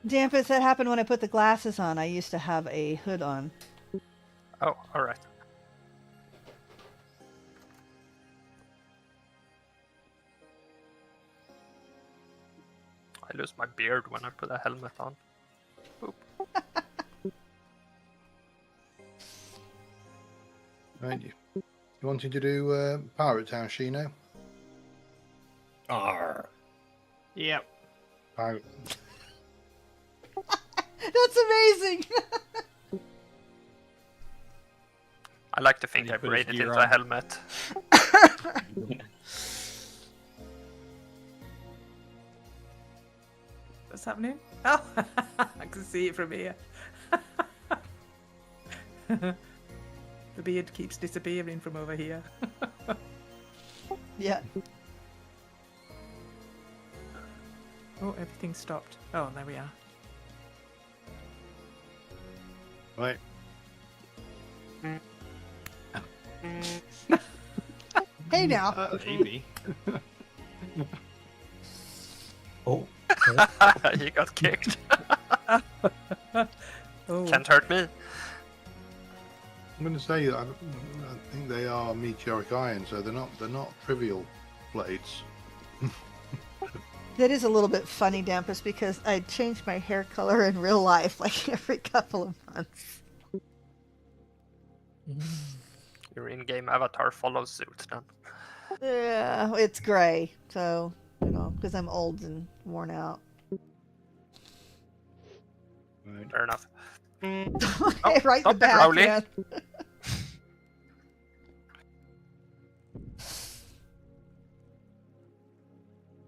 Dampus, that happened when I put the glasses on. I used to have a hood on. Oh, alright. I lose my beard when I put a helmet on. Boop. Right, you wanting to do Pirate Town, Shino? Arr. Yep. Pirate. That's amazing. I like to think I put his braided gear into a on. helmet. What's happening? Oh, I can see it from here. The beard keeps disappearing from over here. Yeah. Oh, everything stopped. Oh, there we are. Right. Hey now. Maybe. Oh. You got kicked. Oh. Can't hurt me. I'm going to say I think they are meteoric iron, so they're not trivial blades. That is a little bit funny, Dampus, because I change my hair color in real life like every couple of months. Your in-game avatar follows suit then. Yeah, it's gray, so, you know, because I'm old and worn out. Right. Fair enough. Right in the stop it, back, Rowley. yeah.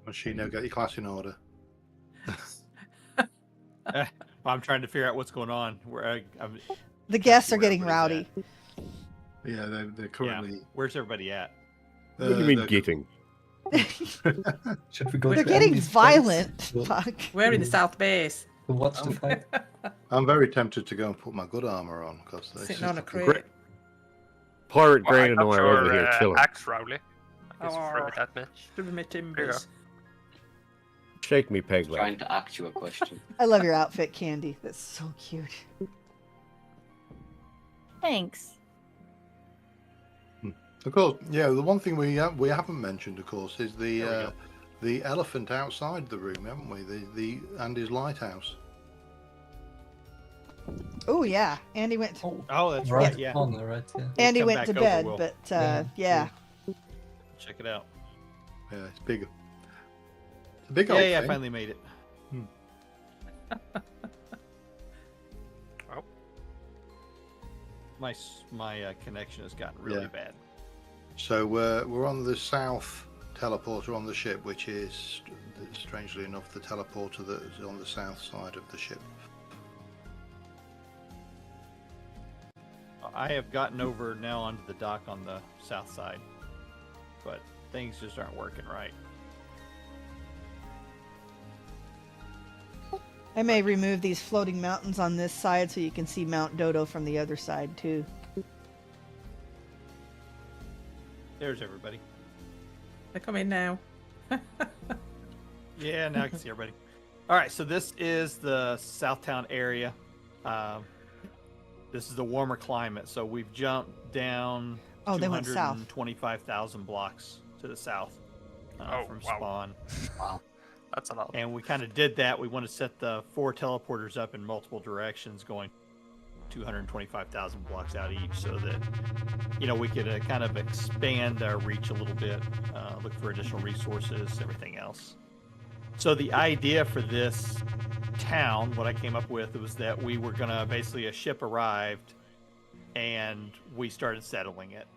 Shino, get your class in order. I'm trying to figure out what's going on. The guests are where getting everybody's rowdy. Yeah, they're Yeah. currently. Where's everybody at? What do you mean they're- getting? Should we go They're to getting Andy's violent. place Fuck. We're in the south base. to watch the fight? I'm very tempted to go and put my good armor on because Sitting on a crate. Great. Pirate Well, Grant and I got are over your, here chilling. axe, Rowley. I guess Oh. throw it at me. Through my timbers. Shake me, peg leg. Trying to ask you a question. I love your outfit, Candy. That's so cute. Thanks. Of course, yeah. The one thing we haven't mentioned, of course, is the elephant outside the room, haven't we? The Andy's lighthouse. Oh yeah, Andy went. Oh, that's right. Yeah. On the right. Yeah. Andy come went back to over, bed, Will. but Yeah. Check it out. Yeah, it's big. It's a big Yeah, old yeah, I thing. finally made it. Oh. My connection has gotten really bad. So we're on the south teleporter on the ship, which is, strangely enough, the teleporter that is on the south side of the ship. I have gotten over now onto the dock on the south side, but things just aren't working right. I may remove these floating mountains on this side so you can see Mount Dodo from the other side too. There's everybody. They're coming now. Yeah, now I can see everybody. All right, so this is the Southtown area. This is the warmer climate, so we've jumped down They went south. 225,000 blocks to the south from wow. spawn. Wow. That's a lot. And we kind of did that. We want to set the 4 teleporters up in multiple directions, going 225,000 blocks out each, so that we could kind of expand our reach a little bit, look for additional resources, everything else. So the idea for this town, what I came up with, was that we were gonna basically, a ship arrived and we started settling it,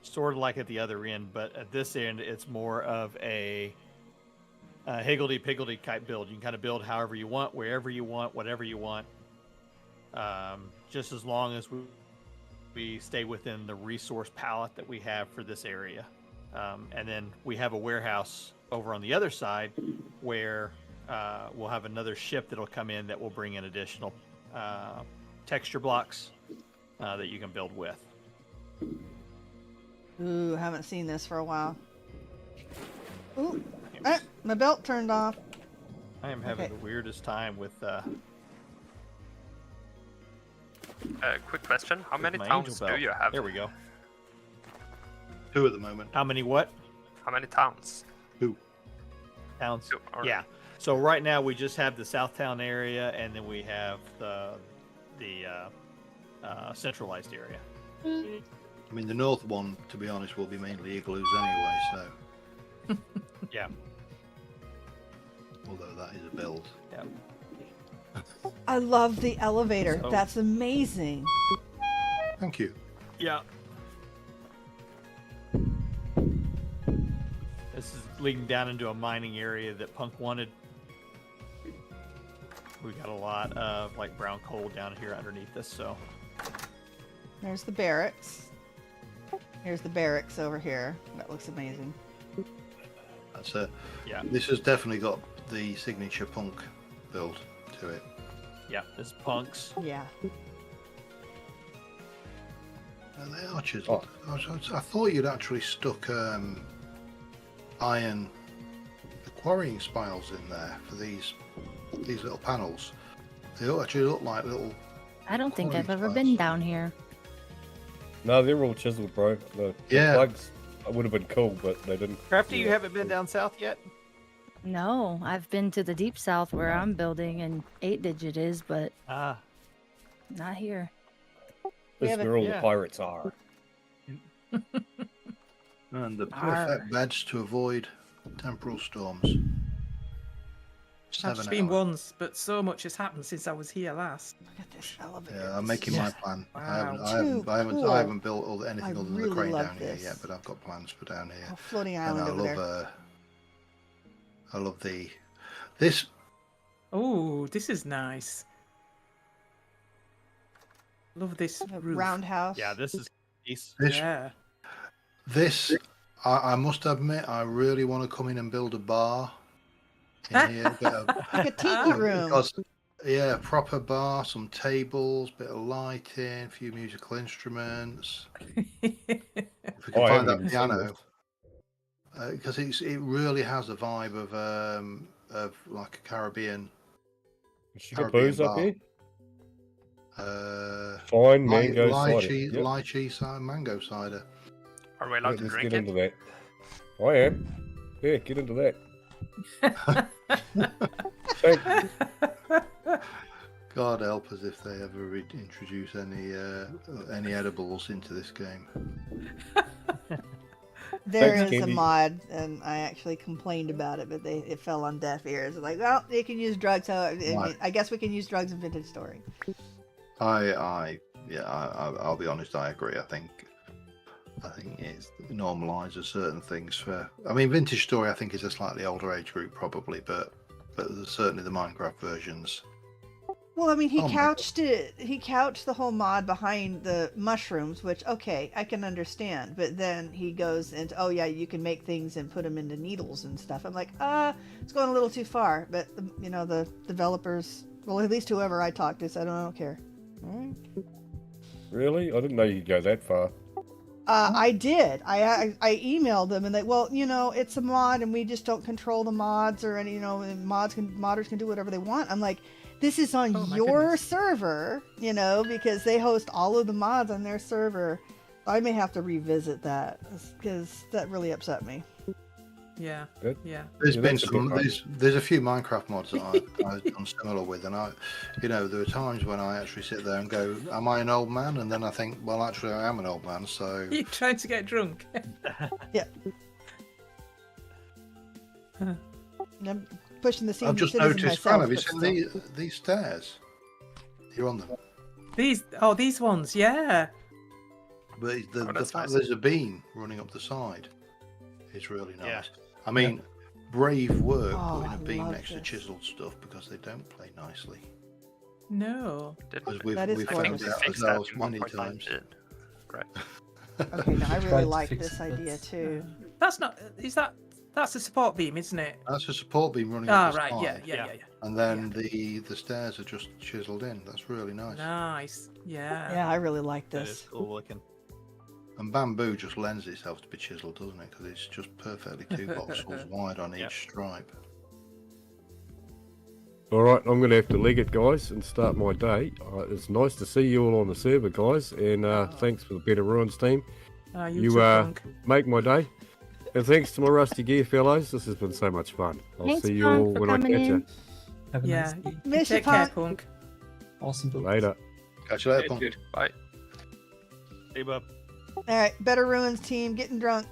sort of like at the other end, but at this end it's more of a higgledy-piggledy type build. You can kind of build however you want, wherever you want, whatever you want, just as long as we stay within the resource palette that we have for this area. And then we have a warehouse over on the other side where we'll have another ship that'll come in that will bring in additional texture blocks that you can build with. Ooh, haven't seen this for a while. Ooh, my belt turned off. I am having Okay. the weirdest time with Quick question: how many my towns angel do belt. you have? There we go. 2 at the moment. How many what? How many towns? 2. Towns? 2. All right. Yeah. So right now we just have the Southtown area, and then we have the centralized area. I mean, the north one, to be honest, will be mainly igloos anyway. So, Yeah. although that is a build. Yeah. I love the elevator. So- That's amazing. Thank you. Yeah. This is leading down into a mining area that Punk wanted. We got a lot of like brown coal down here underneath us, so There's the barracks. Here's the barracks over here. That looks amazing. That's yeah. This has definitely got the signature Punk build to it. Yeah, this Punk's. Yeah. And they are chiseled. I thought you'd actually stuck iron quarrying spiles in there for these little panels. They actually look like little. I don't think I've ever Quarry been spiles. down here. No, they're all chiseled, bro. The Yeah. plugs would have been cool, but they didn't. Crafty, you Yeah. haven't been down south yet? No, I've been to the deep south where I'm building, and 8-digit is, but Ah, not here. This is haven't- where all yeah. the pirates are. And the Arr. perfect beds to avoid temporal storms. I've 7 just been hours. once, but so much has happened since I was here last. Look at this elevator. Yeah, I'm making my plan. Wow. Too I haven't built anything I other than really the crane love down this. here yet, but I've got plans for down here. Oh, floating And island over there. I love this. Oh, this is nice. Love this A roof. roundhouse. yeah, this is nice. Yeah. This, I must admit, I really want to come in and build a bar in here. Like a tiki room. Because, yeah, proper bar, some tables, bit of lighting, a few musical instruments. If we can I find haven't that even seen piano, because it really has a vibe of like a Caribbean. She got booze up bar. here? Uh, Fine mango cider. lychee, Yep. lychee cider, mango cider. Are we allowed to Let's drink get it? into that. I am. Yeah, get into that. Thank God help us if they ever introduce any edibles into this game. There Thanks, is a Candy. mod, and I actually complained about it, but it fell on deaf ears. Like, well, you can use drugs. So I guess we can use drugs in Vintage Story. I'll be honest. I agree. I think it normalises certain things for. I mean, Vintage Story I think is a slightly older age group probably, but certainly the Minecraft versions. Well, I mean, he Oh my couched it. He couched the whole mod behind the mushrooms, which okay, I can understand. But then he goes into, oh yeah, you can make things and put them into needles and stuff. I'm like, it's going a little too far. But the developers, well, at least whoever I talked to said, I don't care. All right. Really? I didn't know you'd go that far. I did. I emailed them and they, well, it's a mod and we just don't control the mods or any, and modders can do whatever they want. I'm like, this is on your server, because they host all of the mods on their server. I may have to revisit that because that really upset me. Yeah. Good. Yeah. There's Yeah, been that's a good one. there's a few Minecraft mods that I've done similar with, and there are times when I actually sit there and go, "Am I an old man?" And then I think, well, actually, I am an old man. So You're trying to get drunk. Yeah. I'm pushing the scene. I've just noticed, Fran, have you seen these stairs? You're on them. These ones, yeah. But the that's fact nice. there's a beam running up the side is really nice. Yeah. I mean, brave work Oh, putting a I beam love next to this. chiseled stuff because they don't play nicely. No. As That is we've I think found we gorgeous. out fixed that ourselves in many 1.9 times. bit. Right. Okay, no, I Tried really to like fix this it, idea too. That's not. That's a support beam, isn't it? That's a support beam running Ah, up the right. side. Yeah. And then the stairs are just chiseled in. That's really nice. Nice. Yeah. Yeah, I really like That is this. cool looking. And bamboo just lends itself to be chiseled, doesn't it? Because it's just perfectly 2 voxels wide on Yep. each stripe. Alright, I'm going to have to leg it, guys, and start my day. It's nice to see you all on the server, guys, and thanks for the Better Ruins team. You You too, Punk. make my day. And thanks to my rusty gear fellows, this has been so much fun. I'll Thanks, see you Punk, all for when I coming catch you. in. Have a Yeah. nice day. Miss you, Take care, Punk. Punk. Awesome book. Later. Catch you later, Punk. Dude, bye. Hey, bub. All right, Better Ruins team getting drunk.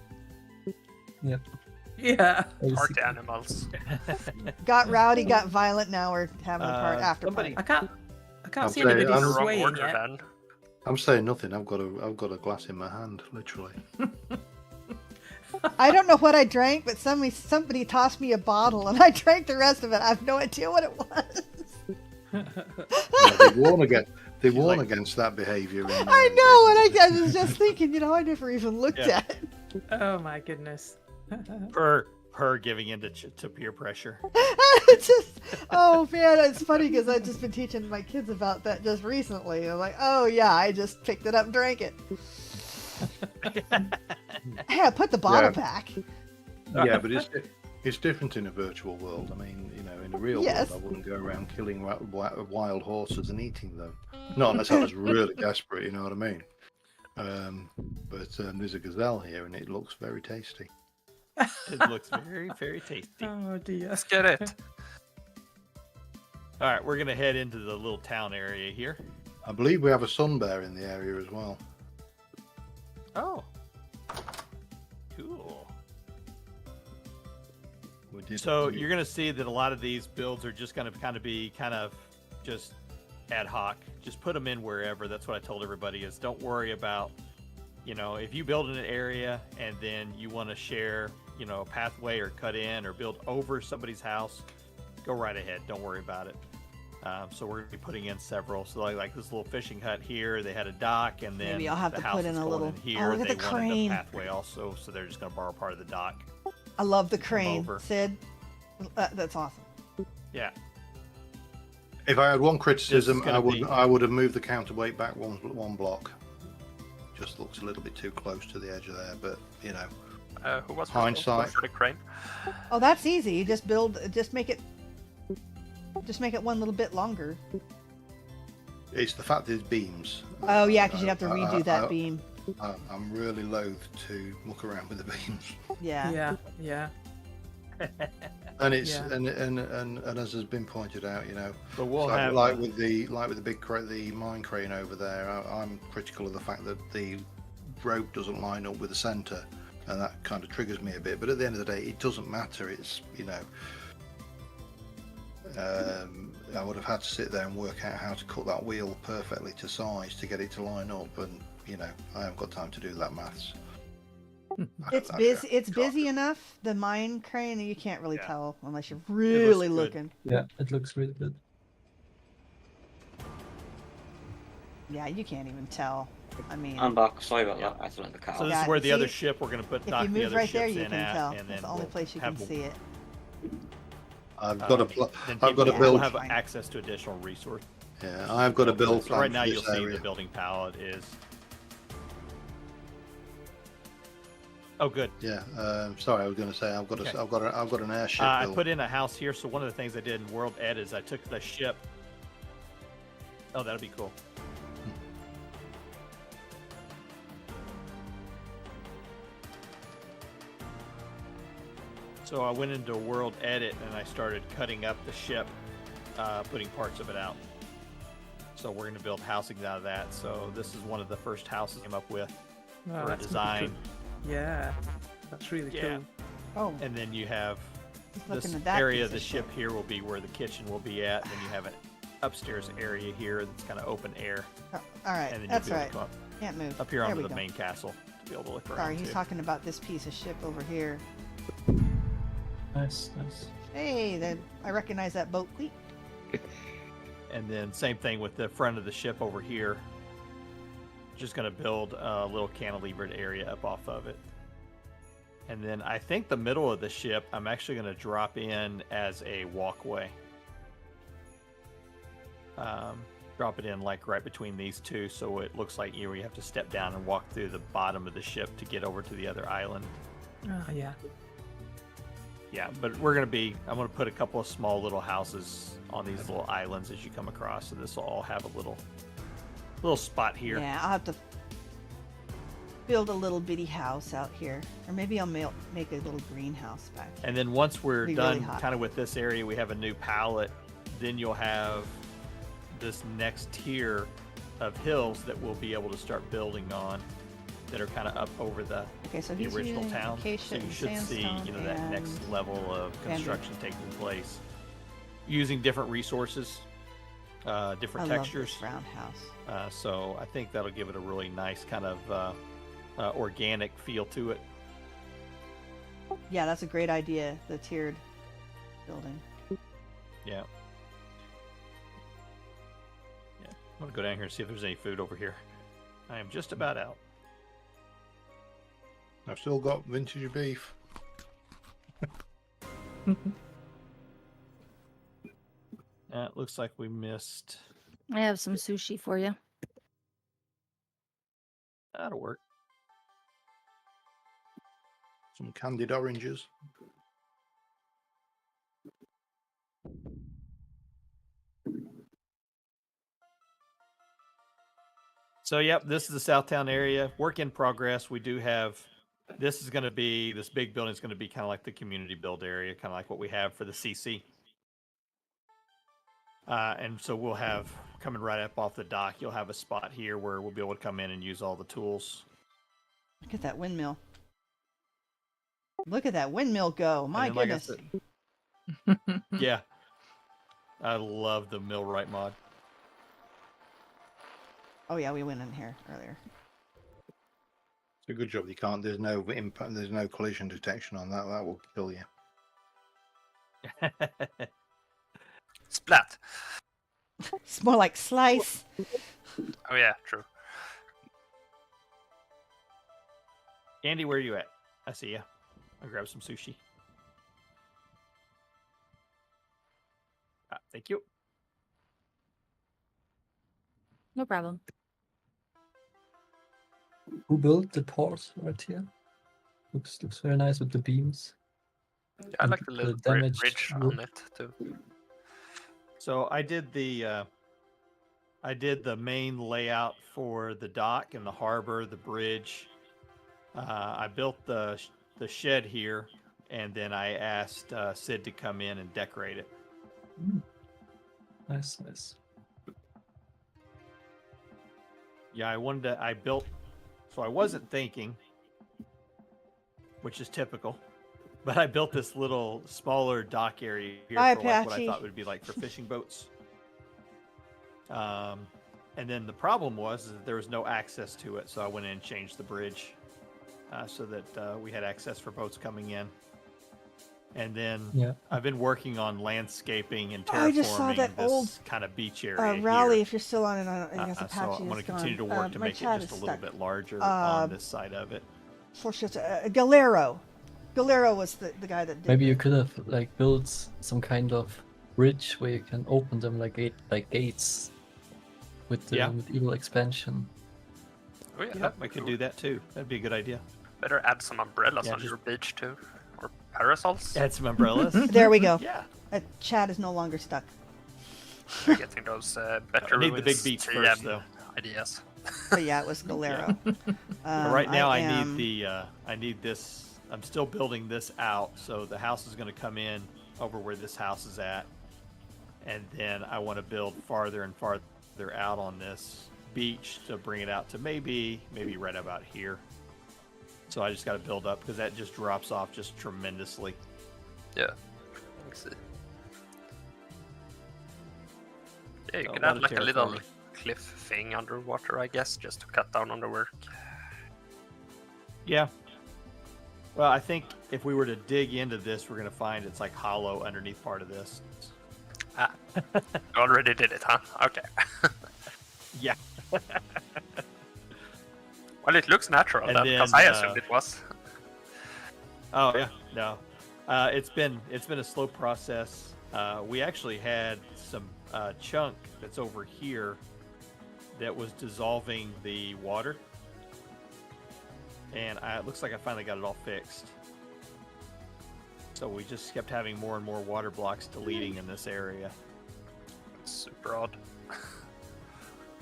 Yeah. Party animals. Got rowdy, got violent. Now we're having a part after somebody- party. I can't see I'm anybody saying- In the wrong swaying order yet. then. I'm saying nothing. I've got a glass in my hand, literally. I don't know what I drank, but somebody tossed me a bottle and I drank the rest of it. I have no idea what it was. They warn against that behaviour. I know, and I was just thinking, I never even looked Yeah. at it. Oh my goodness. Per giving in to peer pressure. It's just, oh man, it's funny because I've just been teaching my kids about that just recently. I'm like, oh yeah, I just picked it up and drank it. Hey, I put the bottle back. Yeah, but it's different in a virtual world. I mean, in the real Yes. world, I wouldn't go around killing wild horses and eating them. Not unless I was really desperate, you know what I mean? But there's a gazelle here, and it looks very tasty. It looks very, very tasty. Oh dear. Let's get it. All right, we're gonna head into the little town area here. I believe we have a sun bear in the area as well. Oh, cool. We did- So you're gonna see that a lot of these builds are just gonna be just ad hoc. Just put them in wherever. That's what I told everybody is don't worry about, if you build in an area and then you want to share, a pathway or cut in or build over somebody's house, go right ahead. Don't worry about it. So we're gonna be putting in several. So like this little fishing hut here, they had a dock, and then Maybe I'll have the to house put in that's a going little. in here. Oh, look at they the wanted crane. a pathway also, so they're just gonna borrow part of the dock. I love the crane, over. Sid. That's awesome. Yeah. If I had one criticism, gonna be- I would have moved the counterweight back one block. Just looks a little bit too close to the edge of there, but Who was Hindsight. responsible for the crane? Oh, that's easy. You just make it one little bit longer. it's the fact there's beams. Oh yeah, because you'd have to redo that beam. I'm really loath to muck around with the beams. Yeah. Yeah. And it's Yeah. and as has been pointed out, But we'll so have with the big the mine crane over there. I'm critical of the fact that the rope doesn't line up with the center, and that kind of triggers me a bit. But at the end of the day, it doesn't matter. It's I would have had to sit there and work out how to cut that wheel perfectly to size to get it to line up, and I haven't got time to do that maths. It's busy. It's busy enough. The mine crane, you can't really tell unless you're really looking. Yeah, it looks really good. Yeah, you can't even tell. I mean, I'm back. Sorry about that. I had to let the cat So out. this is where the other ship we're going to put if knock you the move other right ships there, you in can at, tell. and That's then the only place you can see it. I've got to then I've got to people build. will have access to additional resources. Yeah, I've got to build. So right now for you'll this see area. the building palette is. Oh, good. Yeah. Sorry, I was going to say I've got an airship. I built. put in a house here. So one of the things I did in World Ed is I took the ship. Oh, that'll be cool. So I went into World Edit and I started cutting up the ship, putting parts of it out. So we're going to build housings out of that. So this is one of the first houses I came up with Oh, for a that's design. cool. Yeah, that's really cool. Oh. And then you have this looking at that area piece of the of ship here will be where the kitchen will be at. And then you have an upstairs area here that's kind of open air. All right, And then that's you'll be right. able to come Can't move. up here There onto we the go. main castle to be able to look around. Sorry, he's too. talking about this piece of ship over here. Nice, nice. Hey, I recognize that boat cleat. And then same thing with the front of the ship over here. Just going to build a little cantilevered area up off of it. And then I think the middle of the ship, I'm actually going to drop in as a walkway. Drop it in like right between these two, so it looks like you have to step down and walk through the bottom of the ship to get over to the other island. Oh, yeah. Yeah, but I'm going to put a couple of small little houses on these little islands as you come across, so this will all have a little spot here. Yeah, I'll have to build a little bitty house out here. Or maybe I'll make a little greenhouse back here. And then once we're Be done really hot. kind of with this area, we have a new palette, then you'll have this next tier of hills that we'll be able to start building on that are kind of up over the so the he's original using town. acacia So you and should see, sandstone that and next level of bamboo. construction taking place using different resources, different I textures. love this roundhouse. So I think that'll give it a really nice kind of organic feel to it. Yeah, that's a great idea. The tiered building. Yeah. I'm gonna go down here and see if there's any food over here. I am just about out. I've still got vintage beef. It looks like we missed. I have some sushi for you. That'll work. Some candied oranges. So, yep, this is the Southtown area. Work in progress. We do have. This big building is going to be kind of like the community build area, kind of like what we have for the CC. And so we'll have, coming right up off the dock, you'll have a spot here where we'll be able to come in and use all the tools. Look at that windmill. Look at that windmill go. My And then, like I goodness. said- Yeah. I love the millwright mod. Oh yeah, we went in here earlier. It's a good job. You can't. There's no impact. There's no collision detection on that. That will kill you. Splat. It's more like slice. Oh yeah, true. Andy, where are you at? I see ya. I'll grab some sushi. Thank you. No problem. Who built the port right here? Looks very nice with the beams. Yeah, I like the little damaged bridge wood. on it too. So I did the I did the main layout for the dock and the harbor, the bridge. I built the shed here, and then I asked Sid to come in and decorate it. Nice. Yeah, I built, so I wasn't thinking, which is typical, but I built this little smaller dock area here Hi, for like what I Apache. thought would be like for fishing boats. And then the problem was that there was no access to it, so I went in and changed the bridge so that we had access for boats coming in. And then I've been working on landscaping and terraforming I just saw that this old kind of beach area Rally, here. if you're still on it, I guess Apache so I'm going is to continue to gone. work to My make it chat just a is little stuck. bit larger on this side of it. Galero. Galero was the guy that did Maybe you it. could have like built some kind of bridge where you can open them like gates with the with evil expansion. Oh yeah, Yep, I could do that too. That'd be a good idea. Better add some umbrellas on your beach too, or parasols. Add some umbrellas. There we go. Yeah. Chat is no longer stuck. We're getting those better I need the big ruins beach TM first, though. ideas. But yeah, it was Galero. But right now, I am- need I need this. I'm still building this out, so the house is going to come in over where this house is at, and then I want to build farther and farther out on this beach to bring it out to maybe right about here. So I just got to build up because that just drops off just tremendously. Yeah. Let's see. Yeah, you So could a lot add of like a little terraforming. cliff thing underwater, I guess, just to cut down on the work. Yeah. Well, I think if we were to dig into this, we're going to find it's like hollow underneath part of this. Ah, you already did it, huh? Okay. Yeah. Well, it looks natural And then, because I assumed it was. Oh yeah, no. It's been a slow process. We actually had some chunk that's over here that was dissolving the water, and it looks like I finally got it all fixed. So we just kept having more and more water blocks deleting in this area. Super odd.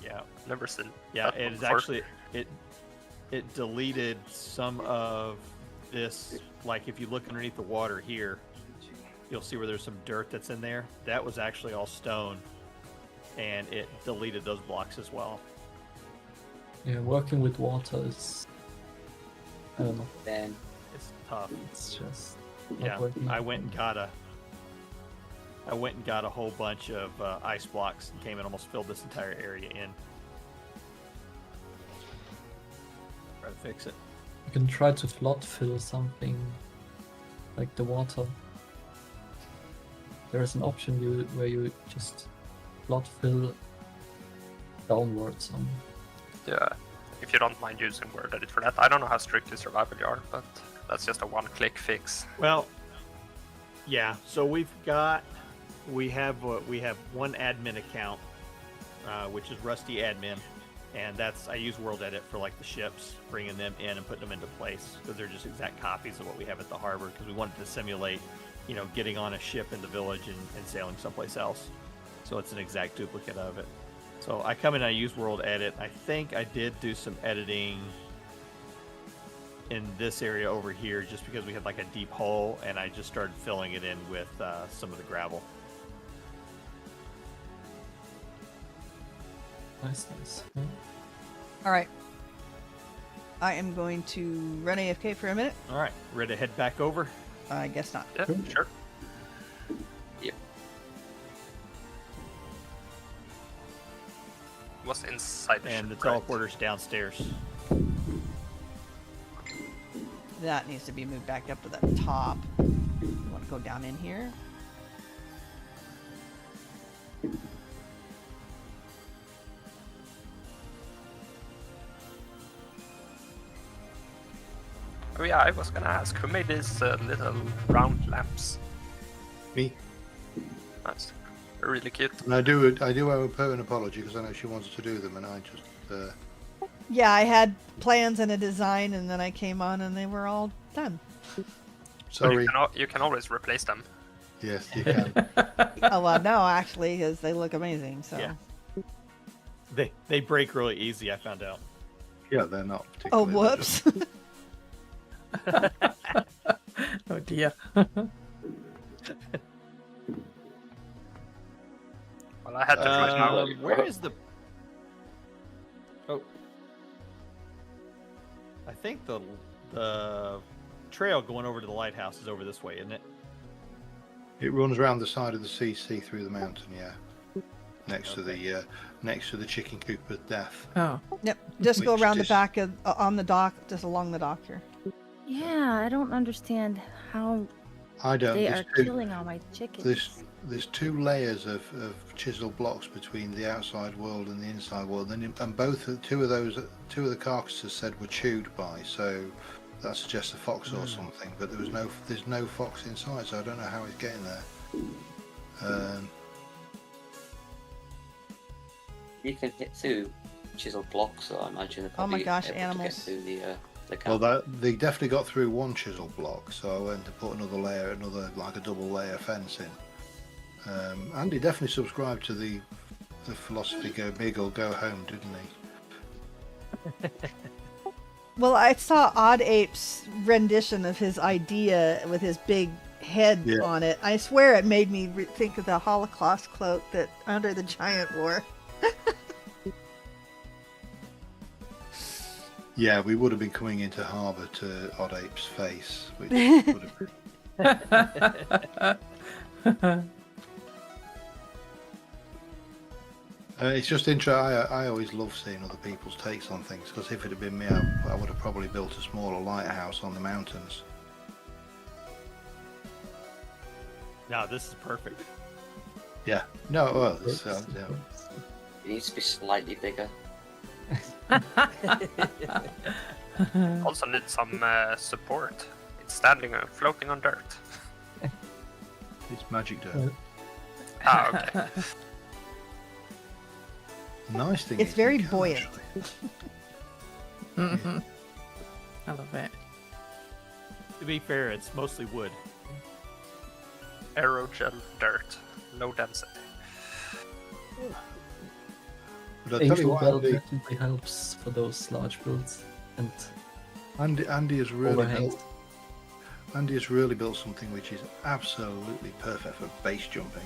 Yeah. Never seen. Yeah, that it is before. actually it deleted some of this. Like if you look underneath the water here, you'll see where there's some dirt that's in there. That was actually all stone, and it deleted those blocks as well. Yeah, working with water is, I don't know. Then It's tough. It's just not Yeah, working. I went and got a whole bunch of ice blocks and came and almost filled this entire area in. Try to fix it. You can try to flood fill something like the water. There is an option where you just flood fill downwards. Yeah, if you don't mind using word edit for that. I don't know how strictly survival you are, but that's just a one-click fix. Well, yeah. So we have one admin account, which is Rusty Admin, and I use World Edit for like the ships, bringing them in and putting them into place because they're just exact copies of what we have at the harbor because we wanted to simulate, getting on a ship in the village and sailing someplace else. So it's an exact duplicate of it. So I come in and I use World Edit. I think I did do some editing in this area over here just because we had like a deep hole, and I just started filling it in with some of the gravel. Nice. Yeah. All right. I am going to run AFK for a minute. All right, ready to head back over? I guess not. Yeah, sure. Yep. Was inside the And the ship, right? teleporter's downstairs. That needs to be moved back up to the top. You want to go down in here? Oh yeah, I was gonna ask, who made these little round lamps? Me. Nice. They're really cute. And I do owe her an apology because I know she wanted to do them, and I just. Yeah, I had plans and a design, and then I came on and they were all done. Sorry. You can always replace them. Yes, you can. Oh, well, no, actually, because they look amazing, so. Yeah. They break really easy, I found out. Yeah, they're not Oh, particularly. whoops. Oh dear. Well, I had to try now. Where is the... Oh. I think the trail going over to the lighthouse is over this way, isn't it? It runs around the side of the CC through the mountain, yeah. Next to the chicken coop of death. Oh. Yep. Just go Which around the is- back of on the dock, just along the dock here. Yeah, I don't understand how I don't. they there's are two- killing all my chickens. There's 2 layers of chisel blocks between the outside world and the inside world, and two of the carcasses said were chewed by, so that suggests a fox or something. But there's no fox inside, so I don't know how it's getting there. You can hit through chisel blocks, so I imagine they're Oh my probably gosh, able animals. to get through the Well, camp. they definitely got through 1 chisel block, so I went to put another like a double layer fence in. Andy definitely subscribed to the philosophy go big or go home, didn't he? Well, I saw Odd Ape's rendition of his idea with his big head Yeah. on it. I swear it made me think of the Holocaust cloak that Andre the Giant wore. Yeah, we would have been coming into harbour to Odd Ape's face, which would have... It's just interesting. I always love seeing other people's takes on things, because if it had been me, I would have probably built a smaller lighthouse on the mountains. No, this is perfect. Yeah. No, well, it's, yeah. It needs to be slightly bigger. Also need some support. It's standing floating on dirt. It's magic dirt. Ah, okay. Nice thing. It's is very you can buoyant. actually- I love it. To be fair, it's mostly wood. Aerogel dirt, low density. But I'll tell you Angel what, Bell Andy, definitely helps for those large builds. And Andy has really overhangs. built something which is absolutely perfect for base jumping.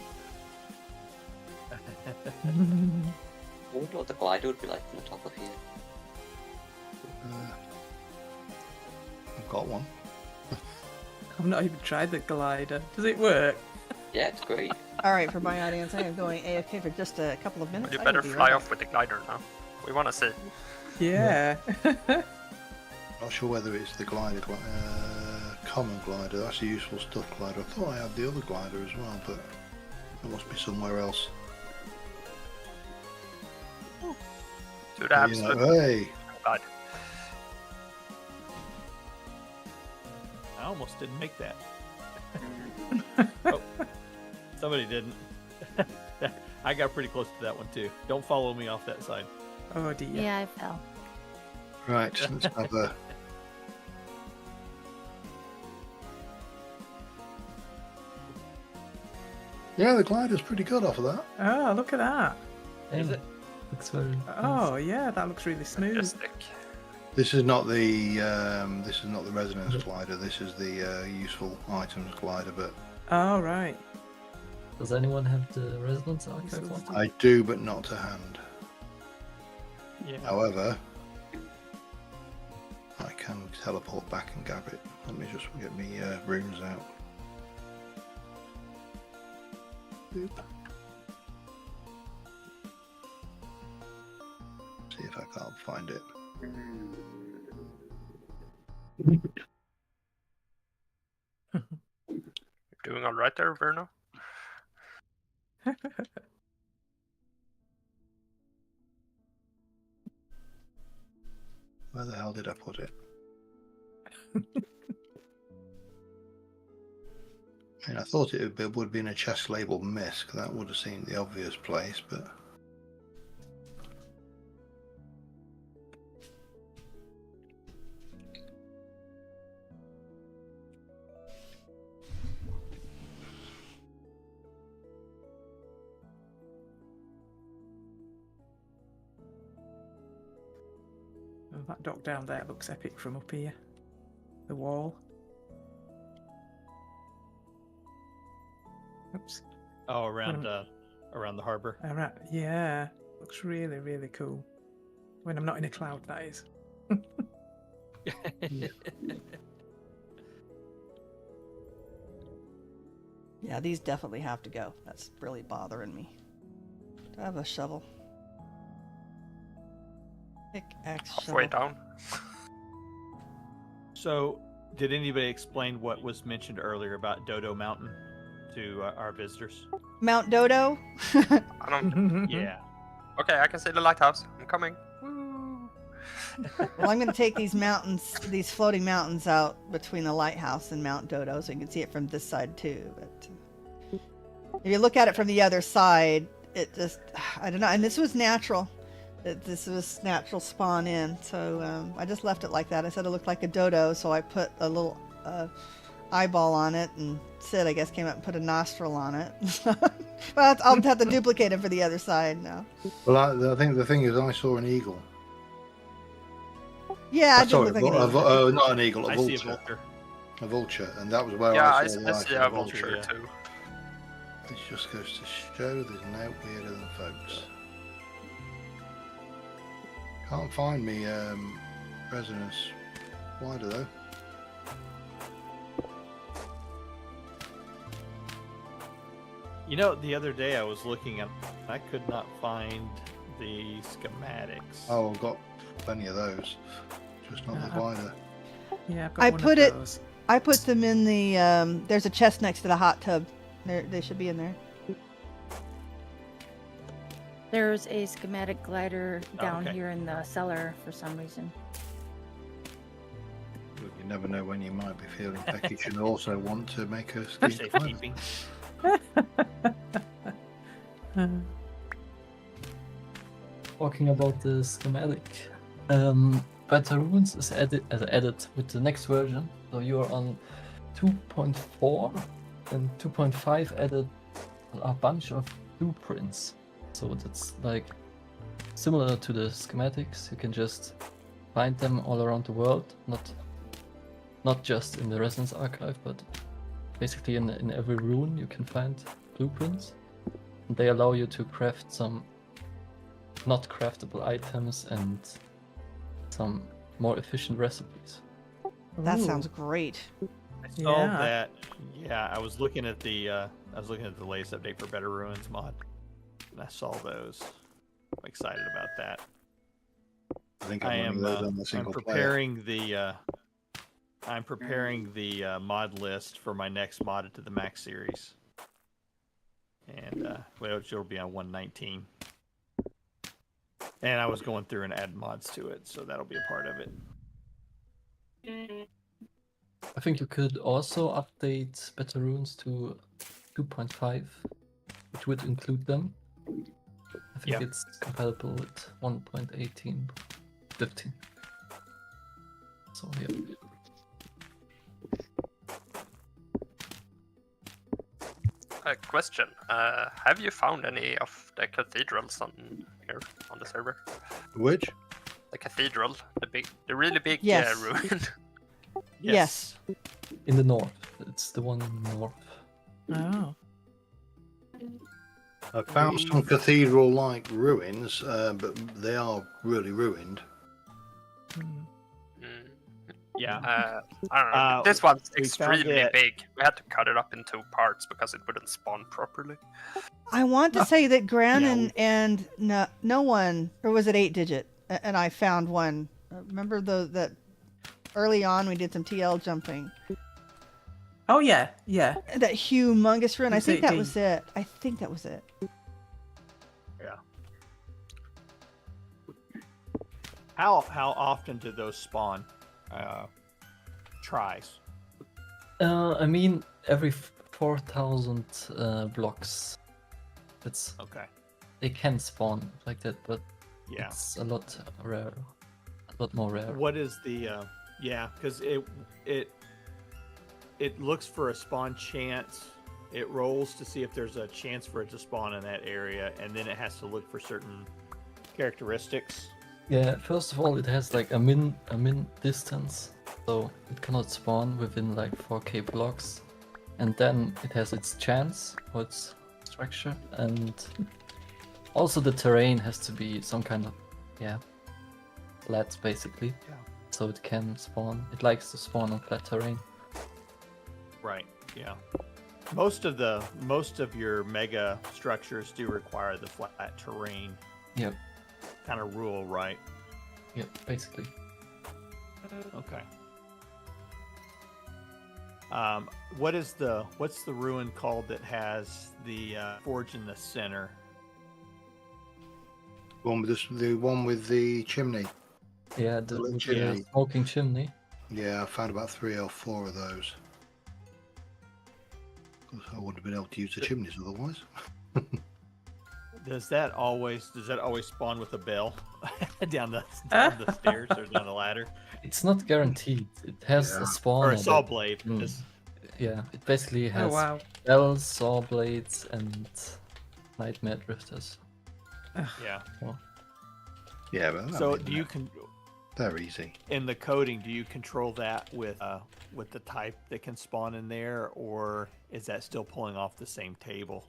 I wonder what the glider would be like from the top of here. I've got one. I've not even tried the glider. Does it work? Yeah, it's great. All right, for my audience, I am going AFK for just a couple of minutes. You I better will be fly right off with the glider now. We want to see. Yeah. Not sure whether it's the glider, common glider. That's a useful stuff glider. I thought I had the other glider as well, but it must be somewhere else. To the Yeah, absolute hey, God. I almost didn't make that. Oh, somebody didn't. I got pretty close to that one too. Don't follow me off that side. Oh dear. Yeah, I fell. right, let's have a... Yeah, the glider's pretty good off of that. Oh, look at that. Is Yeah, it? looks very Oh yeah, that looks really smooth. Majestic. This is not the resonance glider. This is the useful items glider, but Oh right. Does anyone have the Resonance Archive one? I do, but not to hand. Yeah. However, I can teleport back and grab it. Let me just get me runes out. Boop. See if I can't find it. You're doing all right there, Verno? Where the hell did I put it? I mean, I thought it would have been a chest labeled misc. That would have seemed the obvious place, but That dock down there looks epic from up here. The wall. Oops. Oh, around the harbor. Alright, yeah. Looks really, really cool. When I'm not in a cloud, that is. Yeah, these definitely have to go. That's really bothering me. Do I have a shovel? TeknoAxe Halfway shovel. down. So, did anybody explain what was mentioned earlier about Dodo Mountain to our visitors? Mount Dodo? I don't. Yeah. Okay, I can see the lighthouse. I'm coming. Woo. Well, I'm going to take these mountains, these floating mountains out between the lighthouse and Mount Dodo so you can see it from this side too. But if you look at it from the other side, it just, I don't know. And this was natural. This was natural spawn in. So I just left it like that. I said it looked like a dodo, so I put a little eyeball on it, and Sid, I guess, came up and put a nostril on it. Well, I'll have to duplicate it for the other side now. Well, I think the thing is, I saw an eagle. Yeah, I did Sorry, look like an eagle. not an eagle, a I vulture. see a vulture. A vulture, and that was where Yeah, I I saw the see light. a vulture yeah. too. This just goes to show there's no weirder than folks. Can't find me resonance wider though. You know, the other day I was looking at, I could not find the schematics. Oh, I've got plenty of those, just not the wider. Yeah, I've got one of those. I put them in the, there's a chest next to the hot tub. They should be in there. There's a schematic glider down okay. here in the cellar for some reason. But you never know when you might be feeling peckish and also want to make a scheme. Safekeeping. Talking about the schematic, Better Runes is added with the next version. So you are on 2.4, and 2.5 added a bunch of blueprints. So that's like similar to the schematics. You can just find them all around the world, not just in the Resonance Archive, but basically in every rune you can find blueprints. And they allow you to craft some not craftable items and some more efficient recipes. That Ooh. sounds great. I saw Yeah. that. Yeah, I was looking at the latest update for Better Ruins mod, and I saw those. I'm excited about that. I think I I'm am. running those on the I'm single player. preparing the. I'm preparing the mod list for my next modded to the Max series, and which will be on 119. And I was going through and add mods to it, so that'll be a part of it. I think you could also update Better Runes to 2.5, which would include them. I think Yeah. it's compatible with 1.18.15. So yeah. A question. Have you found any of the cathedrals on here on the server? Which? The cathedral, the really big Yes. ruin. Yes. In the north. It's the one in the north. Oh. I found some cathedral-like ruins, but they are really ruined. Hmm. Yeah. I don't know. This one's we found extremely it- big. We had to cut it up in 2 parts because it wouldn't spawn properly. I want to say that Gran Yeah. and no one, or was it 8-digit? And I found one. Remember that early on we did some TL jumping. Oh yeah, yeah. That humongous run. I It's think that 8D. was it. I think that was it. Yeah. How often do those spawn? Tries. I mean, every 4,000 blocks. It's Okay. they can spawn like that, but Yeah. it's a lot rare, a lot more rare. What is the? Yeah, because it looks for a spawn chance. It rolls to see if there's a chance for it to spawn in that area, and then it has to look for certain characteristics. Yeah, first of all, it has like a min distance, so it cannot spawn within like 4k blocks. And then it has its chance or its structure, and also the terrain has to be some kind of flat basically. Yeah. So it can spawn. It likes to spawn on flat terrain. Right. Yeah. Most of your mega structures do require the flat terrain. Yep. Kind of rule, right? Yep, basically. Okay. What's the ruin called that has the forge in the center? The one with the chimney. Yeah, little the chimney. smoking chimney. Yeah, I found about 3 or 4 of those. I wouldn't have been able to use the chimneys otherwise. Does that always spawn with a bell down the stairs or down the ladder? It's not guaranteed. It has a spawner. Or a saw blade. Yeah, it basically has bells, saw blades, and nightmare drifters. Yeah. So, yeah, but so they're easy. In the coding, do you control that with the type that can spawn in there, or is that still pulling off the same table?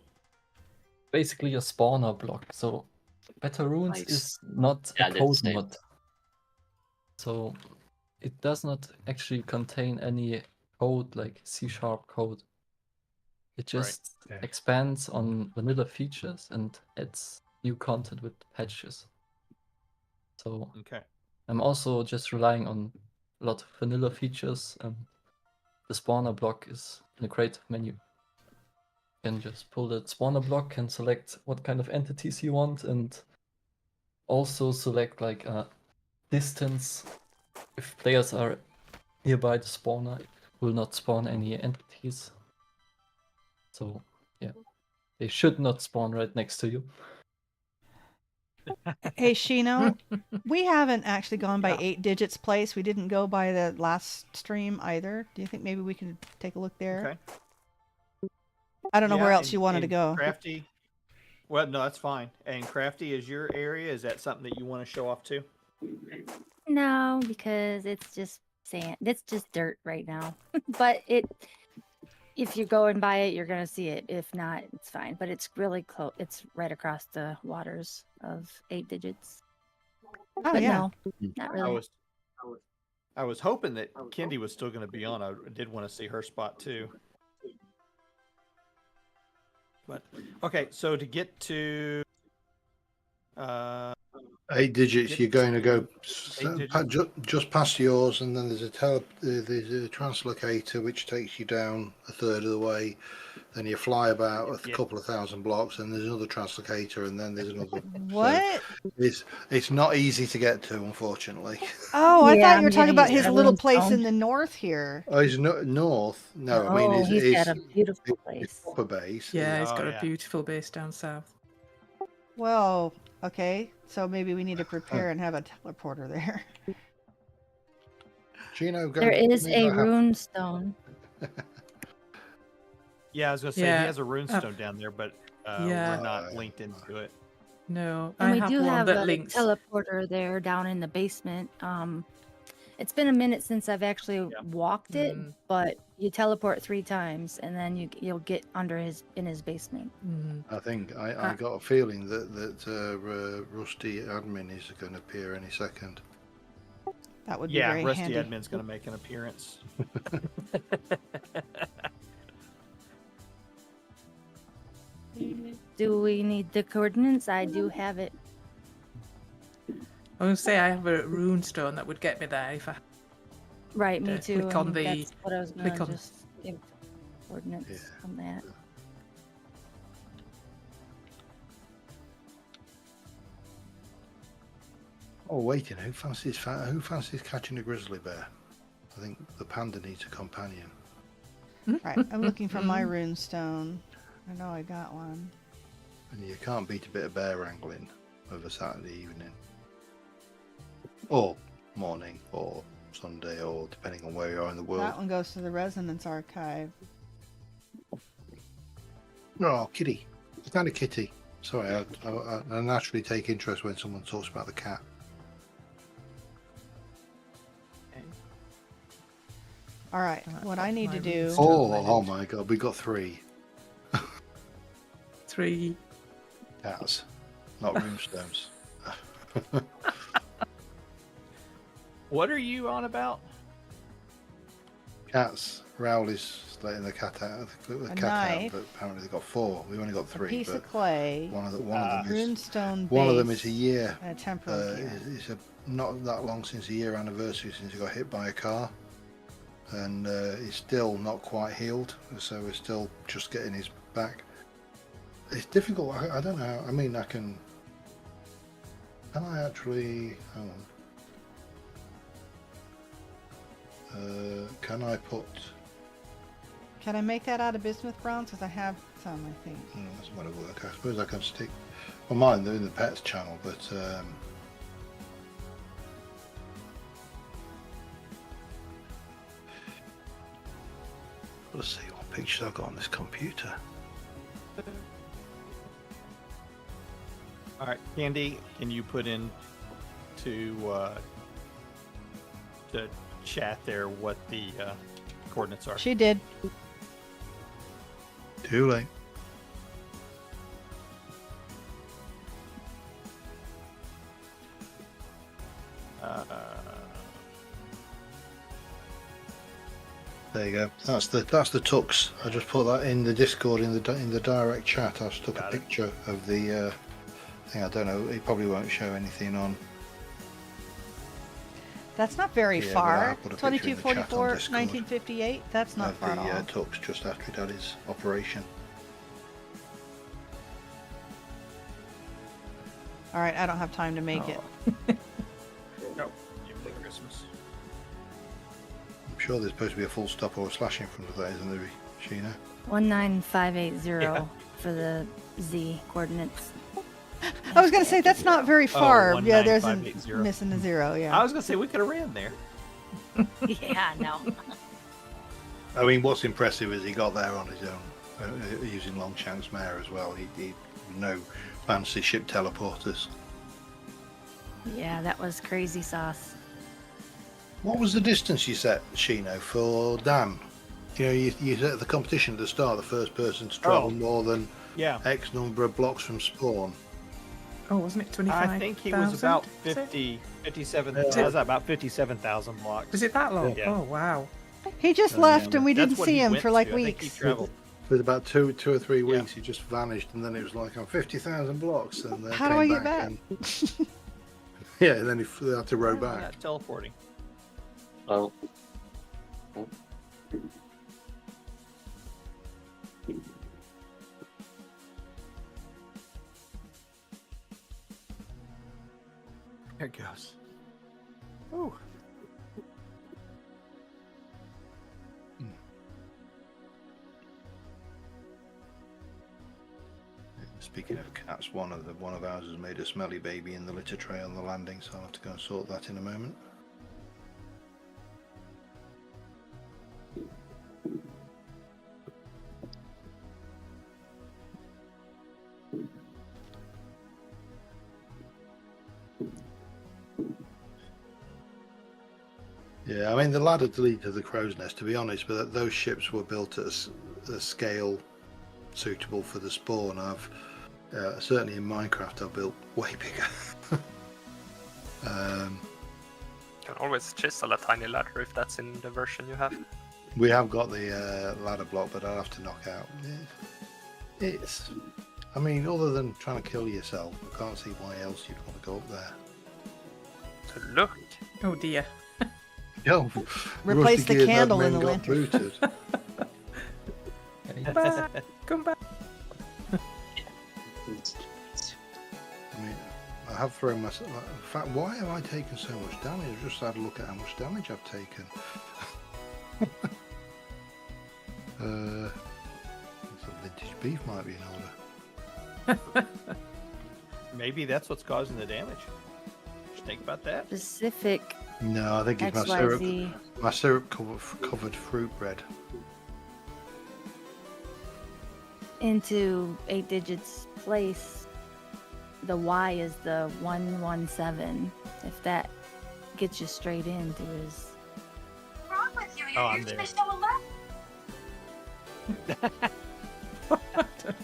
basically a spawner block. So Better Runes is not a code mod. So it does not actually contain any code like C# code. It just expands on vanilla features and adds new content with patches. So I'm also just relying on a lot of vanilla features, and the spawner block is in the creative menu. You can just pull the spawner block and select what kind of entities you want, and also select like a distance. If players are nearby the spawner, it will not spawn any entities. So yeah, they should not spawn right next to you. Hey Shino, we haven't actually gone by 8 digits place. We didn't go by the last stream either. Do you think maybe we can take a look there? Okay. I don't know where else you wanted to go. Crafty. Well, no, that's fine. And Crafty is your area. Is that something that you want to show off too? No, because it's just sand. It's just dirt right now. But if you're going by it, you're gonna see it. If not, it's fine. But it's really close. It's right across the waters of 8 digits. Oh but yeah. No, not really. I was hoping that Kendi was still going to be on. I did want to see her spot too. But okay, so to get to 8 digits, you're going to go just past yours, and then there's a translocator which takes you down a third of the way. Then you fly about a couple of thousand blocks, and there's another translocator, and then there's another. What? So it's not easy to get to, unfortunately. Oh, I thought you were talking about his little place in the north here. Oh, he's north. No, I mean he's got a beautiful place. Proper base. Yeah, he's got a beautiful base down south. Well, okay. So maybe we need to prepare and have a teleporter there. Gino, there is a rune stone. Yeah, I was gonna say he has a rune stone down there, but we're not linked into it. No, and I we have do one have that a links. teleporter there down in the basement. It's been a minute since I've actually walked it, but you teleport 3 times and then you'll get under in his basement. I think I got a feeling that Rusty Admin is going to appear any second. That would be very Rusty handy. Admin's going to make an appearance. Do we need the coordinates? I do have it. I was going to say I have a rune stone that would get me there if I. Right, me too. Click on the. That's what I was going to just give coordinates on that. Oh, waiting. Who fancies catching a grizzly bear? I think the panda needs a companion. Right, I'm looking for my rune stone. I know I got one. And you can't beat a bit of bear wrangling of a Saturday evening. Or morning, or Sunday, or depending on where you are in the world. That one goes to the Resonance Archive. Oh, kitty. It's not a kitty. Sorry, I naturally take interest when someone talks about the cat. All right, what I need to do. Oh my god, we got 3 3 cats, not runestones. What are you on about? Cats. Raoul is letting the cat out. The cat out, knife. but apparently they got 4. We've only got 3. A piece but of clay. one of them is Runestone one of them base, is a year. and a temporal gear. It's not that long since a year anniversary since he got hit by a car, and he's still not quite healed. So we're still just getting his back. It's difficult. I don't know. I mean, can I actually? Hang on. Can I put? Can I make that out of bismuth bronze? Because I have some, I think. That's not going to work. I suppose I can stick. Well, mine they're in the pets channel, but let's see what pictures I've got on this computer. All right, Candy, can you put in to the chat there what the coordinates are? She did. Too late. There you go. That's the tux. I just put that in the Discord in the direct chat. I stuck a picture of the thing. I don't know. It probably won't show anything on. That's not very Yeah, far. but I'll put a picture in the chat on 2244, Discord 1958. That's not of far at the all. tux just after he did his operation. All right, I don't have time to make it. No, Merry Christmas. I'm sure there's supposed to be a full stop or a slash in front of that, isn't there, Sheena? 19580 for the Z coordinates. I was going to say, that's not very far. Yeah, there's 19580. missing a 0, yeah. I was gonna say we could have ran there. Yeah, no. I mean, what's impressive is he got there on his own, using Longshank's mare as well. He no fancy ship teleporters. Yeah, that was crazy sauce. What was the distance you set, Sheeno, for Dan? You know, you set the competition at the start, the first person to travel more than X number of blocks from spawn. Oh, wasn't it 25? I think he was about 57. It was about 57,000 blocks. Was it that long? Yeah. Oh, wow. He just left and we That's didn't what see he him went for like to. I think he weeks. traveled. For about two or three weeks, he just vanished, and then it was like, I'm 50,000 blocks. And How do I get back? And, yeah, and then he had to row back. Not teleporting. Oh. There it goes. Ooh. Speaking of cats, one of ours has made a smelly baby in the litter tray on the landing, so I'll have to go and sort that in a moment. Yeah, I mean the ladder to lead to the crow's nest, to be honest, but those ships were built at a scale suitable for the spawn. I've certainly in Minecraft I've built way bigger. You can always chisel a tiny ladder if that's in the version you have. We have got the ladder block, but I'll have to knock out. It's, I mean, other than trying to kill yourself, I can't see why else you'd want to go up there. To look. Oh dear. Yo, Replace the candle in the got lantern. booted. Come back. Come back. I mean, I have thrown myself. In fact, why have I taken so much damage? I've just had a look at how much damage I've taken. Some vintage beef might be in order. Maybe that's what's causing the damage. Just think about that. Specific No, I think it's XYZ. my syrup covered fruit bread. Into 8 digits place. The Y is the 117. If that gets you straight into his. Wrong with you, Oh, I'm there. I don't know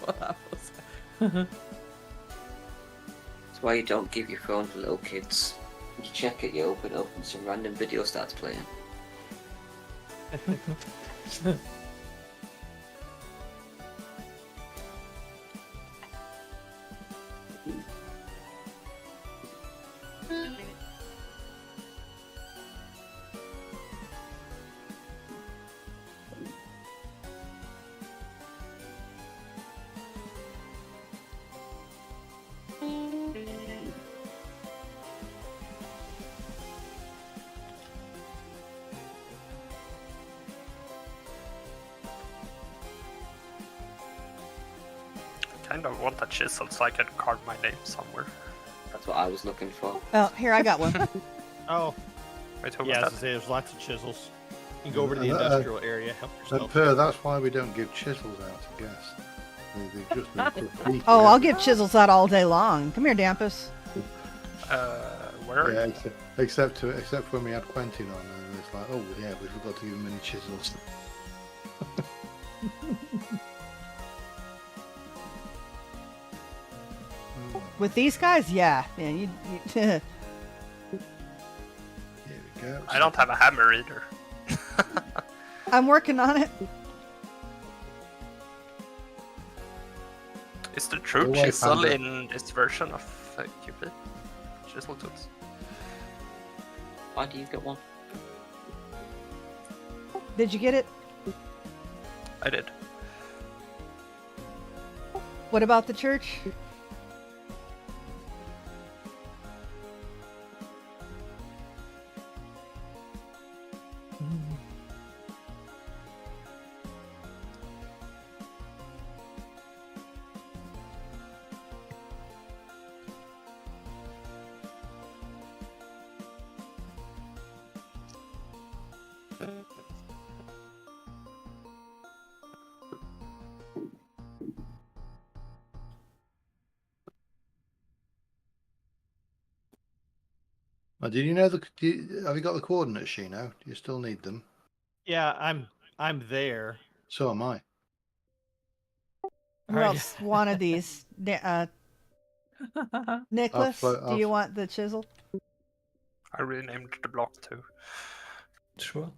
what that was. That's why you don't give your phone to little kids. You check it, you open up, and some random video starts playing. I kind of want a chisel so I can carve my name somewhere. That's what I was looking for. Oh, here, I got one. Oh, Wait, who yeah, I was was gonna that? say there's lots of chisels. You can go over to the industrial area, help And yourself. Per, that's why we don't give chisels out to guests. They've just been completely Oh, I'll give chisels out all day long. Come here, Dampus. Where are Yeah, you? except when we had Quentin on, and it's like, oh yeah, we forgot to give him any chisels. With these guys, yeah. You Here we go. I don't have a hammer either. I'm working on it. Is the true Go away, chisel Panda. in this version of Cupid? Chisel tools. Why do you get one? Did you get it? I did. What about the church? Did you know have you got the coordinates, Shino? Do you still need them? Yeah, I'm there. So am I. Who Alright. else wanted these? Niclass, do you want the chisel? I renamed the block too. Sure.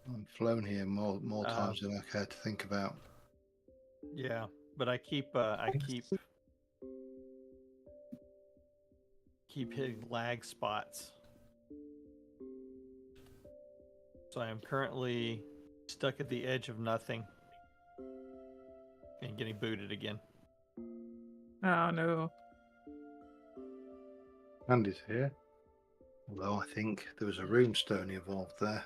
I've flown here more times than I care to think about. Yeah, but I keep hitting lag spots. So I am currently stuck at the edge of nothing and getting booted again. Oh no. Andy's here. Although I think there was a runestone involved there.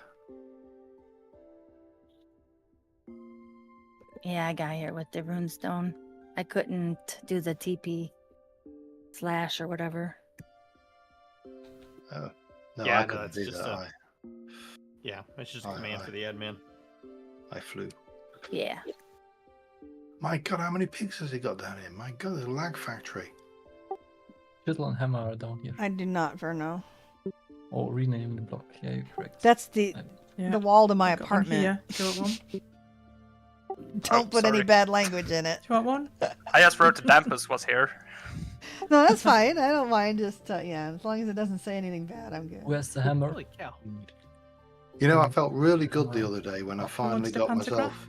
Yeah, I got here with the runestone. I couldn't do the TP slash or whatever. Oh. No, Yeah, I no, couldn't that's do just that. Yeah, it's just a Aye, command aye. for the admin. I flew. Yeah. My God, how many pigs has he got down here? My God, there's a lag factory. Chisel and hammer are down here. I do not, Verno. Or rename the block. Yeah, you're correct. That's the Yeah. wall to my Got one apartment. here. Do you want one? Do Don't put any sorry. bad language in it. you want one? I just wrote the Dampus was here. No, that's fine. I don't mind. Just yeah, as long as it doesn't say anything bad, I'm good. Where's the hammer? Holy cow. You know, I felt really good the other day when I finally the got pantograph? myself.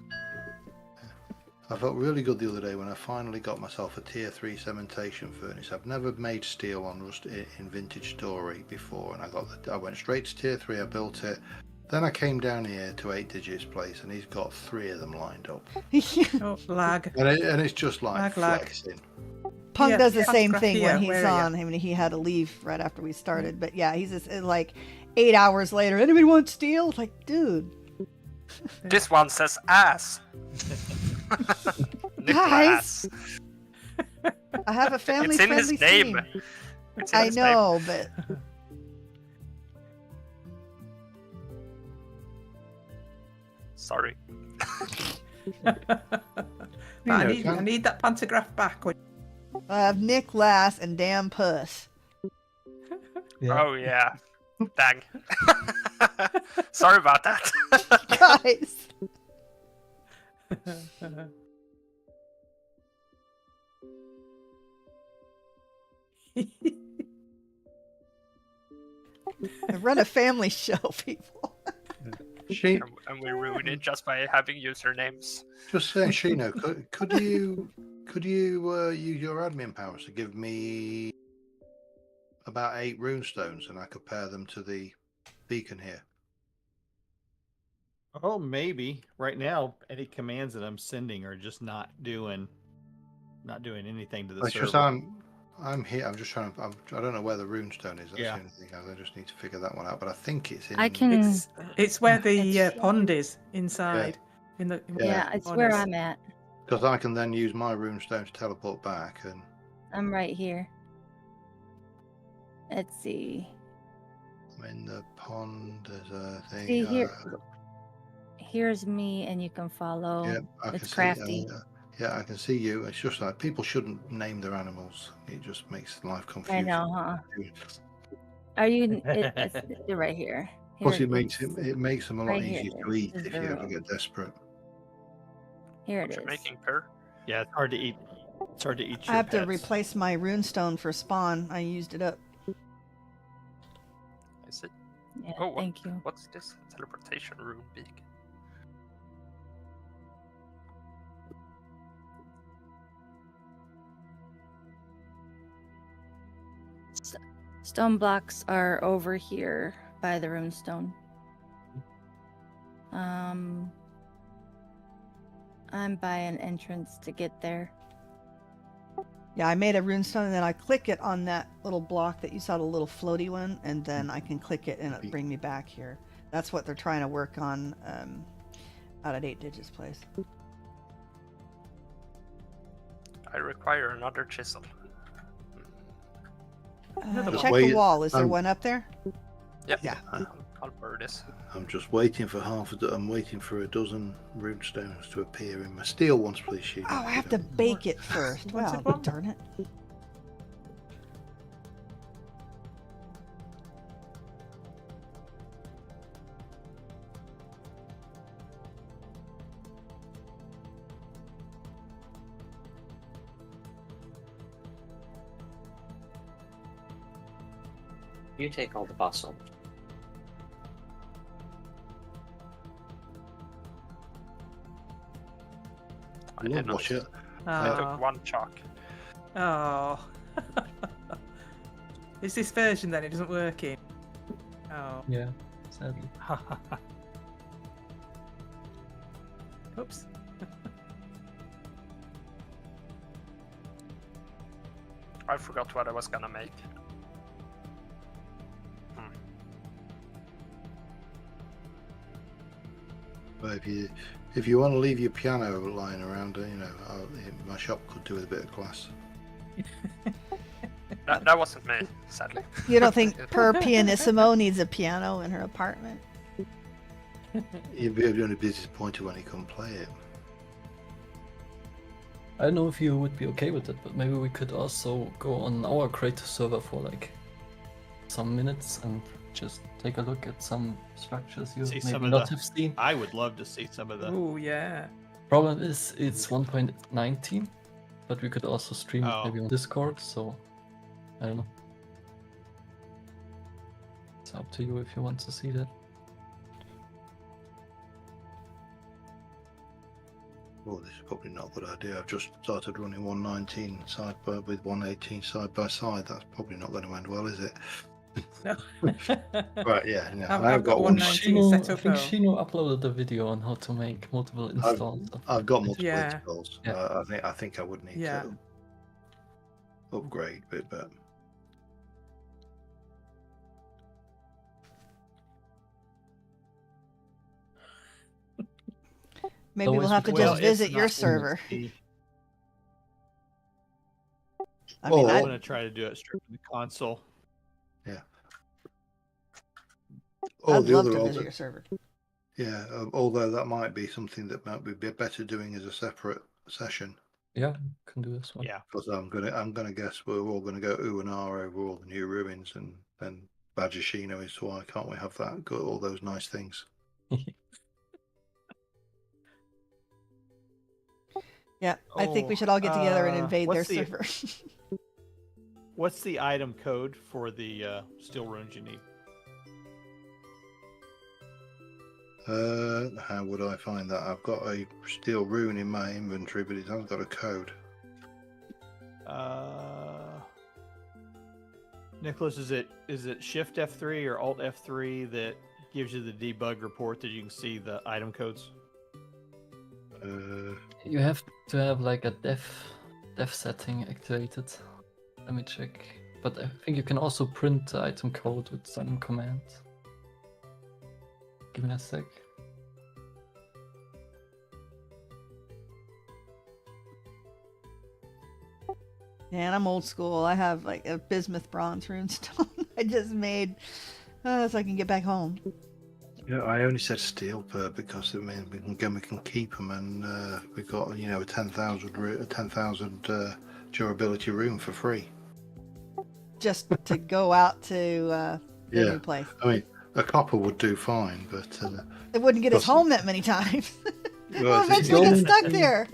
I felt really good the other day when I finally got myself a tier 3 cementation furnace. I've never made steel on Rust in Vintage Story before, and I went straight to tier 3. I built it. Then I came down here to 8 Digits place, and he's got 3 of them lined up, Oh, lag. and it's just like Lag. flexing. Punk Yeah, does the same photograph thing here, when he's where are ya? on. I mean, he had to leave right after we started, but yeah, he's just like 8 hours later. Anybody want steel? It's like, dude, This one says ass. Guys. Niclass. I have a family It's in friendly his name. stream. It's in I his know, but Name. Sorry. I know, need that pantograph back. I have Niclass and damn puss. Yeah. Oh yeah. Dang. Sorry about that. Guys. I run a family show, people. And we ruin it just by having usernames. Just saying, Shino, could you use your admin powers to give me about 8 runestones, and I could pair them to the beacon here? Oh, maybe. Right now, any commands that I'm sending are just not doing anything to the It's server. just I'm here. I'm just trying. I don't know where the runestone is. That's the only thing. I just need to figure that one out. But I think it's in. I can. It's where the pond is inside. Yeah, it's where I'm at. Because I can then use my runestone to teleport back, and I'm right here. Let's see. I'm in the pond. There's a thing. See here. Here's me, and you can follow. Yeah, it's crafty. Yeah, I can see you. It's just like people shouldn't name their animals. It just makes life confusing. I know, huh? Are you? They're right here. Plus, it makes them a lot easier to eat if you ever get desperate. Here it is. You're making Pyrrh? Yeah, it's hard to eat. It's hard to eat. I have to replace my runestone for spawn. I used it up. Is it? Yeah, oh, thank you. What's this teleportation room beacon? Stone blocks are over here by the runestone. I'm by an entrance to get there. Yeah, I made a runestone and then I click it on that little block that you saw, the little floaty one, and then I can click it and it'll bring me back here. That's what they're trying to work on out at 8 Digits Place. I require another chisel. Check the wall. Is there one up there? Yep. Yeah. I'll burn this. I'm just waiting for I'm waiting for a dozen runestones to appear in my steel ones, please, Sheena. Oh, I have to bake it first. Well, darn it. You take all the basalt. I didn't watch it. I took 1 chalk. Oh. It's this version then, it doesn't work in. Oh. Yeah, sadly. Oops. I forgot what I was gonna make. But if you want to leave your piano lying around, my shop could do with a bit of glass. That wasn't me, sadly. You don't think Pyrrh Pianissimo needs a piano in her apartment? You'd be only disappointed when he couldn't play it. I don't know if you would be okay with it, but maybe we could also go on our creative server for like some minutes and just take a look at some structures you maybe not have seen. I would love to see some of the. Oh yeah. Problem is it's 1.19, but we could also stream it maybe on Discord. So I don't know. It's up to you if you want to see that. Oh, this is probably not a good idea. I've just started running 119 with 118 side by side. That's probably not going to end well, is it? No. Right, yeah. No, I've got 119 set up. I think Shino uploaded a video on how to make multiple installs. I've got multiple Yeah. installs. Yeah. I think I would need to upgrade a bit, but Maybe we'll have to just visit your server. I mean, I want to try to do it straight from the console. Yeah. I'd love to visit your server. Yeah, although that might be something that might be better doing as a separate session. Yeah, can do this one. Yeah. Because I'm gonna guess we're all gonna go ooh and ah over all the new ruins, and then Badgershino is why can't we have that? Got all those nice things. Yeah, I think we should all get together and invade their what's the- server. What's the item code for the steel runes you need? How would I find that? I've got a steel rune in my inventory, but it hasn't got a code. Niclass, is it Shift F3 or Alt F3 that gives you the debug report that you can see the item codes? You have to have like a def setting activated. Let me check. But I think you can also print the item code with some command. Give me a sec. Man, I'm old school. I have like a bismuth bronze runestone I just made so I can get back home. Yeah, I only said steel because it means we can keep them, and we got a 10,000 durability room for free. Just to go out to the new place. I mean, a copper would do fine, but It wouldn't get us home that many times. Well, We'll eventually get stuck there.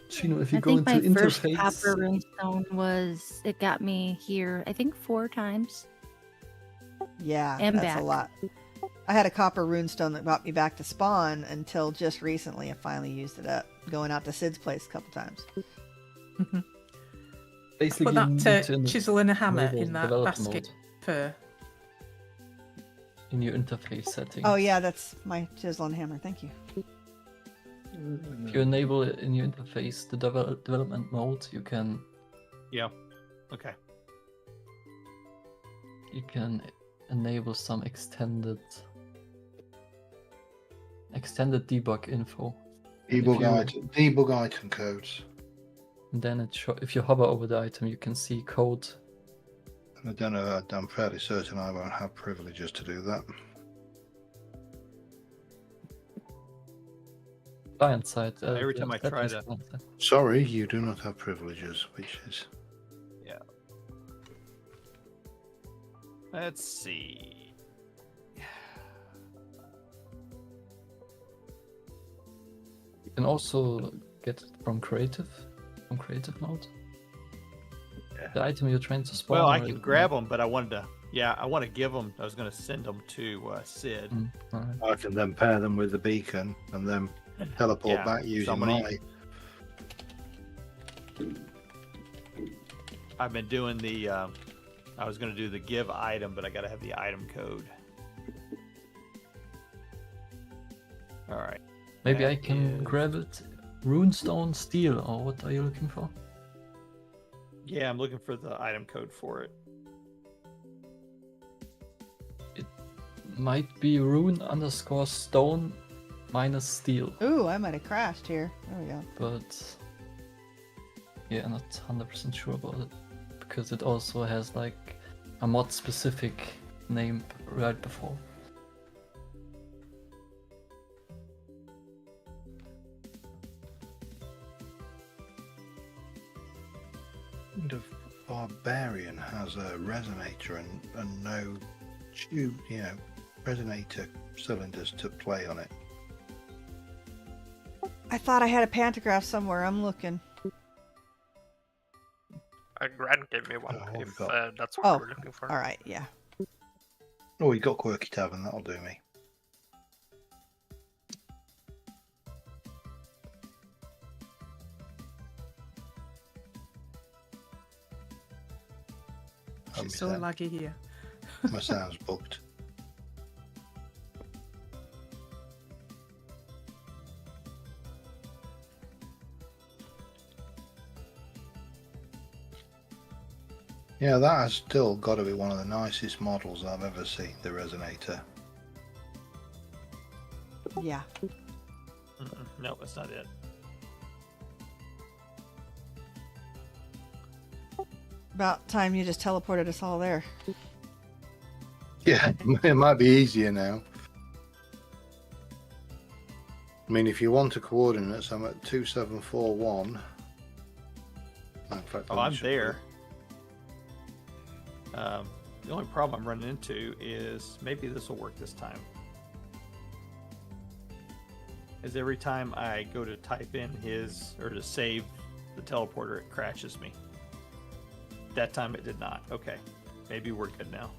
Chino, if you I go think into my first interface, copper runestone it got me here, I think 4 times. Yeah, And that's back. a lot. I had a copper runestone that brought me back to spawn until just recently I finally used it up, going out to Sid's place a couple times. basically Put you that need to chisel and a hammer enable in that develop basket. Per. in your interface settings. Oh yeah, that's my chisel and hammer. Thank you. If you enable it in your interface, the development mode, you can Okay. enable some extended debug info. debug item codes. And then if you hover over the item, you can see code. I don't know. I'm fairly certain I won't have privileges to do that. Client side. Every time I try settings to- client side. Sorry, you do not have privileges, which is Let's see. You can also get it from creative mode. Yeah. The item you're trying to spawn. Well, I or can you grab them, but I want to give them. I was going to send them to Sid. Alright. I can then pair them with the beacon and then teleport back using my. I've been doing the. I was going to do the give item, but I got to have the item code. All right. Maybe I That can is- grab it. Runestone steel, or what are you looking for? Yeah, I'm looking for the item code for it. Might be rune_stone minus steel, Ooh, I might have crashed here. There we go. but yeah, not 100% sure about it because it also has like a mod specific name right before. The barbarian has a resonator and no tube, resonator cylinders to play on it. I thought I had a pantograph somewhere. I'm looking. Gran gave me one Oh, if we got- that's what Oh, we're looking for. all right, yeah. Oh, we got Quirky Tavern. That'll do me. It's so laggy here. My sound's booked. Yeah, that has still got to be one of the nicest models I've ever seen, the resonator. Yeah. No, that's not it. About time you just teleported us all there. Yeah, it might be easier now. I mean, if you want the coordinates, I'm at 2741. In fact, Oh, I'm there. The only problem I'm running into is maybe this will work this time. Is every time I go to type in or to save the teleporter, it crashes me. That time it did not. Okay. Maybe we're good now.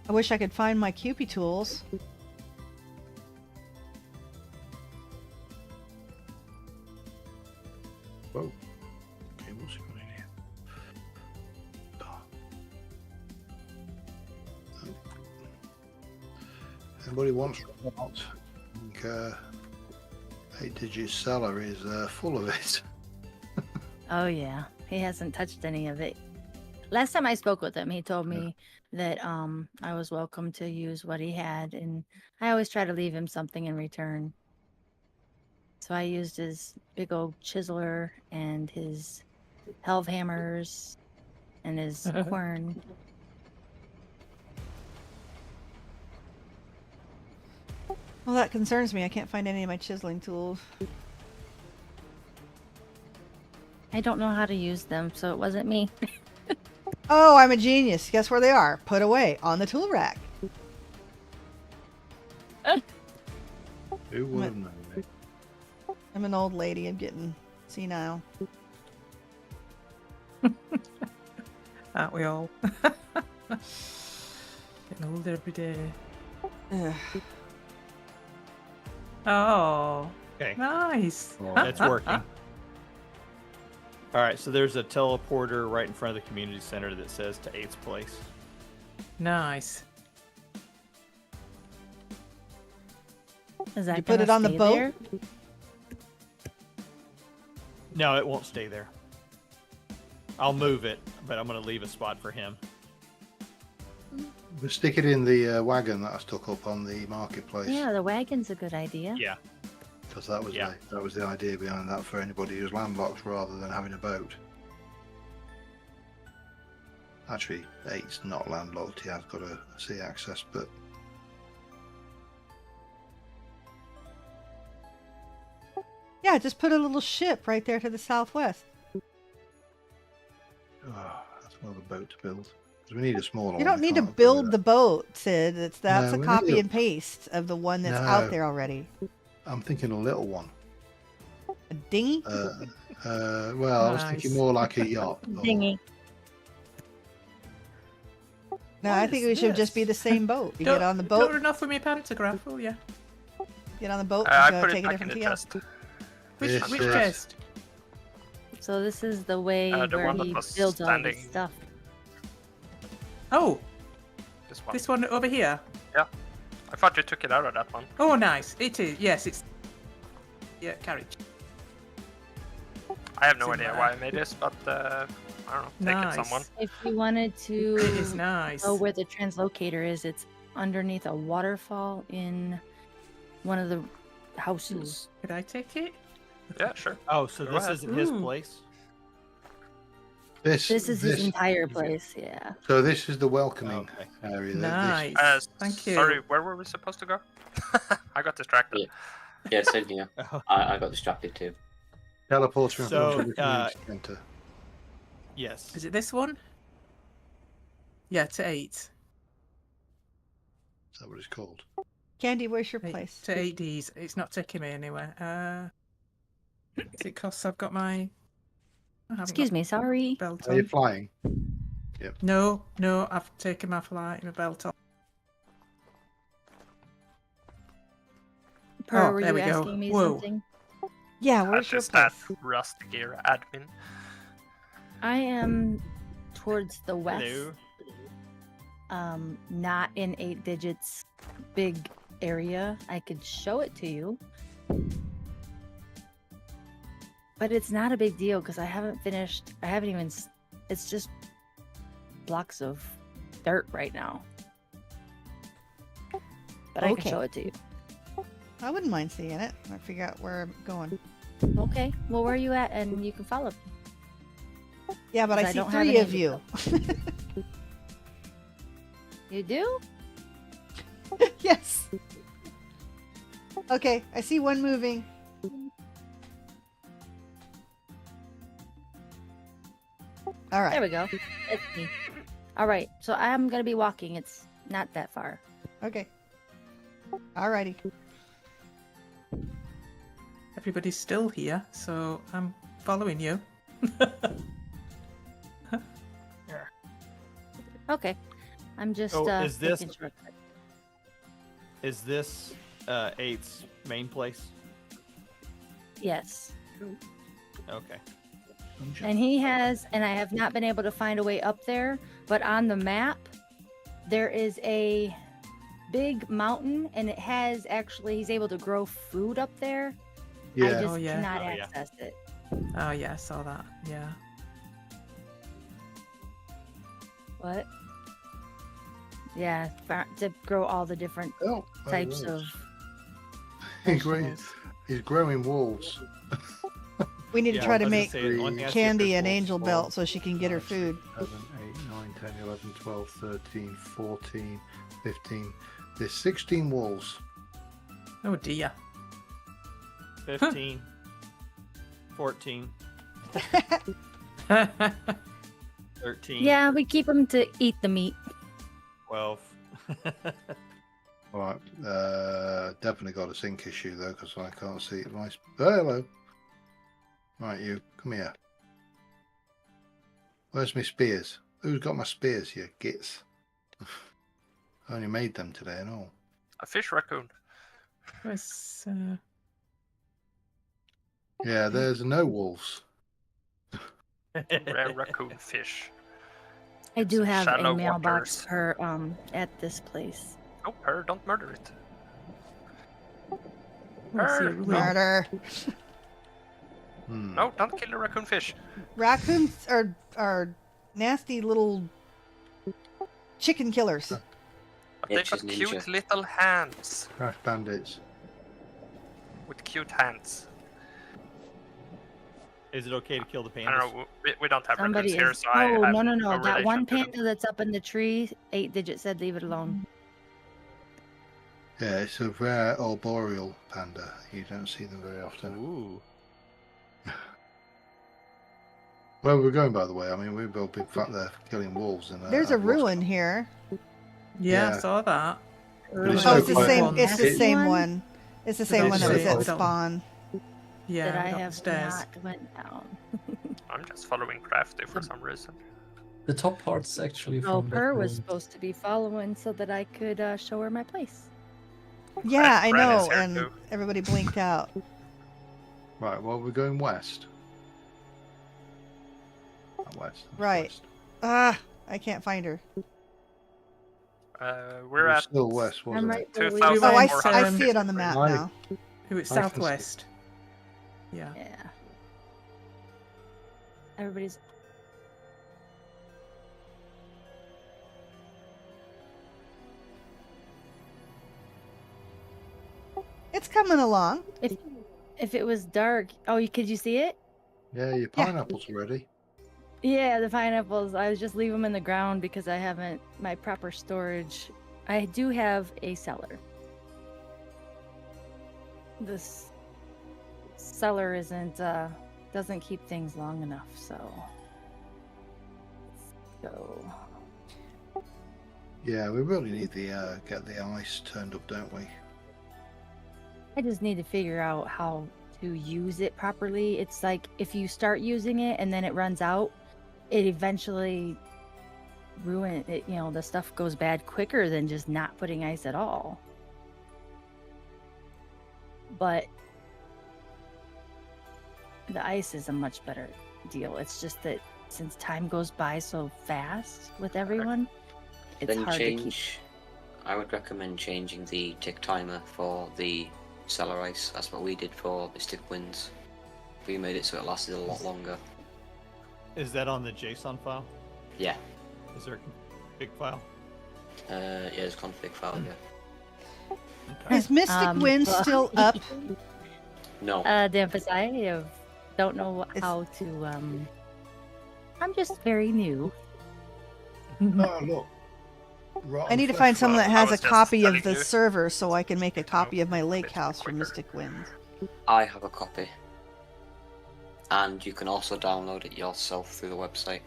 I wish I could find my Cupid tools. Whoa. Okay, what's going on here? Anybody wants what? I think 8-digit seller is full of it. Oh yeah, he hasn't touched any of it. Last time I spoke with him, he told me that I was welcome to use what he had, and I always try to leave him something in return. So I used his big old chiseler and his helve hammers and his quern. Well, that concerns me. I can't find any of my chiseling tools. I don't know how to use them, so it wasn't me. Oh, I'm a genius. Guess where they are? Put away on the tool rack. Who would have known it? I'm an old lady. I'm getting senile. Aren't we all? Getting older every day. Ugh. Oh, Okay. nice. That's working. All right, so there's a teleporter right in front of the community center that says to 8th place. Nice. Is that You put gonna it on the stay boat? there? No, it won't stay there. I'll move it, but I'm going to leave a spot for him. We'll stick it in the wagon that I stuck up on the marketplace. Yeah, the wagon's a good idea. Yeah. Because that was the idea behind that for anybody who's landlocked rather than having a boat. Actually, 8's not landlocked. He has got a sea access, but Yeah, just put a little ship right there to the southwest. that's another boat to build. Because we need a smaller one. You don't We need to can't build do the that. boat, Sid. That's No, a we copy need a- and paste of the one that's No. out there already. I'm thinking a little one. A dinghy? Well, I was thinking Nice. more like a yacht. or- Dinghy. No, I What think is it should just be the this? same boat. You Don't, get on the don't boat, run off with me pantograph, will ya? get on the boat, I and put go it take a back in different the tea. chest. Which Yes, which yes. chest? So this is the way The where one that he was builds all standing. his stuff. Oh, This one. this one over here. I thought you took it out of that one. Oh, nice. It is. Yes, it's. Yeah, carriage. I have no It's in idea there. why I made this, but I don't know. Take Nice. it, someone. If you wanted to It is nice. know where the translocator is, it's underneath a waterfall in one of the houses. Could I take it? Yeah, sure. Oh, so Go this ahead. isn't his Ooh. place? This is his entire place, yeah. So this is the welcoming Okay. area. Nice. Thank you. Sorry, where were we supposed to go? I got distracted. Yeah, same here. I got distracted too. Teleporter in So, front of the community centre. Yes. Is it this one? Yeah, to 8. Is that what it's called? Candy, where's your Eight- place? To 8Ds. It's not taking me anywhere. Is it because I've got my. I haven't Excuse got me, sorry. Belt Are you on. flying? No, I've taken my flight, my belt on. Pyrrh, Oh, were there you we go. asking me Whoa. something? Yeah, That where's your is that place? Rust Gear admin. I am towards the west. Hello. Not in 8 digits big area. I could show it to you. But it's not a big deal because I haven't finished. I haven't even. It's just blocks of dirt right now. But I Okay. can show it to you. I wouldn't mind seeing it. I figure out where I'm going. Okay. Well, where are you at? And you can follow me. Yeah, but I 'Cause I see don't have 3 any of you. You do? Yes. Okay, I see one moving. All right. There we go. That's me. All right, so I'm gonna be walking. It's not that far. Okay. Alrighty. Everybody's still here, so I'm following you. Okay. I'm just So is this- making sure. Is this 8's main place? Yes. Okay. And he has, and I have not been able to find a way up there, but on the map, there is a big mountain, and it has actually, he's able to grow food up there. I Yeah. just Oh, yeah. cannot Oh, yeah. access it. Oh yeah, I saw that. Yeah. What? Yeah, to grow all the different Oh, types of. He's growing wolves. We need to Yeah, try I to was gonna make say, the only thing I see Candy is an wolves. angel belt so she can get her food. 7, 8, 9, 10, 11, 12, 13, 14, 15. There's 16 wolves. Oh dear. 15. 14. 13. Yeah, we keep them to eat the meat. 12. All right. Definitely got a sync issue though, because I can't see it. Oh, hello. Right, you come here. Where's my spears? Who's got my spears? You gits. I only made them today and all. A fish raccoon. Where's, Yeah, there's no wolves. Rare raccoon fish. I do have Shallow a mailbox waters. per at this place. Oh, Pyrrh, don't murder it. where's the Pyrrh, room? Murder. No, don't kill the raccoon fish. Raccoons are nasty little chicken killers. But they've Bitches got cute ninja. little hands. Crash bandits. With cute hands. Is it okay to kill the I pandas? don't know, we don't have Somebody raccoons here, is. so I Oh, have no. no That one relation to them. panda that's up in the tree, 8-digit said leave it alone. Yeah, it's a rare arboreal panda. You don't see them very often. Ooh. Where we're going, by the way, I mean, we've all been there killing wolves. And There's a I've lost- ruin here. Yeah, Yeah. I saw that. But it's Oh, so it's the quiet. same. It's the This same one? one. It's the We same don't one that was see it. at We don't- spawn. Yeah, that I we got have upstairs. not went down. I'm just following Crafty for some reason. The top part's actually Oh, from that Pyrrh was room. supposed to be following so that I could show her my place. Yeah, I Bren is know, here and too. everybody blinked out. Right, well, we're going west. Not west. that's Right. west. Ah, I can't find her. We're It was at still west, wasn't I'm it? right where we 2000. Oh, I, were. I see it on the map Hi. now. Who it's I can see. southwest. Yeah. Yeah. Everybody's. It's coming along. If it was dark, could you see it? Yeah, your pineapples are ready. Yeah, the pineapples. I was just leave them in the ground because I haven't my proper storage. I do have a cellar. This cellar doesn't keep things long enough, so let's go. Yeah, we really need the get the ice turned up, don't we? I just need to figure out how to use it properly. It's like if you start using it and then it runs out, it eventually ruin it. You know, the stuff goes bad quicker than just not putting ice at all. But the ice is a much better deal. It's just that since time goes by so fast with everyone, it's Then hard to keep. change. I would recommend changing the tick timer for the cellar ice. That's what we did for Mystic Winds. We made it so it lasted a lot longer. Is that on the JSON file? Yeah. Is there a big file? Yeah, there's config file. Yeah. Okay. Is Mystic Wind well, still up? No. Dampus, I don't know how to. I'm just very new. Oh, look. I need to find someone that has a was just copy of telling the you. server so I can make a copy of my lake bit house for quicker. Mystic Winds. I have a copy. And you can also download it yourself through the website.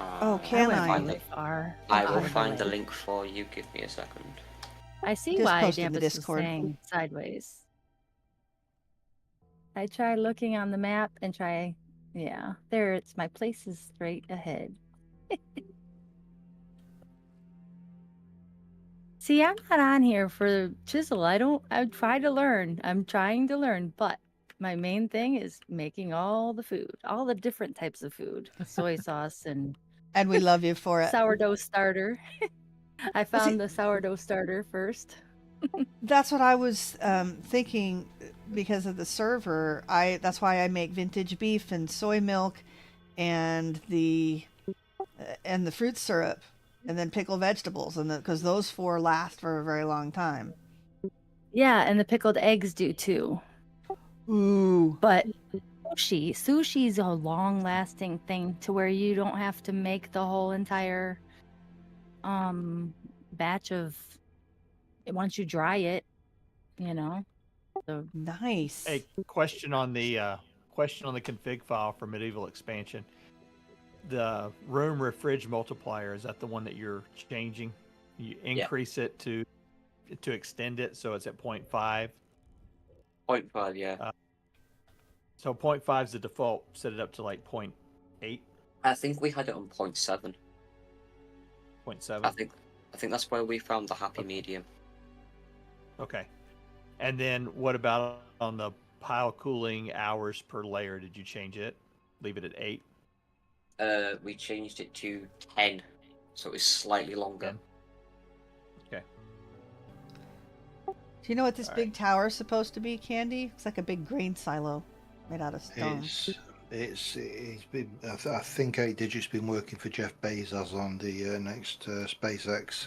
Oh, can went I? really far. I will out of find the way. link for you. Give me a second. I see Just why post in the Dampus was Discord. saying sideways. I try looking on the map and try. Yeah, there. It's my place is straight ahead. See, I'm not on here for chisel. I try to learn. I'm trying to learn, but my main thing is making all the food, all the different types of food, soy sauce and And we love you for it. sourdough starter. I Well, see- found the sourdough starter first. That's what I was thinking because of the server. That's why I make vintage beef and soy milk and the fruit syrup and then pickled vegetables, and because those 4 last for a very long time. Yeah, and the pickled eggs do too. Ooh. But sushi's a long-lasting thing to where you don't have to make the whole entire batch of once you dry it, you know. So Nice. A question on the config file for Medieval Expansion. The room refrig multiplier, is that the one that you're changing? You increase it to extend it so it's at 0.5. 0.5, yeah. So 0.5 is the default. Set it up to like 0.8. I think we had it on 0.7. 0.7. I think that's where we found the happy medium. Okay. And then what about on the pile cooling hours per layer? Did you change it? Leave it at 8? We changed it to 10, so it's slightly longer. 10. Okay. Do you know what this big tower is supposed to be, Candy? It's like a big grain silo made out of stone. It's been. I think 8 Digit's been working for Jeff Bezos on the next SpaceX.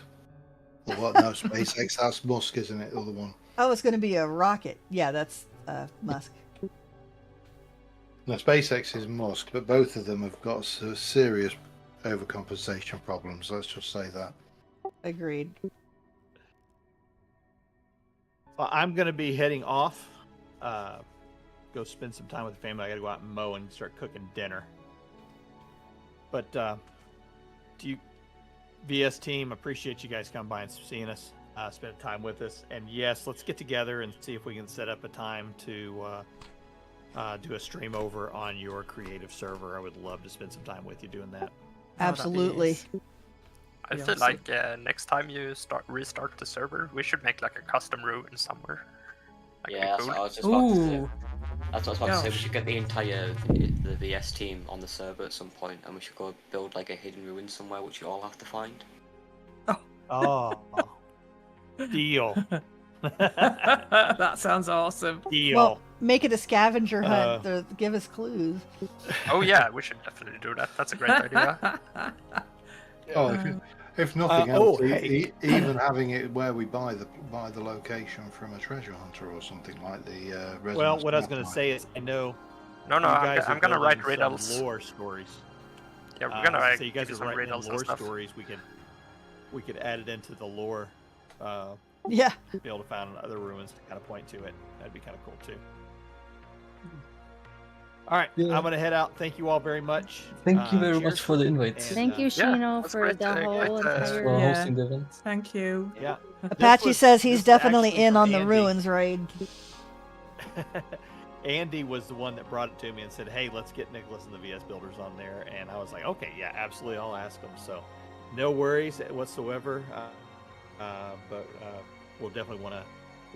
Or what? No, SpaceX. That's Musk, isn't it? The other one. Oh, it's going to be a rocket. Yeah, that's Musk. No, SpaceX is Musk, but both of them have got serious overcompensation problems. Let's just say that. Agreed. Well, I'm going to be heading off. Go spend some time with the family. I got to go out and mow and start cooking dinner. But do you, VS team, appreciate you guys coming by and seeing us, spend time with us. And yes, let's get together and see if we can set up a time to do a stream over on your creative server. I would love to spend some time with you doing that. Absolutely. I feel like next time you restart the server, we should make like a custom ruin somewhere. That'd Yeah, be that's cool. what I was just about to say. That's what I was about to say. We should get the entire the VS team on the server at some point, and we should go build like a hidden ruin somewhere, which you all have to find. Oh, deal. That sounds awesome. Deal. Well, make it a scavenger hunt to give us clues. Oh yeah, we should definitely do that. That's a great idea. Oh, if nothing else, hey. even having it where we buy the location from a treasure hunter or something like the. Well, what I was going to say is, I know. No, you guys I'm are gonna write building some riddles. lore stories. Yeah, we're gonna write so you guys are some writing riddles and lore stuff. stories. We could add it into the lore. Yeah. Be able to find other ruins to kind of point to it. That'd be kind of cool too. All right, Yeah. I'm gonna head out. Thank you all very much. Thank you very cheers. much for the invite. And, Thank you, Shino, for the whole entire. For Yeah. hosting the event. Thank you. Yeah. Apache says he's this definitely actually in from on the Andy. ruins raid. Andy was the one that brought it to me and said, "Hey, let's get Niclass and the VS Builders on there." And I was like, "Okay, yeah, absolutely, I'll ask them." So, no worries whatsoever. But we'll definitely want to.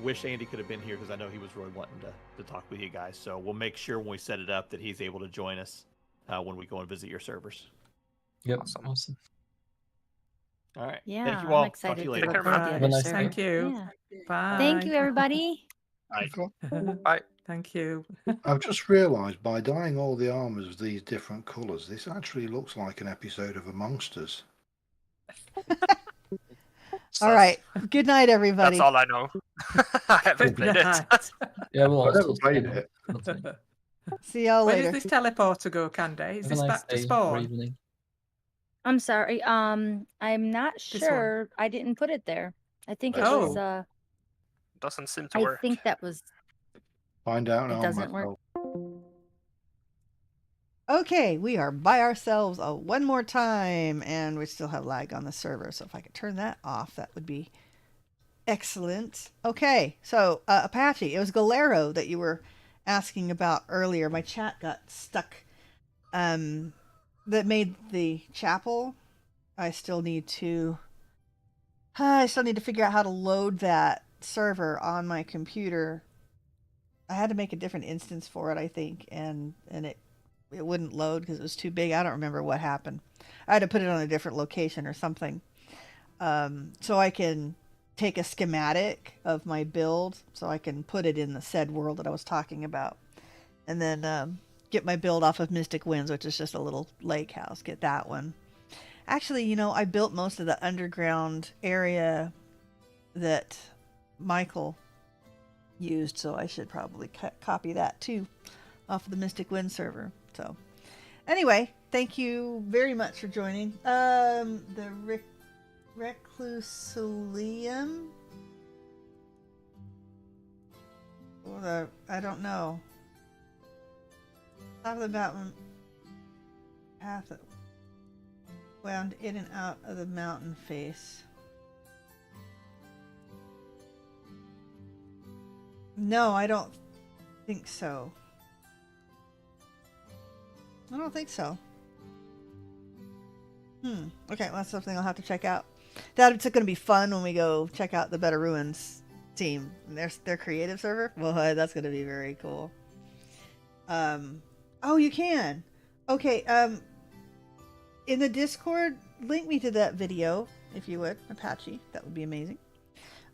Wish Andy could have been here because I know he was really wanting to talk with you guys. So we'll make sure when we set it up that he's able to join us when we go and visit your servers. Yep, Awesome. awesome. All right. Yeah, Thank you I'm all. excited Talk to you to later. work Take with care, the man. other Have a nice server. Thank you. Yeah. Bye. Thank you, everybody. Bye. Thank you. I've just realised by dyeing all the armours of these different colours, this actually looks like an episode of Amongst Us. All right. Good night, everybody. That's all I know. I haven't played it. Yeah, we'll I've never also played stream it. That's fine. See y'all Where later. does this teleporter go, Candy? Is Have a this nice back to day or spawn? evening. I'm sorry. I'm not This one. sure. I didn't put it there. I think it Oh. was. Doesn't seem to I work. think that was. Find out It now doesn't work. myself. Okay, we are by ourselves one more time, and we still have lag on the server. So if I could turn that off, that would be excellent. Okay, so Apache, it was Galero that you were asking about earlier. My chat got stuck. That made the chapel. I still need to figure out how to load that server on my computer. I had to make a different instance for it, I think, and it wouldn't load because it was too big. I don't remember what happened. I had to put it on a different location or something. So I can take a schematic of my build so I can put it in the said world that I was talking about. And then get my build off of Mystic Winds, which is just a little lake house. Get that one. Actually, you know, I built most of the underground area that Michael used, so I should probably copy that too off of the Mystic Wind server. So anyway, thank you very much for joining. The Reclusulium, or I don't know. Top of the mountain path that wound in and out of the mountain face. No, I don't think so. I don't think so. Okay, well, that's something I'll have to check out. That's going to be fun when we go check out the Better Ruins team. Their creative server. Well, that's going to be very cool. Oh, you can. Okay. In the Discord, link me to that video if you would, Apache. That would be amazing.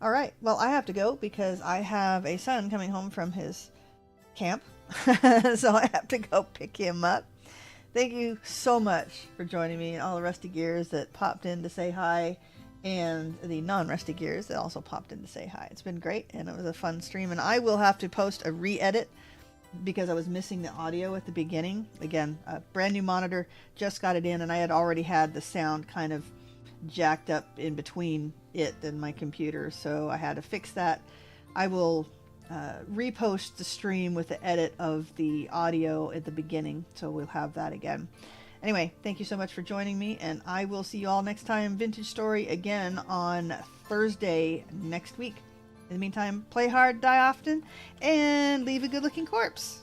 All right. Well, I have to go because I have a son coming home from his camp, so I have to go pick him up. Thank you so much for joining me, and all the Rusty Gears that popped in to say hi, and the non-Rusty Gears that also popped in to say hi. It's been great, and it was a fun stream, and I will have to post a re-edit because I was missing the audio at the beginning. Again, a brand new monitor, just got it in, and I had already had the sound kind of jacked up in between it and my computer, so I had to fix that. I will repost the stream with the edit of the audio at the beginning, so we'll have that again. Anyway, thank you so much for joining me, and I will see you all next time. Vintage Story again on Thursday next week. In the meantime, play hard, die often, and leave a good-looking corpse.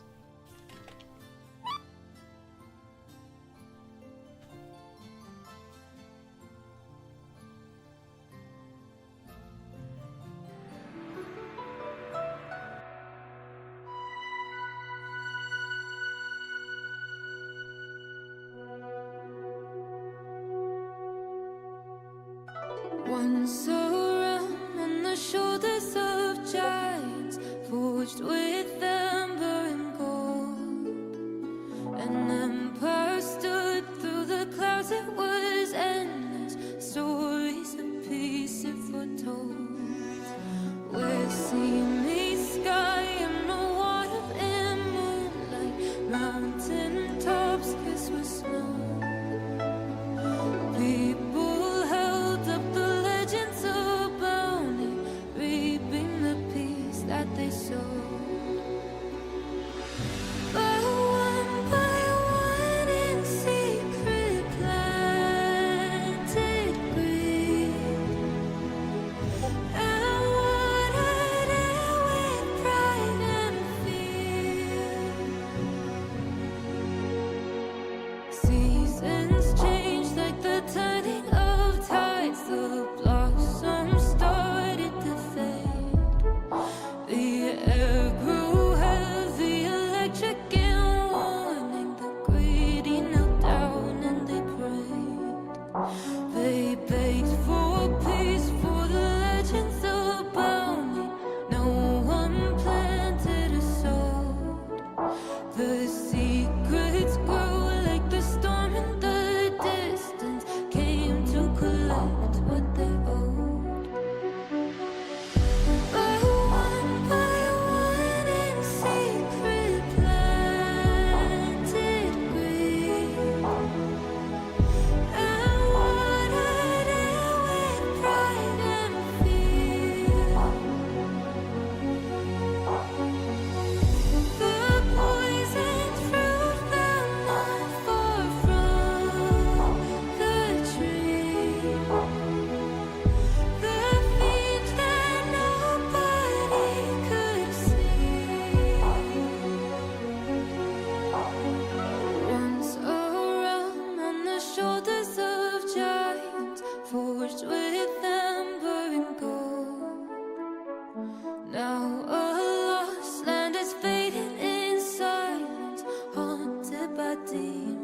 Once around on the shoulders of giants, forged with amber and gold. An empire stood through the clouds, it was endless. Stories of peace it foretold. Where sea meets sky and the water in moonlight, mountain tops kissed with snow. People held up the legends of bounty, reaping the peace that they sowed. By one in secret planted greed, and watered it with pride and fear. See Now a lost land is fading in silence, haunted by demons.